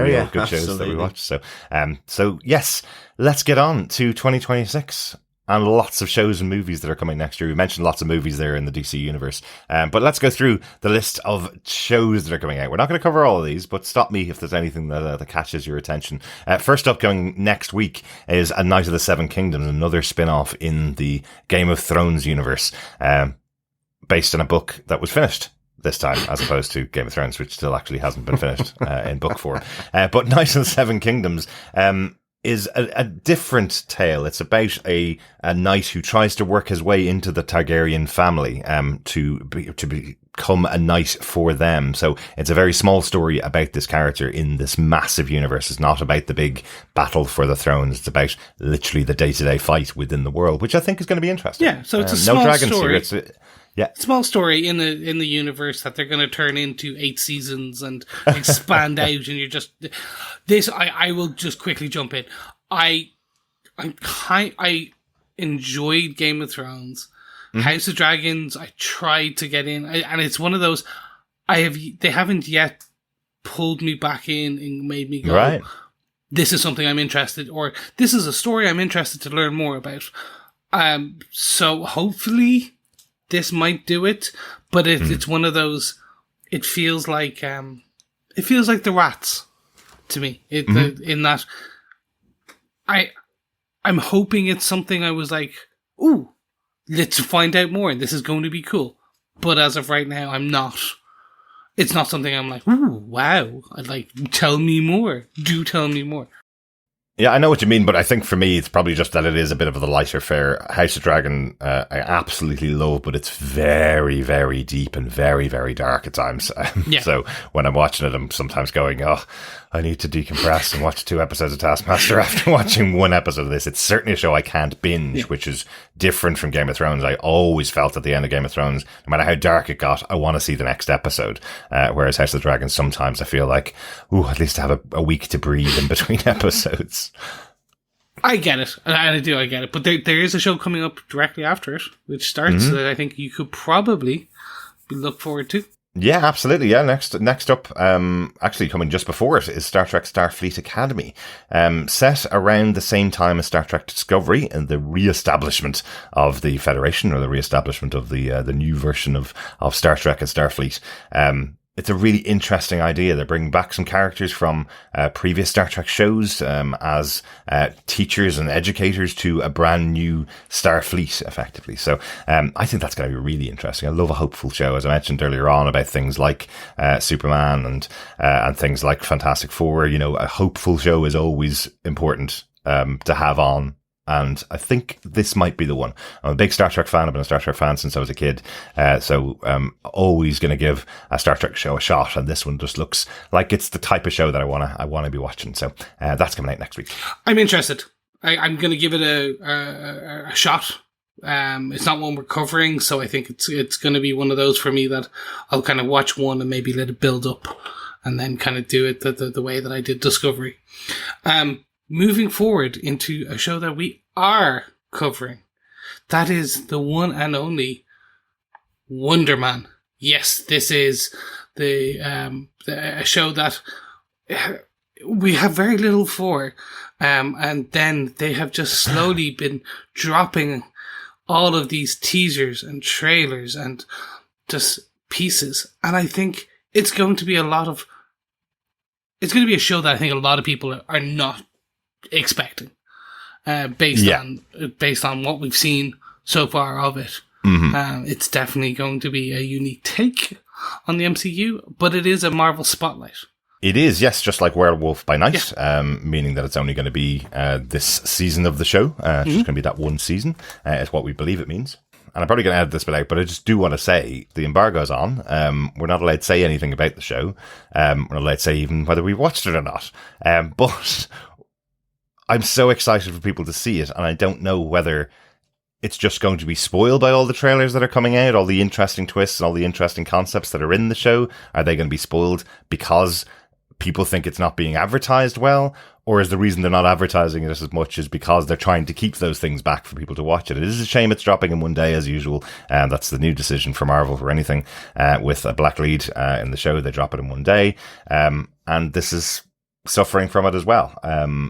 real good shows that we watch. So yes, let's get on to 2026 and lots of shows and movies that are coming next year. We mentioned lots of movies there in the DC universe, but let's go through the list of shows that are coming out. We're not going to cover all of these, but stop me if there's anything that catches your attention. First up, coming next week, is A Night of the Seven Kingdoms, another spin-off in the Game of Thrones universe, based on a book that was finished this time, as opposed to Game of Thrones, which still actually hasn't been finished in book form. But Night of the Seven Kingdoms is a different tale. It's about a knight who tries to work his way into the Targaryen family to become a knight for them. So it's a very small story about this character in this massive universe. It's not about the big battle for the thrones. It's about literally the day-to-day fight within the world, which I think is going to be interesting. Yeah, so it's a small story. Yeah, small story in the universe that they're going to turn into 8 seasons and expand out, and you're just this. I will just quickly jump in. I enjoyed Game of Thrones, House of Dragons. I tried to get in, and it's one of those. They haven't yet pulled me back in and made me go, right, this is something I'm interested, or this is a story I'm interested to learn more about. So hopefully this might do it, but it's one of those. It feels like The Rats to me. In that, I'm hoping it's something I was like, ooh, let's find out more, and this is going to be cool. But as of right now, I'm not. It's not something I'm like, ooh, wow. I'd like, tell me more. Do tell me more. Yeah, I know what you mean, but I think for me, it's probably just that it is a bit of the lighter fare. House of Dragon, I absolutely love, but it's very, very deep and very, very dark at times. So when I'm watching it, I'm sometimes going, oh, I need to decompress and watch 2 episodes of Taskmaster after watching 1 episode of this. It's certainly a show I can't binge, which is different from Game of Thrones. I always felt at the end of Game of Thrones, no matter how dark it got, I want to see the next episode. Whereas House of the Dragon, sometimes I feel like, ooh, at least I have a week to breathe in between episodes. I get it. I get it. But there is a show coming up directly after it, which starts that I think you could probably look forward to. Yeah, absolutely. Yeah, next up, actually coming just before it is Star Trek Starfleet Academy, set around the same time as Star Trek Discovery and the re-establishment of the Federation, or the re-establishment of the new version of Star Trek and Starfleet. It's a really interesting idea. They're bringing back some characters from previous Star Trek shows as teachers and educators to a brand new Starfleet, effectively. So I think that's going to be really interesting. I love a hopeful show, as I mentioned earlier on, about things like Superman and things like Fantastic Four. You know, a hopeful show is always important to have on. And I think this might be the one. I'm a big Star Trek fan. I've been a Star Trek fan since I was a kid. So always going to give a Star Trek show a shot. And this one just looks like it's the type of show that I want to be watching. So that's coming out next week. I'm interested. I'm going to give it a shot. It's not one we're covering, so I think it's going to be one of those for me that I'll kind of watch one and maybe let it build up and then kind of do it the way that I did Discovery. Moving forward into a show that we are covering. That is the one and only Wonder Man. Yes, this is a show that we have very little for. And then they have just slowly been dropping all of these teasers and trailers and just pieces. And I think it's going to be a show that I think a lot of people are not expecting, based on what we've seen so far of it. It's definitely going to be a unique take on the MCU, but it is a Marvel spotlight. It is, yes, just like Werewolf by Night, meaning that it's only going to be this season of the show. It's just going to be that one season, is what we believe it means. And I'm probably going to edit this bit out, but I just do want to say the embargo's on. We're not allowed to say anything about the show. We're not allowed to say even whether we watched it or not. But I'm so excited for people to see it, and I don't know whether it's just going to be spoiled by all the trailers that are coming out, all the interesting twists and all the interesting concepts that are in the show. Are they going to be spoiled because people think it's not being advertised well? Or is the reason they're not advertising it as much is because they're trying to keep those things back for people to watch it? It is a shame it's dropping in one day, as usual. That's the new decision for Marvel for anything with a black lead in the show. They drop it in one day. And this is suffering from it as well.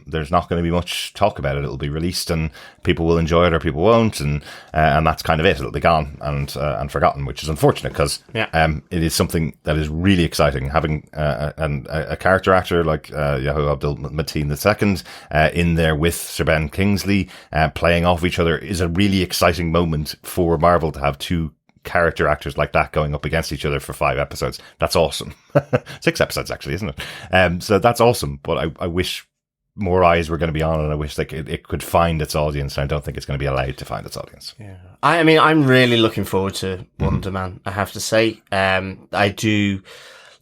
There's not going to be much talk about it. It'll be released and people will enjoy it or people won't, and that's kind of it. It'll be gone and forgotten, which is unfortunate because it is something that is really exciting. Having a character actor like Yahoo Abdul-Mateen II in there with Sir Ben Kingsley playing off each other is a really exciting moment for Marvel to have two character actors like that going up against each other for 5 episodes. That's awesome. 6 episodes, actually, isn't it? So that's awesome. But I wish more eyes were going to be on, and I wish like it could find its audience. And I don't think it's going to be allowed to find its audience. Yeah, I mean, I'm really looking forward to Wonder Man. I have to say, I do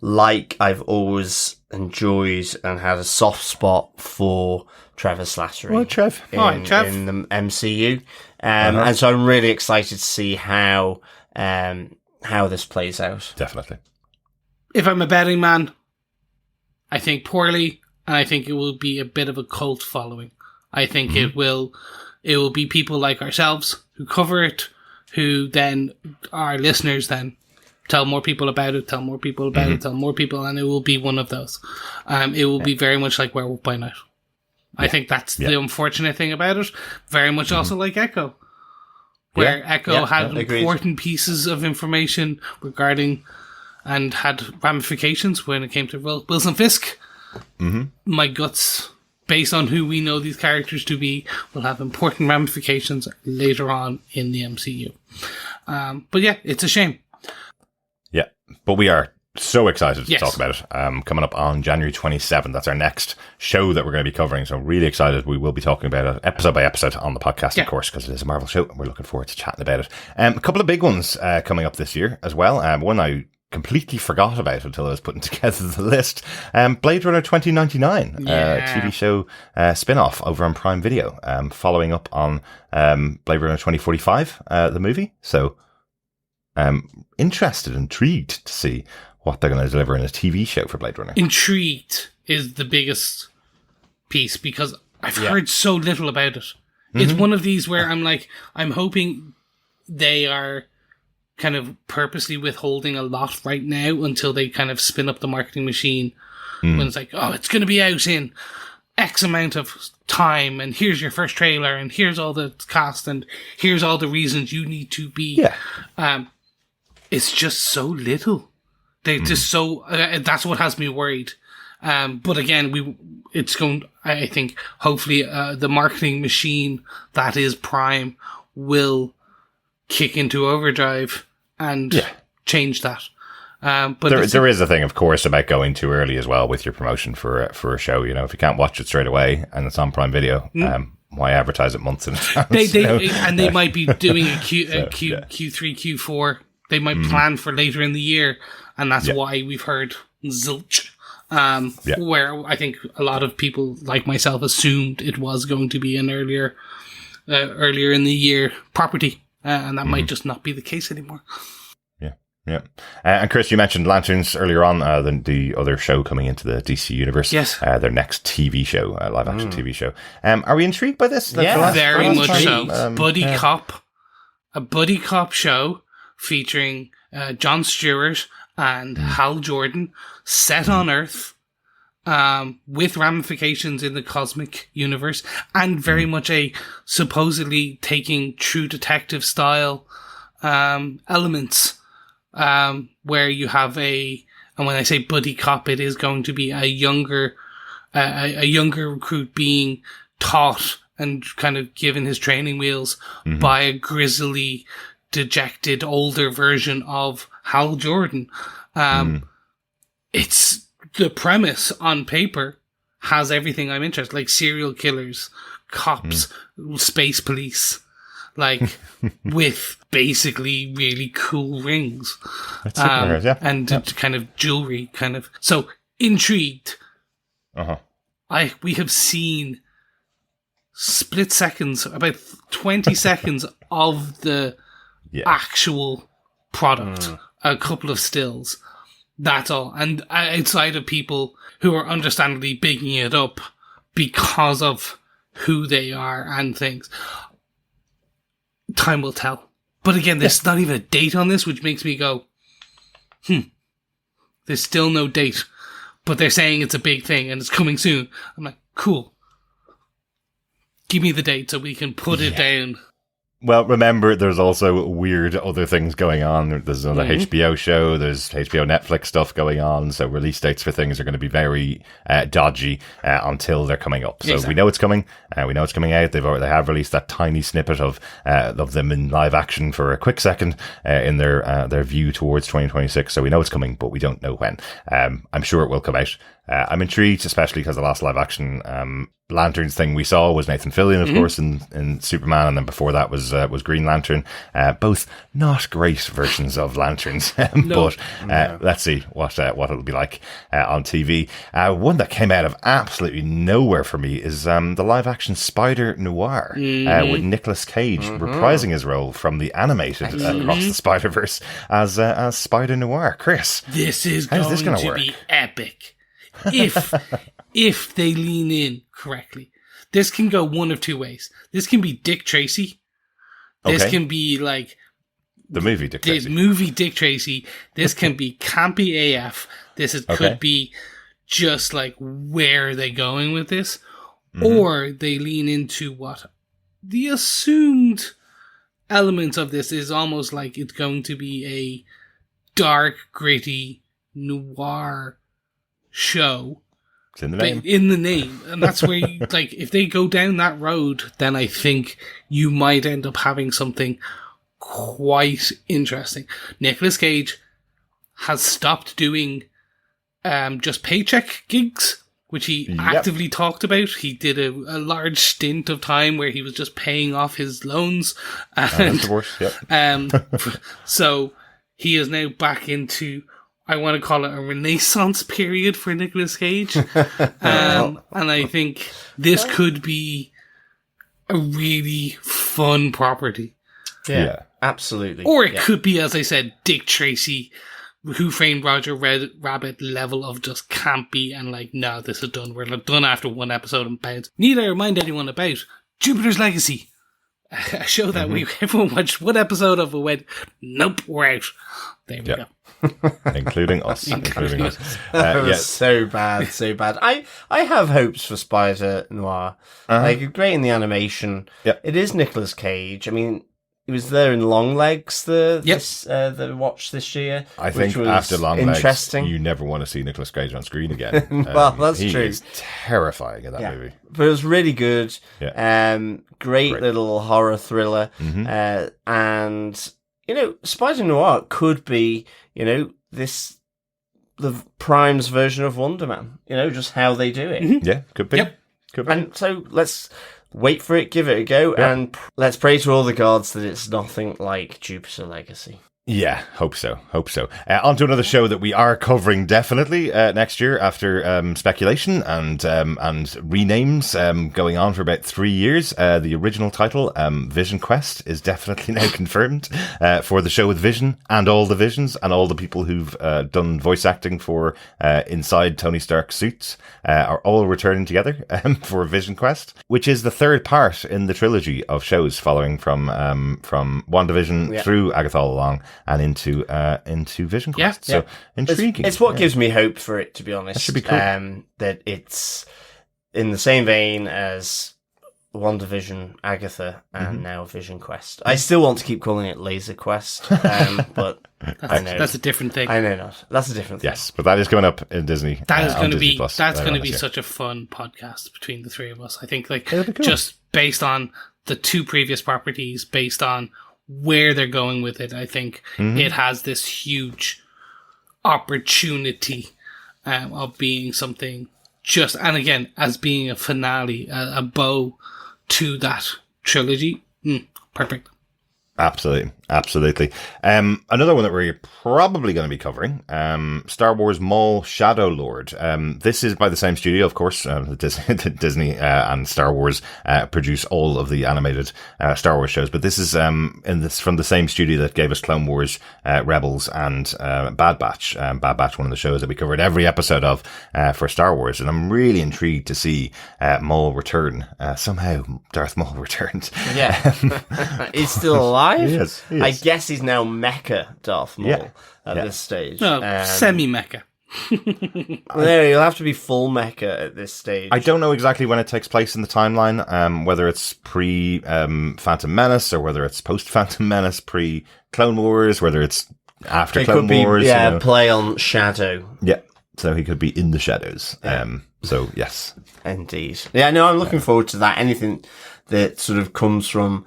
like. I've always enjoyed and had a soft spot for Trevor Slattery. Well, Trev. In the MCU, and so I'm really excited to see how this plays out. Definitely. If I'm a betting man, I think poorly, and I think it will be a bit of a cult following. I think it will be people like ourselves who cover it, who then our listeners then tell more people about it, tell more people about it, tell more people, and it will be one of those. It will be very much like Werewolf by Night. I think that's the unfortunate thing about it. Very much also like Echo, where Echo had important pieces of information regarding and had ramifications when it came to Wilson Fisk. My guts, based on who we know these characters to be, will have important ramifications later on in the MCU. But yeah, it's a shame. Yeah, but we are so excited to talk about it. Coming up on January 27th, that's our next show that we're going to be covering. So really excited. We will be talking about it episode by episode on the podcast, of course, because it is a Marvel show and we're looking forward to chatting about it. A couple of big ones coming up this year as well. One I completely forgot about until I was putting together the list. Blade Runner 2099, TV show spin-off over on Prime Video, following up on Blade Runner 2045, the movie. So intrigued to see what they're going to deliver in a TV show for Blade Runner. Intrigued is the biggest piece, because I've heard so little about it. It's one of these where I'm hoping they are kind of purposely withholding a lot right now until they kind of spin up the marketing machine. When it's like, oh, it's going to be out in X amount of time, and here's your first trailer, and here's all the cast, and here's all the reasons you need to be. Yeah. It's just so little. They just so that's what has me worried. But again, it's going. I think hopefully the marketing machine that is Prime will kick into overdrive and change that. But there is a thing, of course, about going too early as well with your promotion for a show. You know, if you can't watch it straight away and it's on Prime Video, why advertise it months in advance? They might be doing a Q3, Q4. They might plan for later in the year, and that's why we've heard zilch. Where I think a lot of people like myself assumed it was going to be an earlier in the year property, and that might just not be the case anymore. Yeah. And Chris, you mentioned Lanterns earlier on, the other show coming into the DC universe. Yes. Their next TV show, live action TV show. Are we intrigued by this? Yeah, very much so. A buddy cop show featuring Jon Stewart and Hal Jordan, set on Earth, with ramifications in the cosmic universe, and very much a supposedly taking True Detective style elements. Where you have and when I say buddy cop, it is going to be a younger recruit being taught and kind of given his training wheels by a grizzly, dejected, older version of Hal Jordan. It's the premise on paper has everything I'm interested, like serial killers, cops, space police. Like, with basically really cool rings. And kind of jewelry, kind of. So, intrigued. We have seen split seconds, about 20 seconds of the actual product. A couple of stills. That's all. And outside of people who are understandably bigging it up because of who they are and things. Time will tell. But again, there's not even a date on this, which makes me go, there's still no date. But they're saying it's a big thing and it's coming soon. I'm like, cool. Give me the date so we can put it down. Well, remember, there's also weird other things going on. There's another HBO show. There's HBO Netflix stuff going on. So release dates for things are going to be very dodgy until they're coming up. So we know it's coming. We know it's coming out. They have released that tiny snippet of them in live action for a quick second in their view towards 2026. So we know it's coming, but we don't know when. I'm sure it will come out. I'm intrigued, especially because the last live action Lanterns thing we saw was Nathan Fillion, of course, in Superman, and then before that was Green Lantern. Both not great versions of Lanterns, but let's see what it'll be like on TV. One that came out of absolutely nowhere for me is the live action Spider Noir with Nicolas Cage reprising his role from the animated Across the Spider-Verse as Spider Noir. Chris, this is going to be epic. If they lean in correctly, this can go one of two ways. This can be Dick Tracy. This can be like the movie Dick Tracy. This can be campy AF. Could be just like, where are they going with this? Or they lean into what the assumed element of this is, almost like it's going to be a dark, gritty noir show. It's in the name. In the name. And that's where you, like, if they go down that road, then I think you might end up having something quite interesting. Nicolas Cage has stopped doing just paycheck gigs, which he actively talked about. He did a large stint of time where he was just paying off his loans. And, so he is now back into, I want to call it a renaissance period for Nicolas Cage. And I think this could be a really fun property. Yeah, absolutely. Or it could be, as I said, Dick Tracy Who Framed Roger Rabbit level of just campy and like, no, this is done. We're done after one episode and bounce. Need I remind anyone about Jupiter's Legacy, a show that everyone watched one episode of and went, nope, we're out. There we go. Including us. Including us. That was so bad, so bad. I have hopes for Spider Noir. Like, great in the animation. Yep. It is Nicolas Cage. I mean, he was there in Longlegs the watch this year. I think after Longlegs, you never want to see Nicolas Cage on screen again. Well, that's true. He is terrifying in that movie. But it was really good. Yeah. Great little horror thriller. And, you know, Spider Noir could be, you know, the Prime's version of Wonder Man. You know, just how they do it. Yeah, could be. Yep. Could be. And so let's wait for it, give it a go, and let's pray to all the gods that it's nothing like Jupiter Legacy. Yeah, hope so. On to another show that we are covering definitely next year after speculation and renames going on for about 3 years. The original title, Vision Quest, is definitely now confirmed for the show with Vision and all the Visions and all the people who've done voice acting for inside Tony Stark's suits are all returning together for Vision Quest, which is the third part in the trilogy of shows following from WandaVision through Agatha All Along and into Vision Quest. So intriguing. It's what gives me hope for it, to be honest. That should be cool. That it's in the same vein as WandaVision, Agatha, and now Vision Quest. I still want to keep calling it Laser Quest, but I know that's a different thing. I know not. That's a different thing. Yes, but that is coming up in Disney. That is going to be Plus, that's going to be such a fun podcast between the three of us. I think, like, cool. just based on the two previous properties, based on where they're going with it, I think it has this huge opportunity of being something just, and again, as being a finale, a bow to that trilogy. Perfect. Absolutely. Another one that we're probably going to be covering, Star Wars Maul Shadow Lord. This is by the same studio, of course. Disney and Star Wars produce all of the animated Star Wars shows, but this is from the same studio that gave us Clone Wars, Rebels, and Bad Batch. Bad Batch, one of the shows that we covered every episode of for Star Wars, and I'm really intrigued to see Maul return. Somehow, Darth Maul returned. Yeah, he's still alive. He is. I guess he's now Mecha Darth Maul at this stage. No, semi-Mecha. No, you'll have to be full Mecha at this stage. I don't know exactly when it takes place in the timeline, whether it's pre-Phantom Menace or whether it's post-Phantom Menace, pre-Clone Wars, whether it's after Clone Wars. Yeah, you know. Play on Shadow. Yeah, so he could be in the shadows. So, yes. Indeed. Yeah, no, I'm looking forward to that. Anything that sort of comes from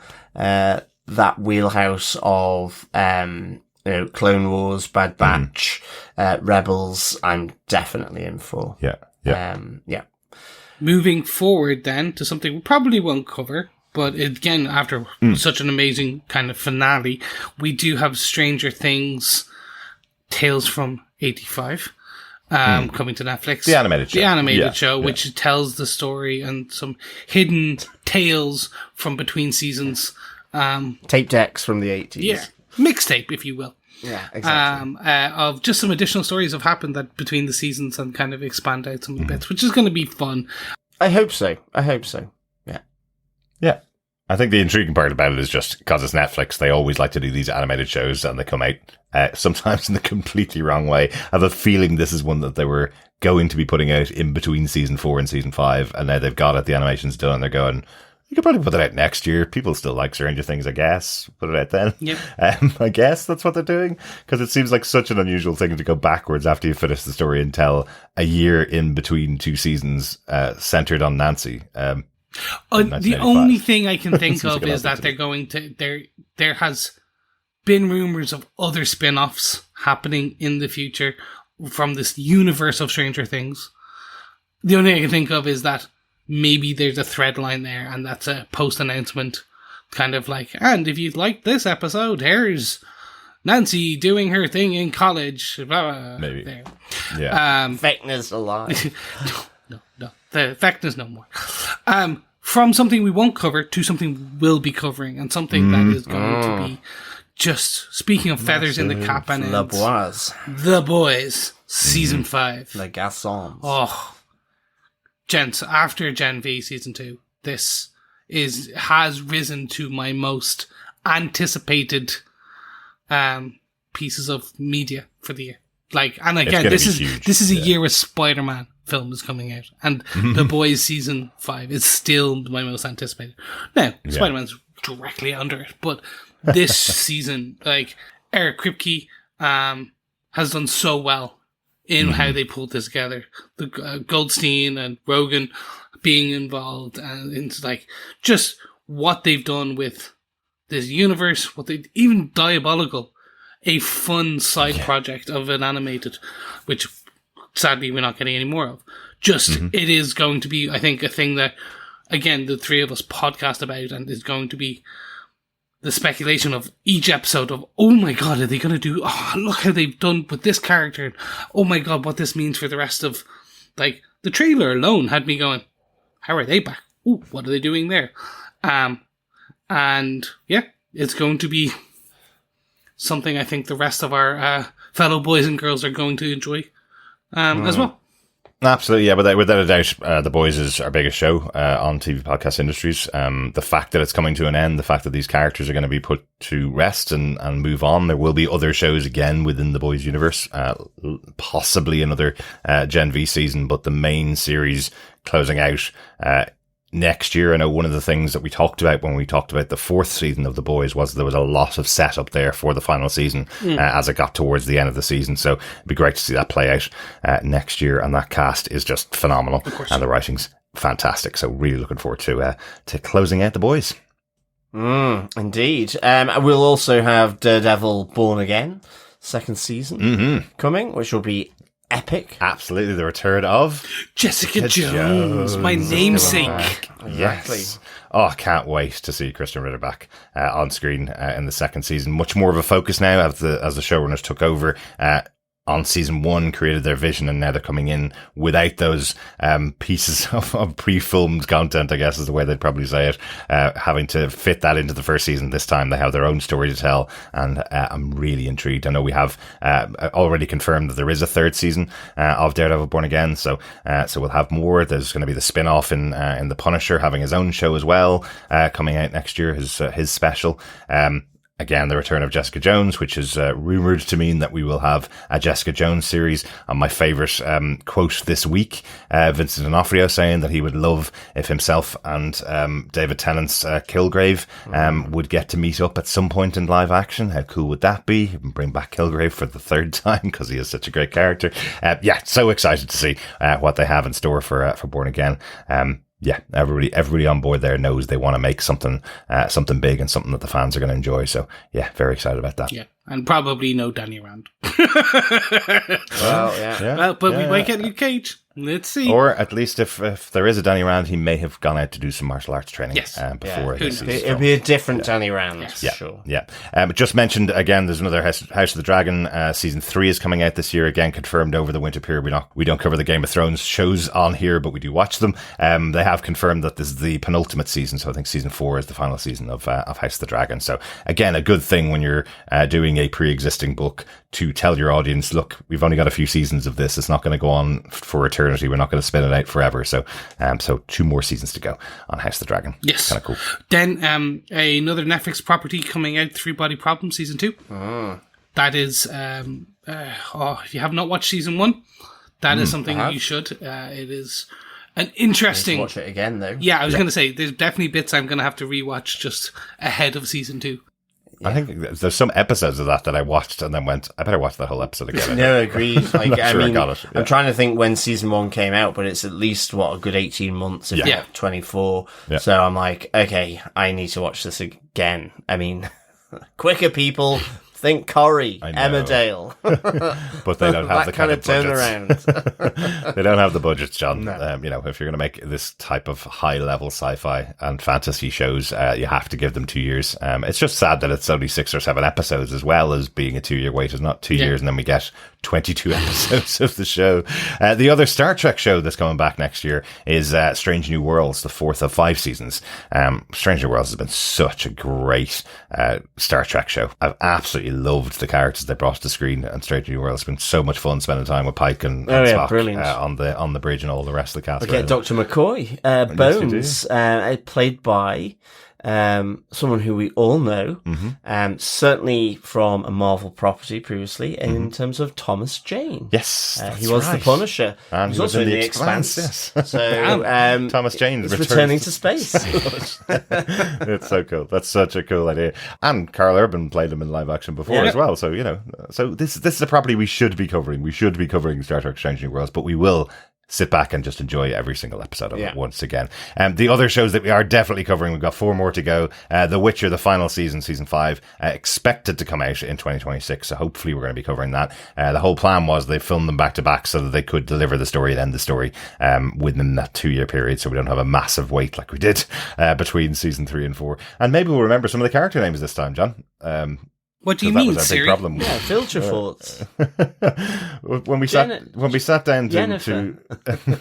that wheelhouse of Clone Wars, Bad Batch, Rebels, I'm definitely in for. Yeah. Moving forward then to something we probably won't cover, but again, after such an amazing kind of finale, we do have Stranger Things Tales from 85 coming to Netflix. The animated show. Which tells the story and some hidden tales from between seasons. Tape decks from the 80s. Yeah, mixtape, if you will. Yeah, exactly. Of just some additional stories have happened that between the seasons and kind of expand out some bits, which is going to be fun. I hope so. Yeah. I think the intriguing part about it is just because it's Netflix, they always like to do these animated shows and they come out sometimes in the completely wrong way. I have a feeling this is one that they were going to be putting out in between season 4 and season 5, and now they've got it, the animation's done, and they're going, you could probably put it out next year. People still like Stranger Things, I guess. Put it out then. Yep. I guess that's what they're doing, because it seems like such an unusual thing to go backwards after you finish the story and tell a year in between two seasons centered on Nancy. The only thing I can think of is that they're going to there has been rumors of other spin-offs happening in the future from this universe of Stranger Things. The only thing I can think of is that maybe there's a thread line there, and that's a post-announcement kind of like, and if you like this episode, here's Nancy doing her thing in college. Blah, blah, maybe. There. Yeah. Vecna's alive. No. The Vecna's no more. From something we won't cover to something we will be covering, and something that is going to be just speaking of feathers in the cap and The ends, Boys. The Boys, season 5. The Garçons. Oh, gents, after Gen V season 2, this has risen to my most anticipated pieces of media for the year. Like, and again, this is a year where Spider-Man film is coming out, and The Boys season 5 is still my most anticipated. Now, Spider-Man's directly under it, but this season, like, Eric Kripke has done so well in how they pulled this together. The Goldstein and Rogan being involved, and into like just what they've done with this universe, what they even Diabolical, a fun side project of an animated, which sadly we're not getting any more of. Just it is going to be, I think, a thing that again the three of us podcast about, and is going to be the speculation of each episode of, oh my god, are they going to do, oh, look how they've done with this character, oh my god, what this means for the rest of, like, the trailer alone had me going, how are they back? Ooh, what are they doing there? And yeah, it's going to be something I think the rest of our fellow boys and girls are going to enjoy as well. Absolutely, yeah. Without a doubt, The Boys is our biggest show on TV podcast industries. The fact that it's coming to an end, the fact that these characters are going to be put to rest and move on. There will be other shows again within The Boys universe, possibly another Gen V season, but the main series closing out next year. I know one of the things that we talked about when we talked about the 4th season of The Boys was there was a lot of setup there for the final season as it got towards the end of the season. So it'd be great to see that play out next year. And that cast is just phenomenal. And the writing's fantastic. So really looking forward to closing out The Boys. Indeed. We'll also have Daredevil Born Again, 2nd season coming, which will be epic. Absolutely, the return of Jessica Jones, my namesake. Exactly. Yes. Oh, I can't wait to see Kristen Ritter back on screen in the 2nd season. Much more of a focus now as the showrunners took over on season 1, created their vision, and now they're coming in without those pieces of pre-filmed content, I guess is the way they'd probably say it, having to fit that into the 1st season. This time they have their own story to tell, and I'm really intrigued. I know we have already confirmed that there is a 3rd season of Daredevil Born Again, so we'll have more. There's going to be the spin-off in The Punisher having his own show as well, coming out next year, his special. Again, the return of Jessica Jones, which is rumoured to mean that we will have a Jessica Jones series. And my favourite quote this week, Vincent D'Onofrio saying that he would love if himself and David Tennant's Kilgrave would get to meet up at some point in live action. How cool would that be? Bring back Kilgrave for the 3rd time because he is such a great character. Yeah, so excited to see what they have in store for Born Again. Yeah, everybody on board there knows they want to make something big and something that the fans are going to enjoy. So yeah, very excited about that. Yeah, and probably no Danny Rand. Well, yeah. Well, but we might get Luke Cage. Let's see. Or at least if there is a Danny Rand, he may have gone out to do some martial arts training before. It'll be a different Danny Rand, yes. sure. Yeah. Just mentioned again, there's another House of the Dragon. Season 3 is coming out this year. Again, confirmed over the winter period. We don't cover the Game of Thrones shows on here, but we do watch them. They have confirmed that this is the penultimate season, so I think season 4 is the final season of House of the Dragon. So again, a good thing when you're doing a pre-existing book to tell your audience, look, we've only got a few seasons of this. It's not going to go on for eternity. We're not going to spin it out forever. So 2 more seasons to go on House of the Dragon. Yes. Kind of cool. Then another Netflix property coming out, 3 Body Problem season 2. That is, if you have not watched season 1, that is something you should. It is an interesting. Watch it again though. Yeah, I was going to say there's definitely bits I'm going to have to rewatch just ahead of season 2. I think there's some episodes of that I watched and then went, I better watch that whole episode again. No, agreed. Like, I got it. Yeah. I'm trying to think when season 1 came out, but it's at least, a good 18 months, if not 24. Yeah. So I'm like, okay, I need to watch this again. I mean, quicker people. Think Corrie, Emmerdale. But they don't have the kind of turnaround. They don't have the budgets, John. No. If you're going to make this type of high-level sci-fi and fantasy shows, you have to give them 2 years. It's just sad that it's only 6 or 7 episodes as well as being a 2-year wait. It's not 2 years and then we get 22 episodes of the show. The other Star Trek show that's coming back next year is Strange New Worlds, the 4th of 5 seasons. Strange New Worlds has been such a great Star Trek show. I've absolutely loved the characters they brought to the screen, and Strange New Worlds. It's been so much fun spending time with Pike and Spock on the bridge and all the rest of the cast. We get Dr. McCoy, Bones, played by someone who we all know, certainly from a Marvel property previously, in terms of Thomas Jane. Yes, he was the Punisher. And he was also in The Expanse. Yes. So Thomas Jane is returning to space. It's so cool. That's such a cool idea. And Carl Urban played him in live action before as well. So, this is a property we should be covering. We should be covering Star Trek Strange New Worlds, but we will sit back and just enjoy every single episode of it once again. The other shows that we are definitely covering, we've got 4 more to go. The Witcher, the final season 5, expected to come out in 2026. So hopefully we're going to be covering that. The whole plan was they filmed them back to back so that they could deliver the story and end the story within that 2-year period. So we don't have a massive wait like we did between season 3 and 4. And maybe we'll remember some of the character names this time, John. What do you mean, that was our Siri? big problem. Yeah, filter thoughts. when we sat down to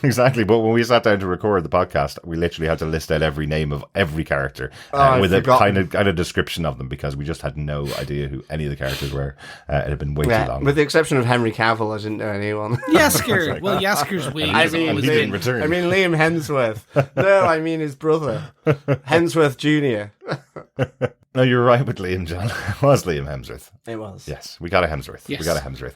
exactly, but when we sat down to record the podcast, we literally had to list out every name of every character with a kind of description of them, because we just had no idea who any of the characters were. It had been way too long. With the exception of Henry Cavill, I didn't know anyone. Yasker. Well, Yasker's wig. he didn't return. I mean Liam Hemsworth. No, I mean his brother, Hemsworth Jr. No, you're right with Liam, John. It was Liam Hemsworth. It was. Yes, we got a Hemsworth. Yes. We got a Hemsworth.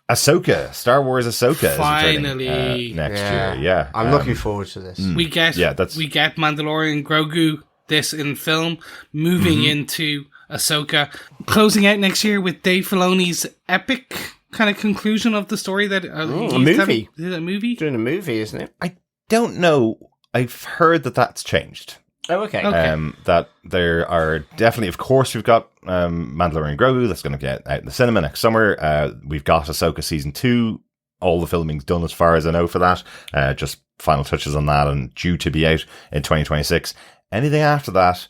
Ahsoka, Star Wars Ahsoka Finally. is returning next year. Yeah, I'm looking forward to this. We get Mandalorian Grogu this in film, moving into Ahsoka, closing out next year with Dave Filoni's epic kind of conclusion of the story that a movie. Is it a movie? Doing a movie, isn't it? I don't know. I've heard that that's changed. Oh, okay. That there are definitely, of course, we've got Mandalorian Grogu that's going to get out in the cinema next summer. We've got Ahsoka season 2. All the filming's done as far as I know for that. Just final touches on that and due to be out in 2026. Anything after that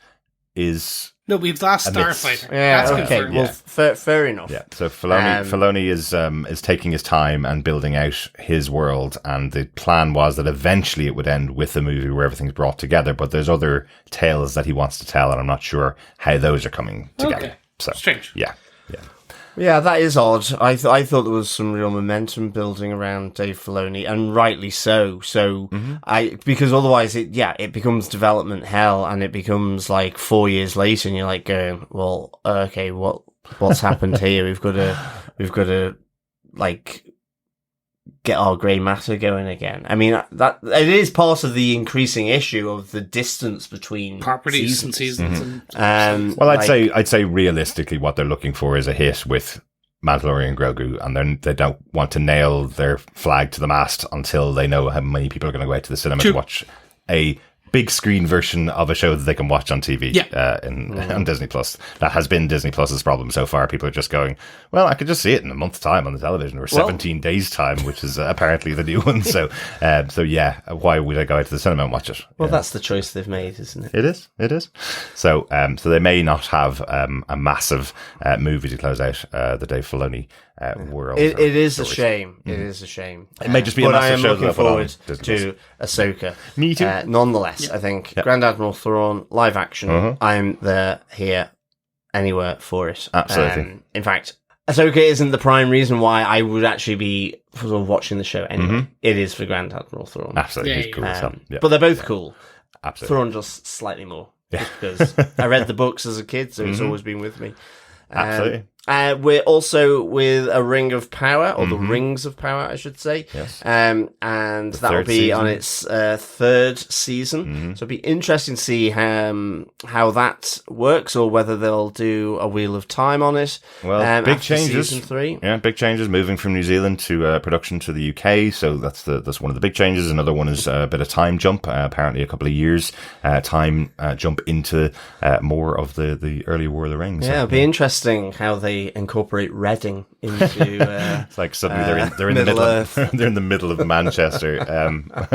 is... No, we've Last Starfighter. Yeah, that's okay. confirmed. Well, fair enough. Yeah, so Filoni is taking his time and building out his world, and the plan was that eventually it would end with a movie where everyth's brought together, but there's other tales that he wants to tell, and I'm not sure how those are coming together. Okay. So strange. Yeah, that is odd. I thought there was some real momentum building around Dave Filoni, and rightly so. So because otherwise it becomes development hell, and it becomes like 4 years later, and you're like going, well, okay, what's happened here? We've got to like get our grey matter going again. I mean, that it is part of the increasing issue of the distance between properties and seasons. Well, I'd say realistically, what they're looking for is a hit with Mandalorian Grogu, and then they don't want to nail their flag to the mast until they know how many people are going to go out to the cinema to watch a big screen version of a show that they can watch on TV on Disney Plus. That has been Disney Plus's problem so far. People are just going, well, I could just see it in a month's time on the television, or 17 days time, which is apparently the new one. So why would I go out to the cinema and watch it? Well, that's the choice they've made, isn't it? It is. So they may not have a massive movie to close out the Dave Filoni world. It is a shame. It is a shame. It may just be a massive show. But I am looking forward to Ahsoka. Me too. Nonetheless, I think Grand Admiral Thrawn live action. I'm there, here, anywhere for it. Absolutely. In fact, Ahsoka isn't the prime reason why I would actually be sort of watching the show anyway. It is for Grand Admiral Thrawn. Absolutely, he's cool. But they're both cool. Absolutely. Thrawn just slightly more. Because I read the books as a kid, so it's always been with me. Absolutely. We're also with A Ring of Power, or the Rings of Power, I should say. Yes. And that'll be on its third season. So it'll be interesting to see how that works, or whether they'll do a Wheel of Time on it. Well, big changes. Season 3. Yeah, big changes. Moving from New Zealand to production to the UK. So that's one of the big changes. Another one is a bit of time jump. Apparently, a couple of years time jump into more of the early War of the Rings. Yeah, it'll be interesting how they they incorporate Reading into. It's like suddenly they're in the middle of they're in the middle of Manchester,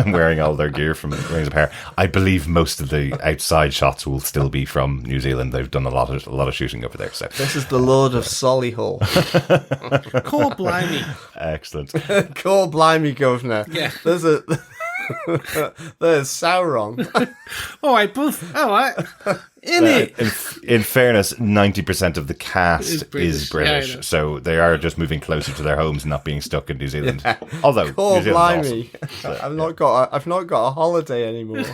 wearing all their gear from Rings of Power. I believe most of the outside shots will still be from New Zealand. They've done a lot of shooting over there. So this is the Lord of Solihull. Call blimey. Excellent. Call blimey, Governor. Yeah. There's Sauron. All right, both. All right. In fairness, 90% of the cast is British, Yeah, so they are just moving closer to their homes, not being stuck in New Zealand. Although Call New Zealand's blimey. awesome. I've not got a holiday anymore.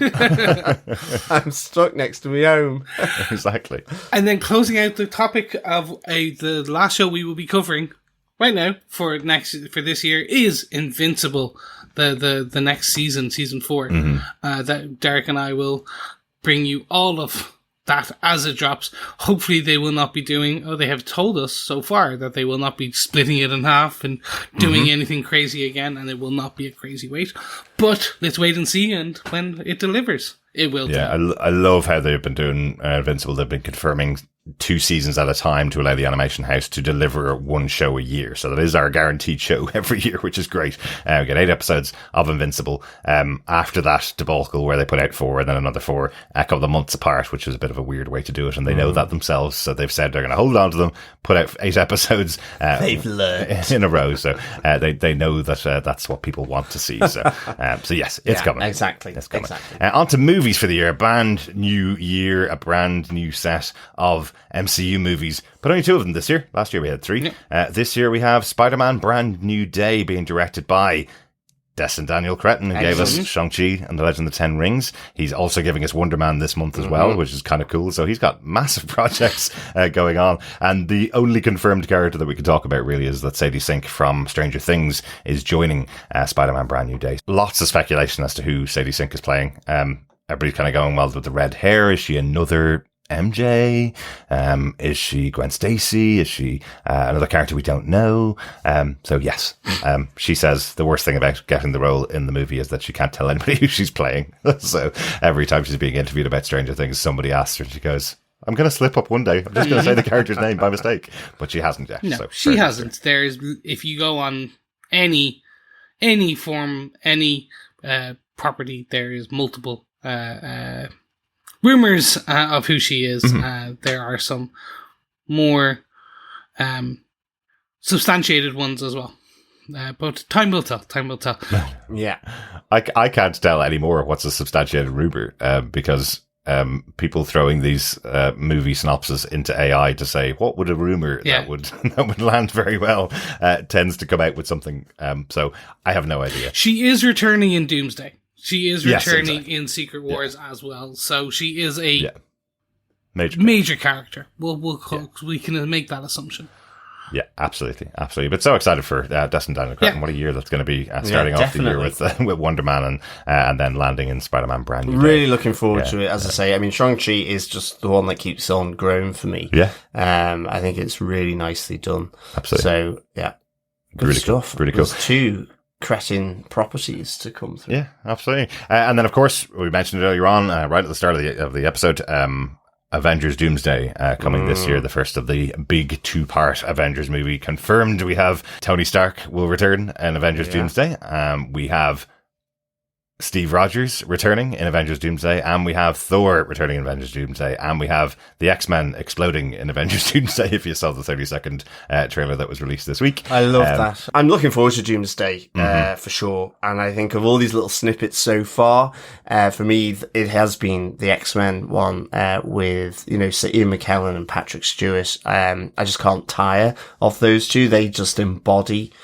I'm stuck next to my home. Exactly. And then closing out the topic of the last show we will be covering right now for this year is Invincible, the next season 4. That Derek and I will bring you all of that as it drops. Hopefully they will not be they have told us so far that they will not be splitting it in half and doing anything crazy again, and it will not be a crazy wait. But let's wait and see, and when it delivers, it will. Yeah, I love how they've been doing Invincible. They've been confirming 2 seasons at a time to allow the animation house to deliver 1 show a year. So that is our guaranteed show every year, which is great. We get 8 episodes of Invincible. After that debacle where they put out 4 and then another 4 a couple of months apart, which was a bit of a weird way to do it. And they know that themselves. So they've said they're going to hold on to them, put out 8 episodes They've learned in a row. So they know that that's what people want to see. So yes, it's coming. Exactly. It's coming. Exactly. On to movies for the year. A brand new year, a brand new set of MCU movies, but only 2 of them this year. Last year we had 3. This year we have Spider-Man Brand New Day, being directed by Destin Daniel Cretton, who gave us Shang-Chi and the Legend of the Ten Rings. He's also giving us Wonder Man this month as well, which is kind of cool. So he's got massive projects going on. And the only confirmed character that we can talk about really is that Sadie Sink from Stranger Things is joining Spider-Man Brand New Day. Lots of speculation as to who Sadie Sink is playing. Everybody's kind of going, well, with the red hair, is she another MJ? Is she Gwen Stacy? Is she another character we don't know? So yes, she says the worst thing about getting the role in the movie is that she can't tell anybody who she's playing. So every time she's being interviewed about Stranger Things, somebody asks her and she goes, I'm going to slip up one day. I'm just going to say the character's name by mistake. But she hasn't yet. No, so she hasn't. There's, if you go on any form, any property, there is multiple rumors of who she is. There are some more substantiated ones as well. But time will tell. Yeah. I can't tell anymore what's a substantiated rumor because people throwing these movie synopses into AI to say what would a rumor that would land very well tends to come out with something. So I have no idea. She is returning in Doomsday. She is returning exactly. in Secret Wars as well. So she is a major character. We can make that assumption. Yeah, absolutely. But so excited for Destin Daniel Cretton. Yeah. What a year that's going to be starting off the year with Wonder Man and then landing in Spider-Man Brand New Day. Really looking forward to it. As I say, I mean, Shang-Chi is just the one that keeps on growing for me. Yeah. I think it's really nicely done. Absolutely. So, yeah. Good really stuff. Cool. Really cool. There's 2 Cretton properties to come through. Yeah, absolutely. And then, of course, we mentioned it earlier on, right at the start of the episode, Avengers Doomsday coming this year, the first of the big 2-part Avengers movie confirmed. We have Tony Stark will return in Avengers Doomsday. We have Steve Rogers returning in Avengers Doomsday, and we have Thor returning in Avengers Doomsday, and we have the X-Men exploding in Avengers Doomsday, if you saw the 30-second trailer that was released this week. I love that. I'm looking forward to Doomsday, for sure. And I think of all these little snippets so far, for me, it has been the X-Men one, with, Ian McKellen and Patrick Stewart. I just can't tire of those 2. They just embody,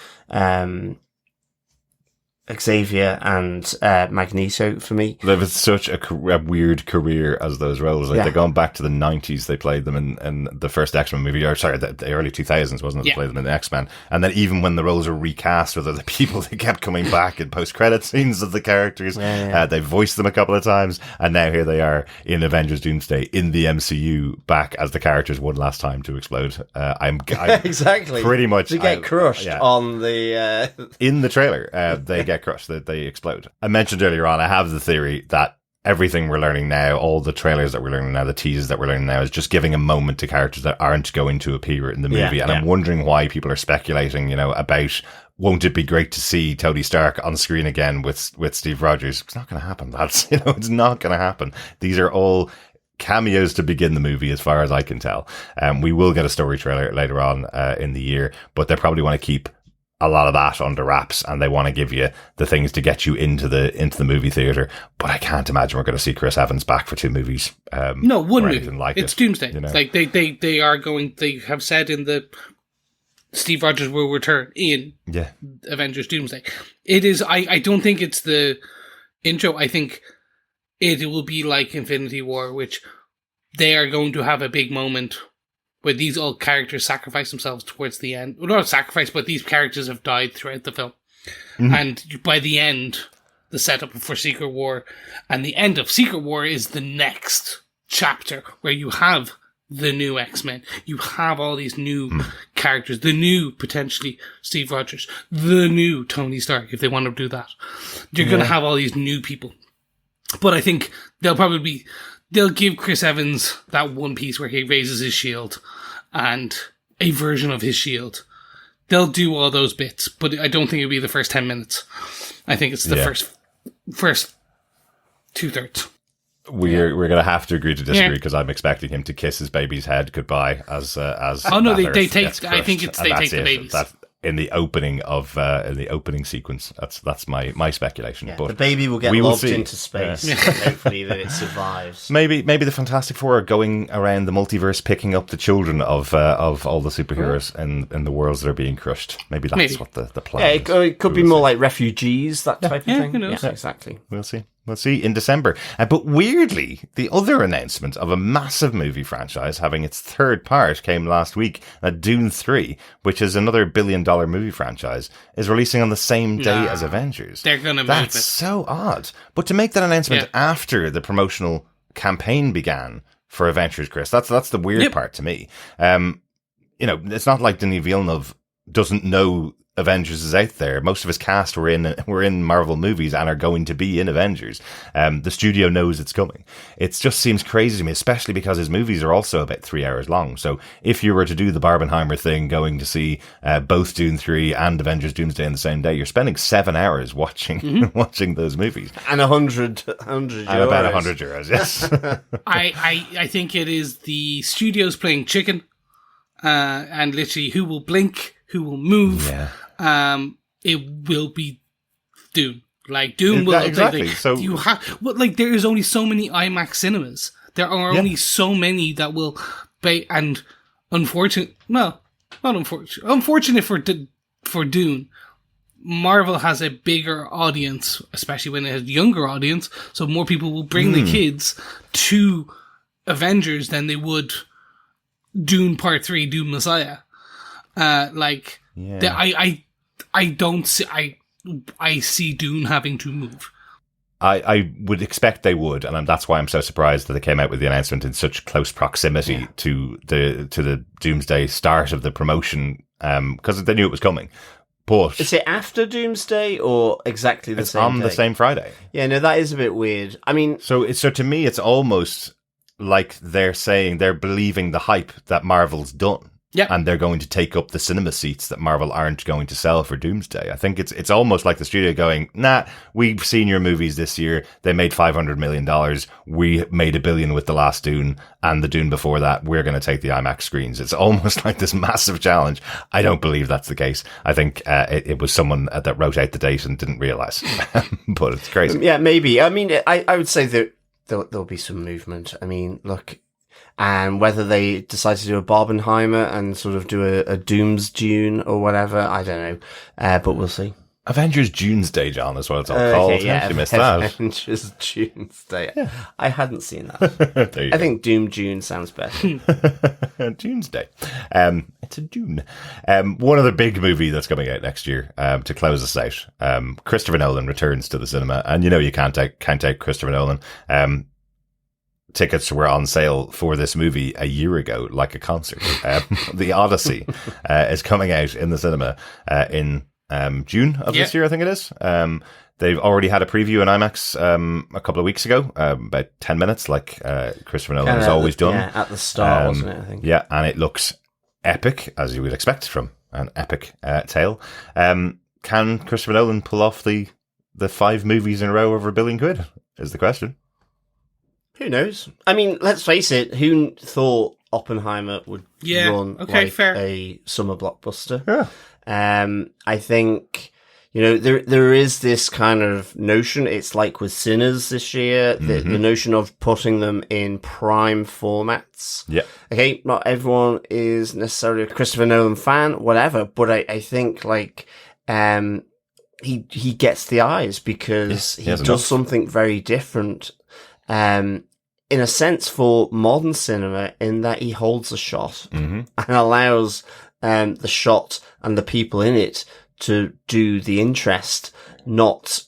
Xavier and Magneto for me. They've had such a weird career as those roles. Like they're going back to the 90s. They played them in the first X-Men movie, or sorry, the early 2000s, wasn't it? They played them in the X-Men. And then even when the roles were recast with other people, they kept coming back in post-credit scenes of the characters. They voiced them a couple of times. And now here they are in Avengers Doomsday in the MCU, back as the characters one last time to explode. I'm exactly pretty much to get crushed on the in the trailer. They get crushed, they explode. I mentioned earlier on, I have the theory that everything we're learning now, all the trailers that we're learning now, the teasers that we're learning now, is just giving a moment to characters that aren't going to appear in the movie. And I'm wondering why people are speculating, about, won't it be great to see Tony Stark on screen again with Steve Rogers? It's not going to happen. That's, it's not going to happen. These are all cameos to begin the movie, as far as I can tell. We will get a story trailer later on in the year, but they probably want to keep a lot of that under wraps, and they want to give you the things to get you into the movie theater. But I can't imagine we're going to see Chris Evans back for 2 movies. No, one movie. Like it's Doomsday. Like they are going. They have said in the Steve Rogers will return in Avengers Doomsday. It is. I don't think it's the intro. I think it will be like Infinity War, which they are going to have a big moment where these old characters sacrifice themselves towards the end. Well, not sacrifice, but these characters have died throughout the film. Mm-hmm. And by the end, the setup for Secret War, and the end of Secret War is the next chapter where you have the new X-Men. You have all these new characters, the new, potentially, Steve Rogers, the new Tony Stark, if they want to do that. You're going to have all these new people. But I think they'll give Chris Evans that one piece where he raises his shield and a version of his shield. They'll do all those bits, but I don't think it'll be the first 10 minutes. I think it's the first 2/3. We're going to have to agree to disagree, because I'm expecting him to kiss his baby's head goodbye as oh no, they take. I think they take the babies. In the opening sequence, that's my speculation. But the baby will get lobbed into space. And hopefully that it survives. Maybe the Fantastic Four are going around the multiverse, picking up the children of all the superheroes in the worlds that are being crushed. Maybe that's what the plan is. It could be more like refugees, that type of thing. Who knows? Yeah, exactly. We'll see in December. But weirdly, the other announcement of a massive movie franchise having its 3rd part came last week. Dune 3, which is another $1 billion movie franchise, is releasing on the same day as Avengers. They're going to make That's so odd. But to make that announcement after the promotional campaign began for Avengers, Chris, that's the weird part to me. It's not like Denis Villeneuve doesn't know Avengers is out there. Most of his cast were in Marvel movies and are going to be in Avengers. The studio knows it's coming. It just seems crazy to me, especially because his movies are also about 3 hours long. So if you were to do the Barbenheimer thing, going to see both Dune 3 and Avengers Doomsday in the same day, you're spending 7 hours watching those movies. And 100 euros. And about 100 euros, yes. I think it is the studios playing chicken, and literally who will blink, who will move. Yeah. It will be Dune. Like Dune will exactly. So there is only so many IMAX cinemas. There are only so many that will pay. And unfortunate for Dune, Marvel has a bigger audience, especially when it has a younger audience. So more people will bring the kids to Avengers than they would Dune Part 3, Dune Messiah. I see Dune having to move. I would expect they would, and that's why I'm so surprised that they came out with the announcement in such close proximity to the Doomsday start of the promotion, because they knew it was coming. But is it after Doomsday or exactly the same day? It's on the same Friday. Yeah, no, that is a bit weird. I mean, so to me, it's almost like they're saying they're believing the hype that Marvel's done. Yeah. And they're going to take up the cinema seats that Marvel aren't going to sell for Doomsday. I think it's almost like the studio going, nah, we've seen your movies this year. They made $500 million. We made $1 billion with the last Dune, and the Dune before that, we're going to take the IMAX screens. It's almost like this massive challenge. I don't believe that's the case. I think it was someone that wrote out the date and didn't realize. But it's crazy. Yeah, maybe. I mean, I would say that there'll be some movement. I mean, look, and whether they decide to do a Barbenheimer and sort of do a Dooms Dune or whatever, I don't know. But we'll see. Avengers Doomsday, John, is what it's all called. Yeah, you missed that. Avengers Doomsday. Yeah. I hadn't seen that. I think Doom June sounds better. Doomsday. It's a Dune. One other big movie that's coming out next year to close us out. Christopher Nolan returns to the cinema, and you can't out Christopher Nolan. Tickets were on sale for this movie a year ago, like a concert. The Odyssey is coming out in the cinema in June of this year, I think it is. They've already had a preview in IMAX a couple of weeks ago, about 10 minutes, like Christopher Nolan has always done. Yeah, at the start, wasn't it, I think? Yeah, and it looks epic, as you would expect from an epic tale. Can Christopher Nolan pull off the 5 movies in a row over £1 billion, is the question. Who knows? I mean, let's face it, who thought Oppenheimer would run fair. a summer blockbuster? Yeah. I think, there is this kind of notion, it's like with Sinners this year, the notion of putting them in prime formats. Yeah. Okay, not everyone is necessarily a Christopher Nolan fan, whatever, but I think, like, he gets the eyes because he does something very different. In a sense, for modern cinema, in that he holds a shot and allows the shot and the people in it to do the interest, not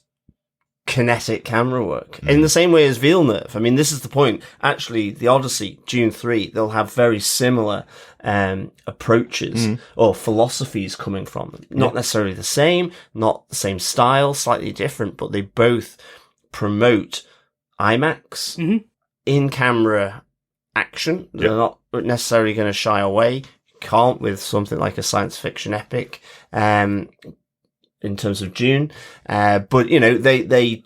kinetic camera work. In the same way as Villeneuve. I mean, this is the point. Actually, the Odyssey, Dune 3, they'll have very similar approaches or philosophies coming from them. Not necessarily the same, not the same style, slightly different, but they both promote IMAX, in-camera action. They're not necessarily going to shy away. You can't with something like a science fiction epic, in terms of Dune. But, they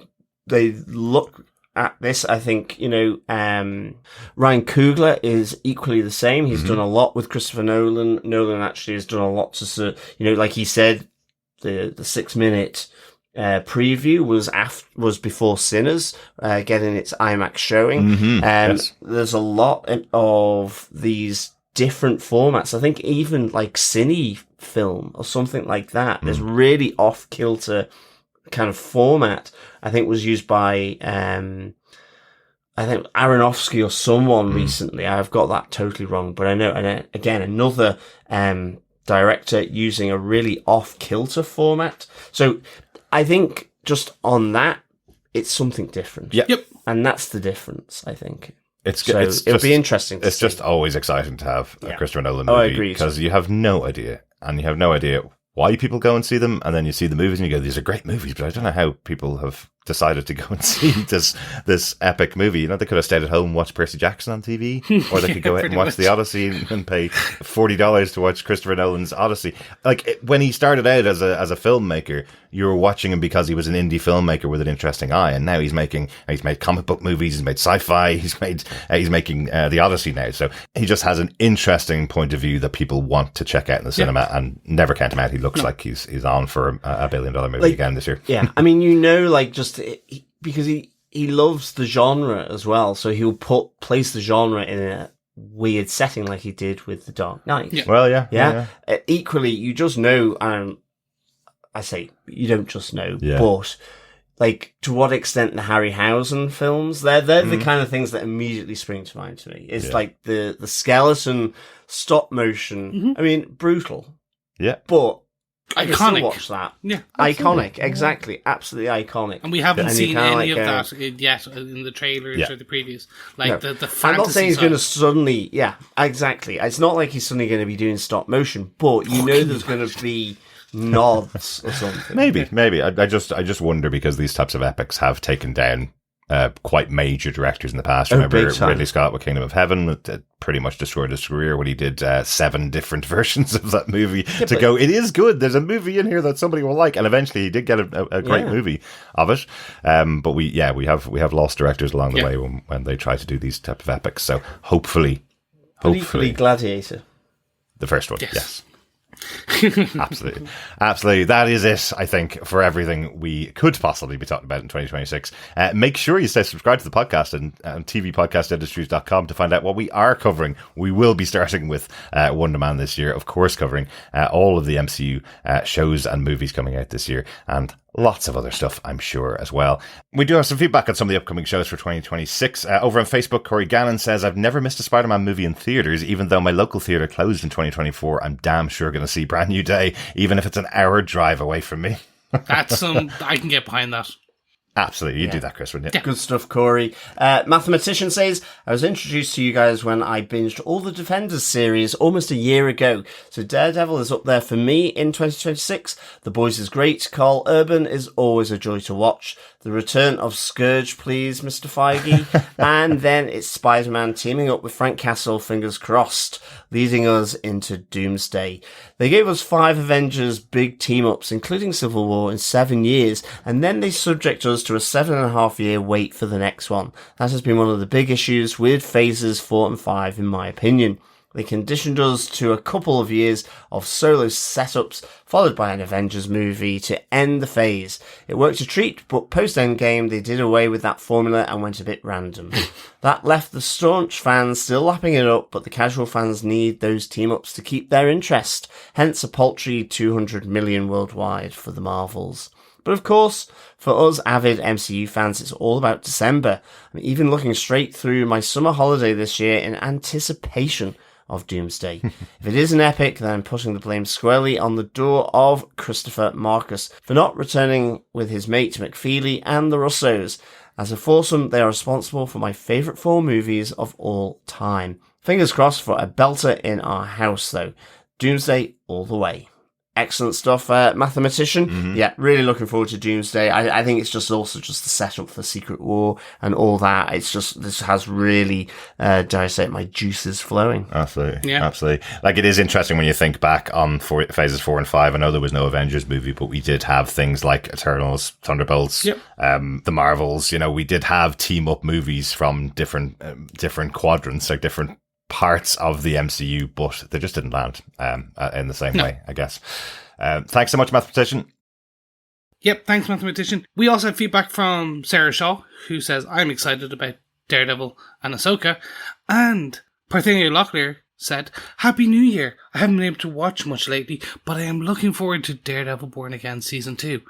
look at this. I think, Ryan Coogler is equally the same. He's done a lot with Christopher Nolan. Nolan actually has done a lot to, like he said, the 6-minute preview was before Sinners, getting its IMAX showing. There's a lot of these different formats. I think even like Cine Film or something like that. There's really off-kilter kind of format. I think was used by I think Aronofsky or someone recently. I've got that totally wrong, but I know. And again, another director using a really off-kilter format. So I think just on that, it's something different. Yep. And that's the difference, I think. It'll be interesting to see. It's just always exciting to have a Christopher Nolan movie. I agree. Because you have no idea. And you have no idea why people go and see them. And then you see the movies and you go, these are great movies. But I don't know how people have decided to go and see this epic movie. They could have stayed at home and watched Percy Jackson on TV, or they could go out and watch The Odyssey and pay $40 to watch Christopher Nolan's Odyssey. Like, when he started out as a filmmaker, you were watching him because he was an indie filmmaker with an interesting eye, and now he's made comic book movies, he's made sci-fi, he's making The Odyssey now. So he just has an interesting point of view that people want to check out in the cinema, and never count him out. He looks like he's on for a $1 billion movie again this year. Yeah, I mean, because he loves the genre as well, so he'll place the genre in a weird setting like he did with The Dark Knight. Yeah. Well, yeah. Equally, you just know, I say you don't just know, but like, to what extent the Harryhausen films, they're the kind of things that immediately spring to mind to me. It's like the skeleton stop motion. I mean, brutal. Yeah. But iconic. Watch that. Yeah. Iconic. Exactly. Absolutely iconic. And we haven't seen any of that yet in the trailers or the previews. Like, the fantasy I'm not saying he's side. going to suddenly... Yeah, exactly. It's not like he's suddenly going to be doing stop motion, but there's going to be nods or something. Maybe. I just wonder, because these types of epics have taken down quite major directors in the past. Remember Ridley Scott with Kingdom of Heaven? It pretty much destroyed his career when he did 7 different versions of that movie it is good. There's a movie in here that somebody will like, and eventually he did get a great movie of it. But we have lost directors along the way when they try to do these type of epics. So hopefully, Gladiator, the first one, yes. Absolutely. That is it, I think, for everything we could possibly be talking about in 2026. Make sure you stay subscribed to the podcast and tvpodcastindustries.com to find out what we are covering. We will be starting with Wonder Man this year, of course, covering all of the MCU shows and movies coming out this year, and lots of other stuff, I'm sure, as well. We do have some feedback on some of the upcoming shows for 2026. Over on Facebook, Corey Gannon says, I've never missed a Spider-Man movie in theatres. Even though my local theatre closed in 2024, I'm damn sure going to see Brand New Day, even if it's an hour drive away from me. That's I can get behind that. Absolutely. You do that, Chris, wouldn't you? Yeah. Good stuff, Corey. Mathematician says, I was introduced to you guys when I binged all the Defenders series almost a year ago. So Daredevil is up there for me in 2026. The Boys is great. Carl Urban is always a joy to watch. The return of Scourge, please, Mr. Feige. And then it's Spider-Man teaming up with Frank Castle, fingers crossed, leading us into Doomsday. They gave us 5 Avengers big team-ups, including Civil War, in 7 years, and then they subject us to a 7.5-year wait for the next one. That has been one of the big issues with phases 4 and 5, in my opinion. They conditioned us to a couple of years of solo setups, followed by an Avengers movie to end the phase. It worked a treat, but post-Endgame they did away with that formula and went a bit random. That left the staunch fans still lapping it up, but the casual fans need those team-ups to keep their interest, hence a paltry 200 million worldwide for the Marvels. But of course, for us avid MCU fans, it's all about December. I'm even looking straight through my summer holiday this year in anticipation of Doomsday. If it is an epic, then I'm putting the blame squarely on the door of Christopher Marcus for not returning with his mate McFeely and the Russos. As a foursome, they are responsible for my favourite 4 movies of all time. Fingers crossed for a belter in our house, though. Doomsday all the way. Excellent stuff, Mathematician. Mm-hmm. Yeah, really looking forward to Doomsday. I think it's just also just the setup for Secret War and all that. It's just, this has really, dare I say it, my juices flowing. Absolutely. Yeah. Absolutely. Like, it is interesting when you think back on phases 4 and 5. I know there was no Avengers movie, but we did have things like Eternals, Thunderbolts, the Marvels. You know, we did have team up movies from different quadrants, like different parts of the MCU, but they just didn't land in the same way, I guess. Thanks so much, Mathematician. Yep, thanks, Mathematician. We also have feedback from Sarah Shaw, who says, I'm excited about Daredevil and Ahsoka. And Parthenia Locklear said, Happy New Year. I haven't been able to watch much lately, but I am looking forward to Daredevil Born Again Season 2.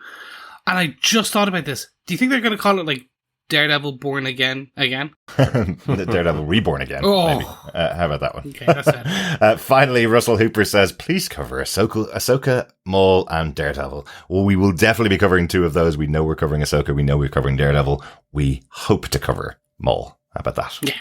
And I just thought about this. Do you think they're going to call it, like, Daredevil Born Again? Daredevil Reborn Again, maybe. How about that one? Okay, that's it. Finally, Russell Hooper says, please cover Ahsoka, Maul, and Daredevil. Well, we will definitely be covering 2 of those. We know we're covering Ahsoka. We know we're covering Daredevil. We hope to cover Maul. How about that? Yeah.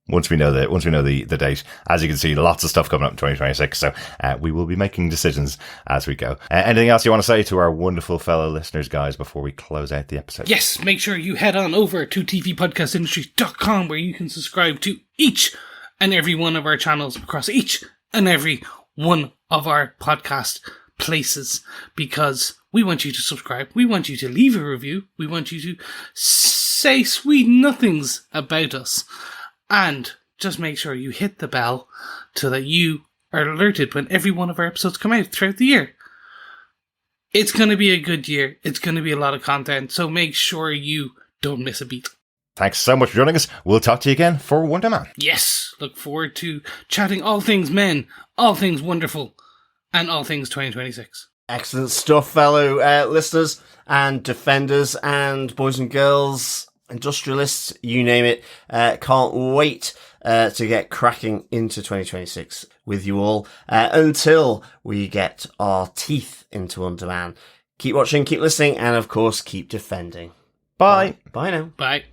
Once we know the date, as you can see, lots of stuff coming up in 2026. So we will be making decisions as we go. Anything else you want to say to our wonderful fellow listeners, guys, before we close out the episode? Yes, make sure you head on over to tvpodcastindustries.com, where you can subscribe to each and every one of our channels across each and every one of our podcast places, because we want you to subscribe. We want you to leave a review. We want you to say sweet nothings about us. And just make sure you hit the bell so that you are alerted when every one of our episodes come out throughout the year. It's going to be a good year. It's going to be a lot of content. So make sure you don't miss a beat. Thanks so much for joining us. We'll talk to you again for Wonder Man. Yes. Look forward to chatting all things men, all things wonderful, and all things 2026. Excellent stuff, fellow listeners and defenders and boys and girls, industrialists, you name it. Can't wait to get cracking into 2026 with you all until we get our teeth into Wonder Man. Keep watching, keep listening, and of course, keep defending. Bye. Bye now. Bye.